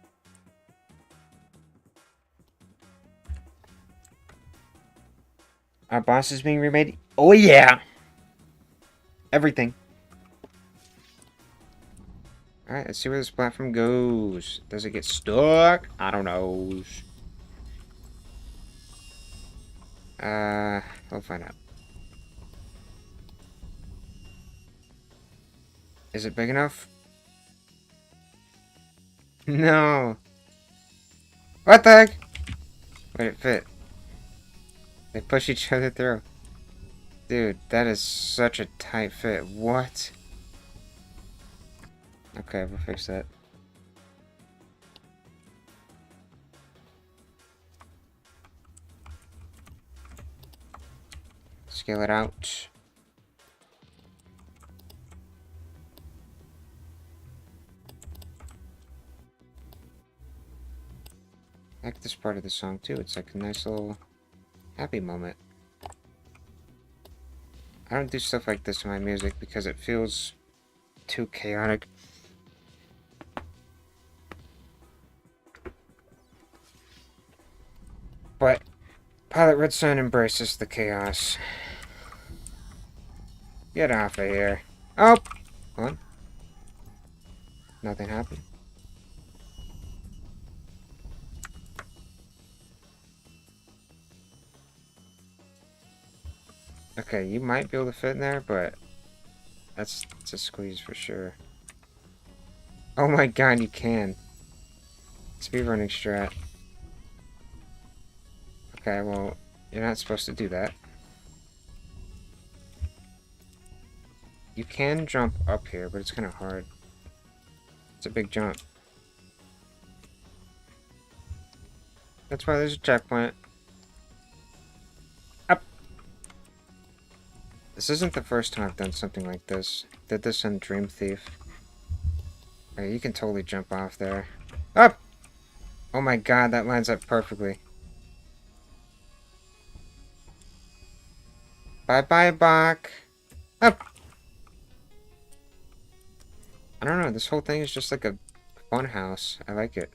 Our boss is being remade? Oh yeah! Everything. Alright, let's see where this platform goes. Does it get stuck? I don't know. We'll find out. Is it big enough? No! What the heck? Wait, it fit. They push each other through. Dude, that is such a tight fit. What? Okay, we'll fix that. Scale it out. I like this part of the song too. It's like a nice little happy moment. I don't do stuff like this in my music because it feels too chaotic. But Pilot Red Sun embraces the chaos. Get off of here. Oh! What? Nothing happened? Okay, you might be able to fit in there, but that's a squeeze for sure. Oh my god, you can. Speedrunning strat. Okay, well, you're not supposed to do that. You can jump up here, but it's kind of hard. It's a big jump. That's why there's a checkpoint. Up! This isn't the first time I've done something like this. Did this in Dream Thief. Okay, you can totally jump off there. Up! Oh my god, that lines up perfectly. Bye-bye, Bach. Up! I don't know, this whole thing is just like a fun house. I like it.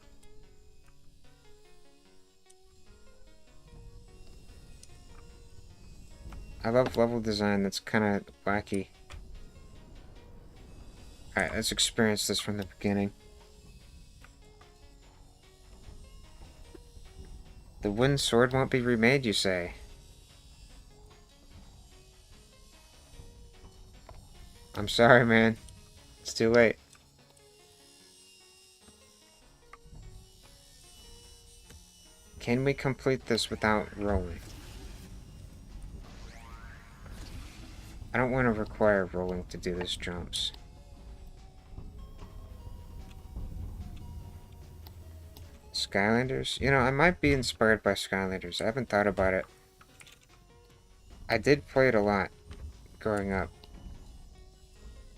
I love level design that's kind of wacky. Alright, let's experience this from the beginning. The wooden sword won't be remade, you say? I'm sorry, man. It's too late. Can we complete this without rolling? I don't want to require rolling to do these jumps. Skylanders? You know, I might be inspired by Skylanders. I haven't thought about it. I did play it a lot growing up.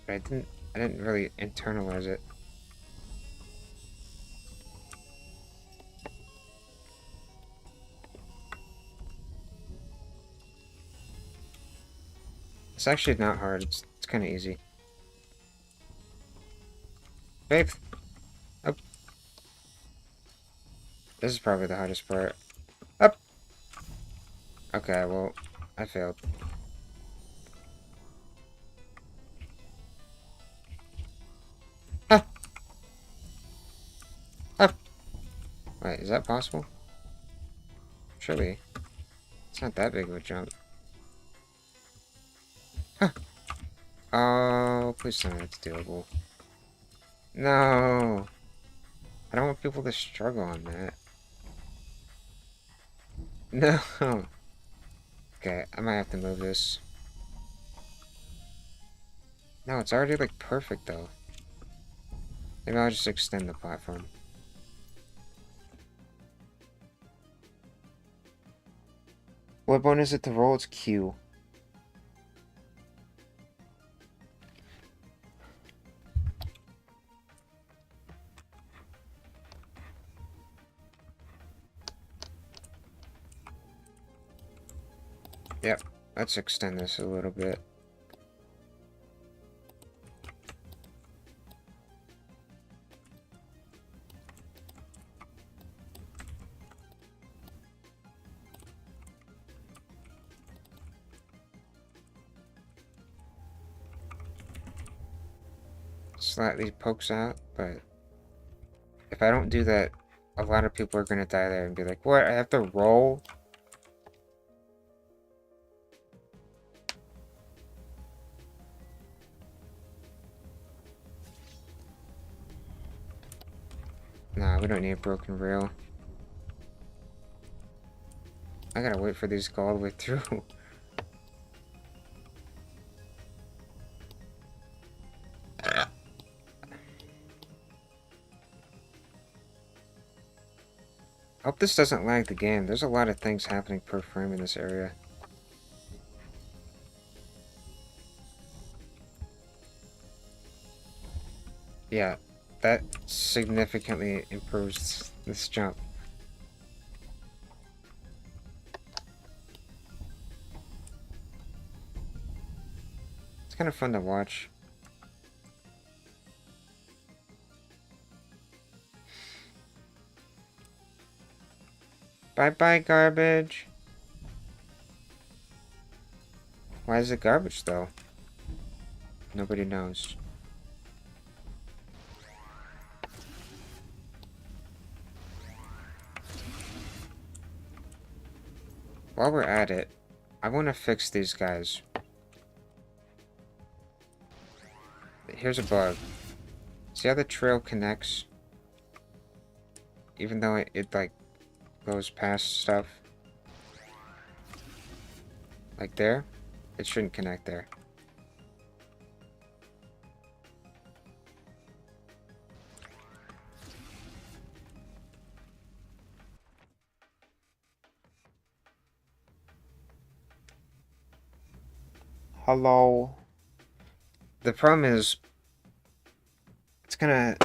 But I didn't really internalize it. It's actually not hard. It's kind of easy. Babe. Up. This is probably the hardest part. Up. Okay, well, I failed. Ah. Up. Wait, is that possible? Surely. It's not that big of a jump. Huh. Oh, please tell me it's doable. No. I don't want people to struggle on that. No. Okay, I might have to move this. No, it's already like perfect though. Maybe I'll just extend the platform. What button is it to roll? It's Q. Yep, let's extend this a little bit. Slightly pokes out, but if I don't do that, a lot of people are gonna die there and be like, what, I have to roll? Nah, we don't need a broken rail. I gotta wait for these to go all the way through. I hope this doesn't lag the game. There's a lot of things happening per frame in this area. Yeah, that significantly improves this jump. It's kind of fun to watch. Bye-bye, garbage. Why is it garbage, though? Nobody knows. While we're at it, I want to fix these guys. Here's a bug. See how the trail connects? Even though it like, goes past stuff? Like there? It shouldn't connect there. Hello? The problem is, it's kinda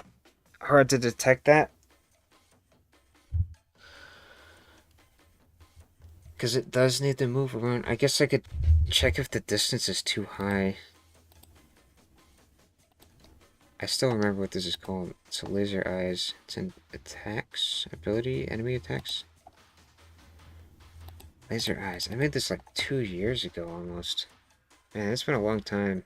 hard to detect that. Because it does need to move around. I guess I could check if the distance is too high. I still remember what this is called. It's a laser eyes. It's in attacks, ability, enemy attacks. Laser eyes. I made this like 2 years ago almost. Man, it's been a long time.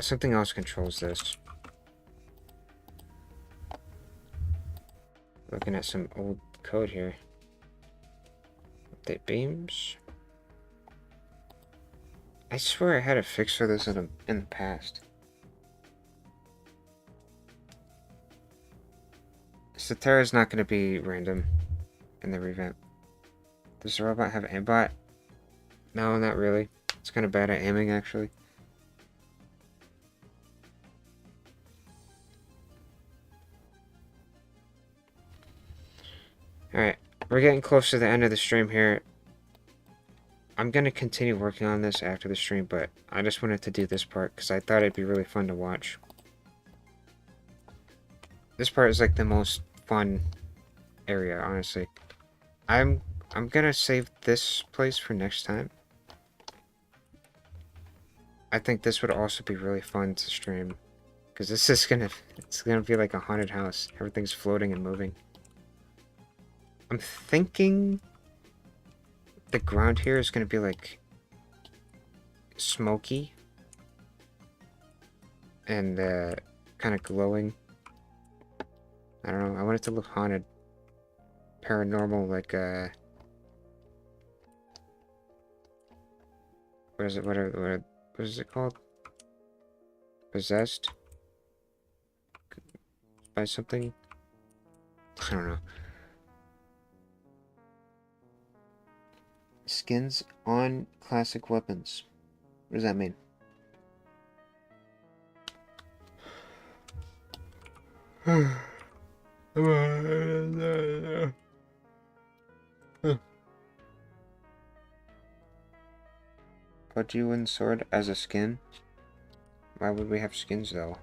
Something else controls this. Looking at some old code here. Update beams. I swear I had a fix for this in the past. Statera is not going to be random in the revamp. Does the robot have aimbot? No, not really. It's kind of bad at aiming, actually. Alright, we're getting close to the end of the stream here. I'm going to continue working on this after the stream, but I just wanted to do this part because I thought it'd be really fun to watch. This part is like the most fun area, honestly. I'm gonna save this place for next time. I think this would also be really fun to stream. Because this is it's gonna be like a haunted house. Everything's floating and moving. I'm thinking the ground here is gonna be like smoky. And kind of glowing. I don't know, I want it to look haunted. Paranormal, like what is it called? Possessed? By something? I don't know. Skins on classic weapons. What does that mean? Pudgy sword as a skin? Why would we have skins though?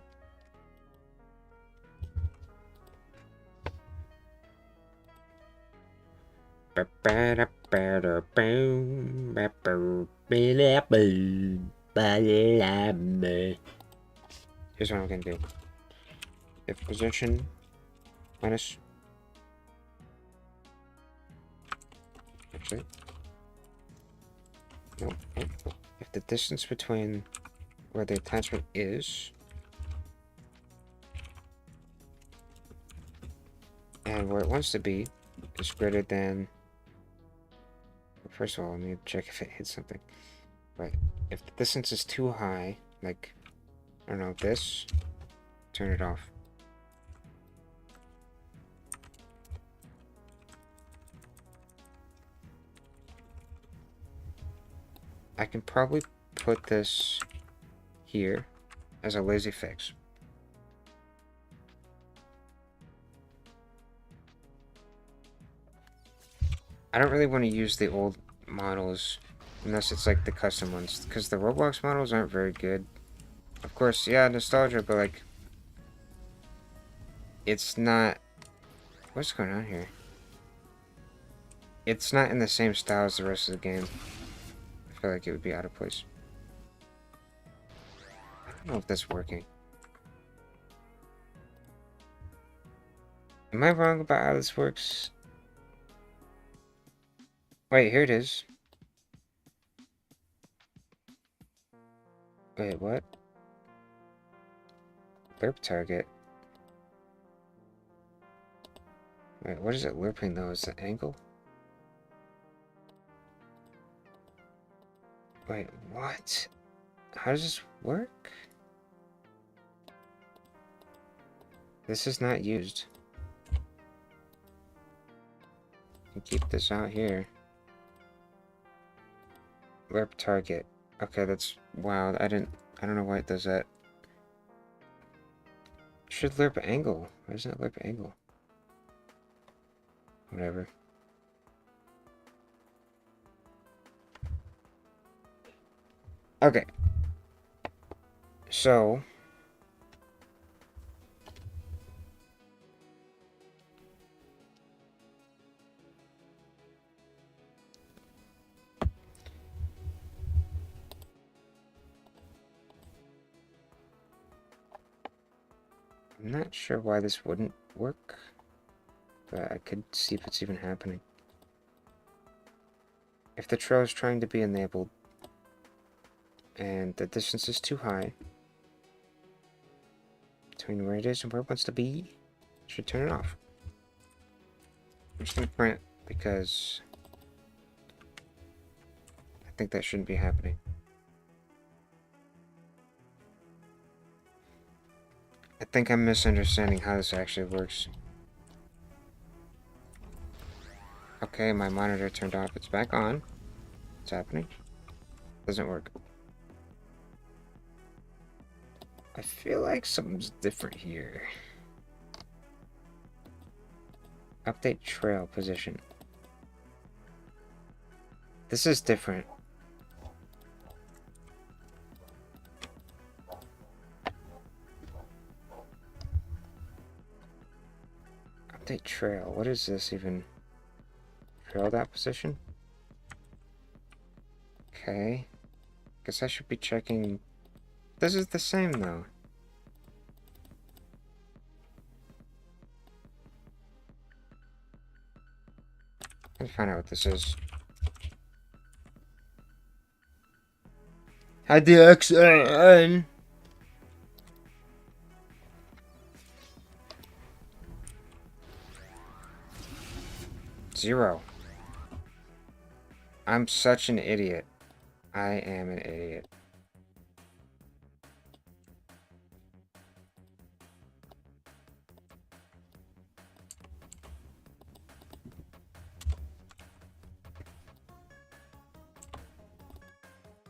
Here's what I'm gonna do. If position minus, actually, no. If the distance between where the attachment is and where it wants to be is greater than, first of all, let me check if it hits something. But if the distance is too high, like, I don't know, this, turn it off. I can probably put this here as a lazy fix. I don't really want to use the old models unless it's like the custom ones, because the Roblox models aren't very good. Of course, yeah, nostalgia, but like, it's not... What's going on here? It's not in the same style as the rest of the game. I feel like it would be out of place. I don't know if that's working. Am I wrong about how this works? Wait, here it is. Wait, what? Lerp target. Wait, what is it lerping though? Is the angle? Wait, what? How does this work? This is not used. You keep this out here. Lerp target. Okay, that's wow. I don't know why it does that. It should lerp angle. Why doesn't it lerp angle? Whatever. Okay. So I'm not sure why this wouldn't work, but I could see if it's even happening. If the trail is trying to be enabled and the distance is too high between where it is and where it wants to be, it should turn it off. I'm just going to print because I think that shouldn't be happening. I think I'm misunderstanding how this actually works. Okay, my monitor turned off. It's back on. What's happening? Doesn't work. I feel like something's different here. Update trail position. This is different. Update trail. What is this even? Trail that position? Okay. Guess I should be checking. This is the same though. Let's find out what this is. Had the XN. Zero. I'm such an idiot. I am an idiot.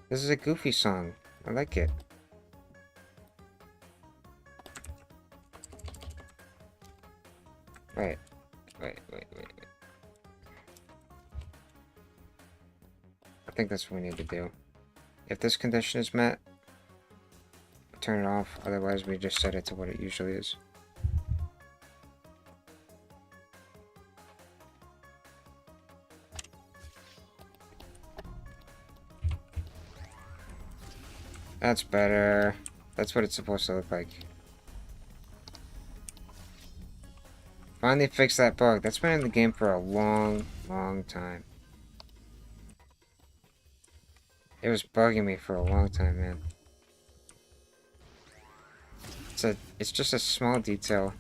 This is a goofy song. I like it. Wait. I think that's what we need to do. If this condition is met, turn it off. Otherwise, we just set it to what it usually is. That's better. That's what it's supposed to look like. Finally fixed that bug. That's been in the game for a long, long time. It was bugging me for a long time, man. It's just a small detail.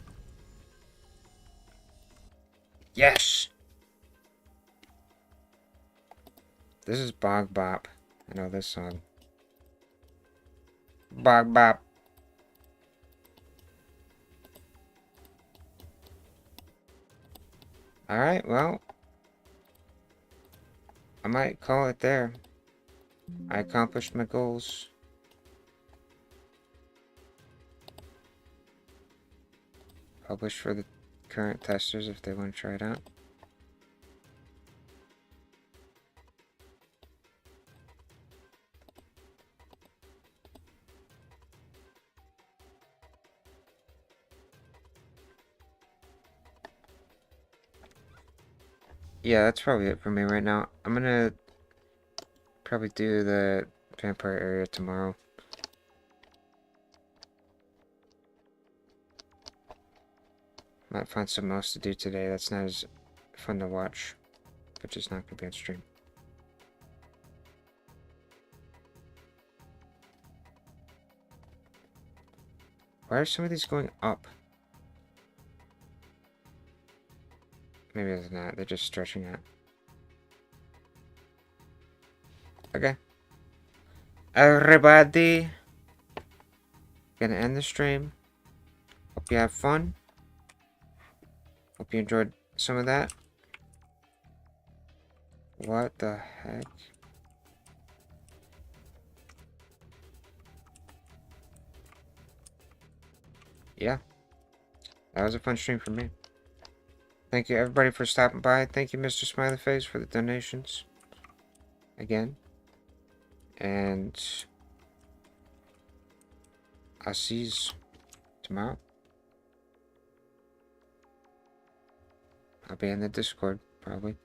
Yes! This is Bog Bop. I know this song. Bog Bop. Alright, well. I might call it there. I accomplished my goals. Publish for the current testers if they want to try it out. Yeah, that's probably it for me right now. I'm gonna probably do the vampire area tomorrow. Might find something else to do today that's not as fun to watch, but just not gonna be on stream. Why are some of these going up? Maybe it's not. They're just stretching out. Okay. Everybody. Gonna end the stream. Hope you have fun. Hope you enjoyed some of that. What the heck? Yeah. That was a fun stream for me. Thank you everybody for stopping by. Thank you, Mr. Smiley Face, for the donations. Again. And I'll see you tomorrow. I'll be in the Discord, probably.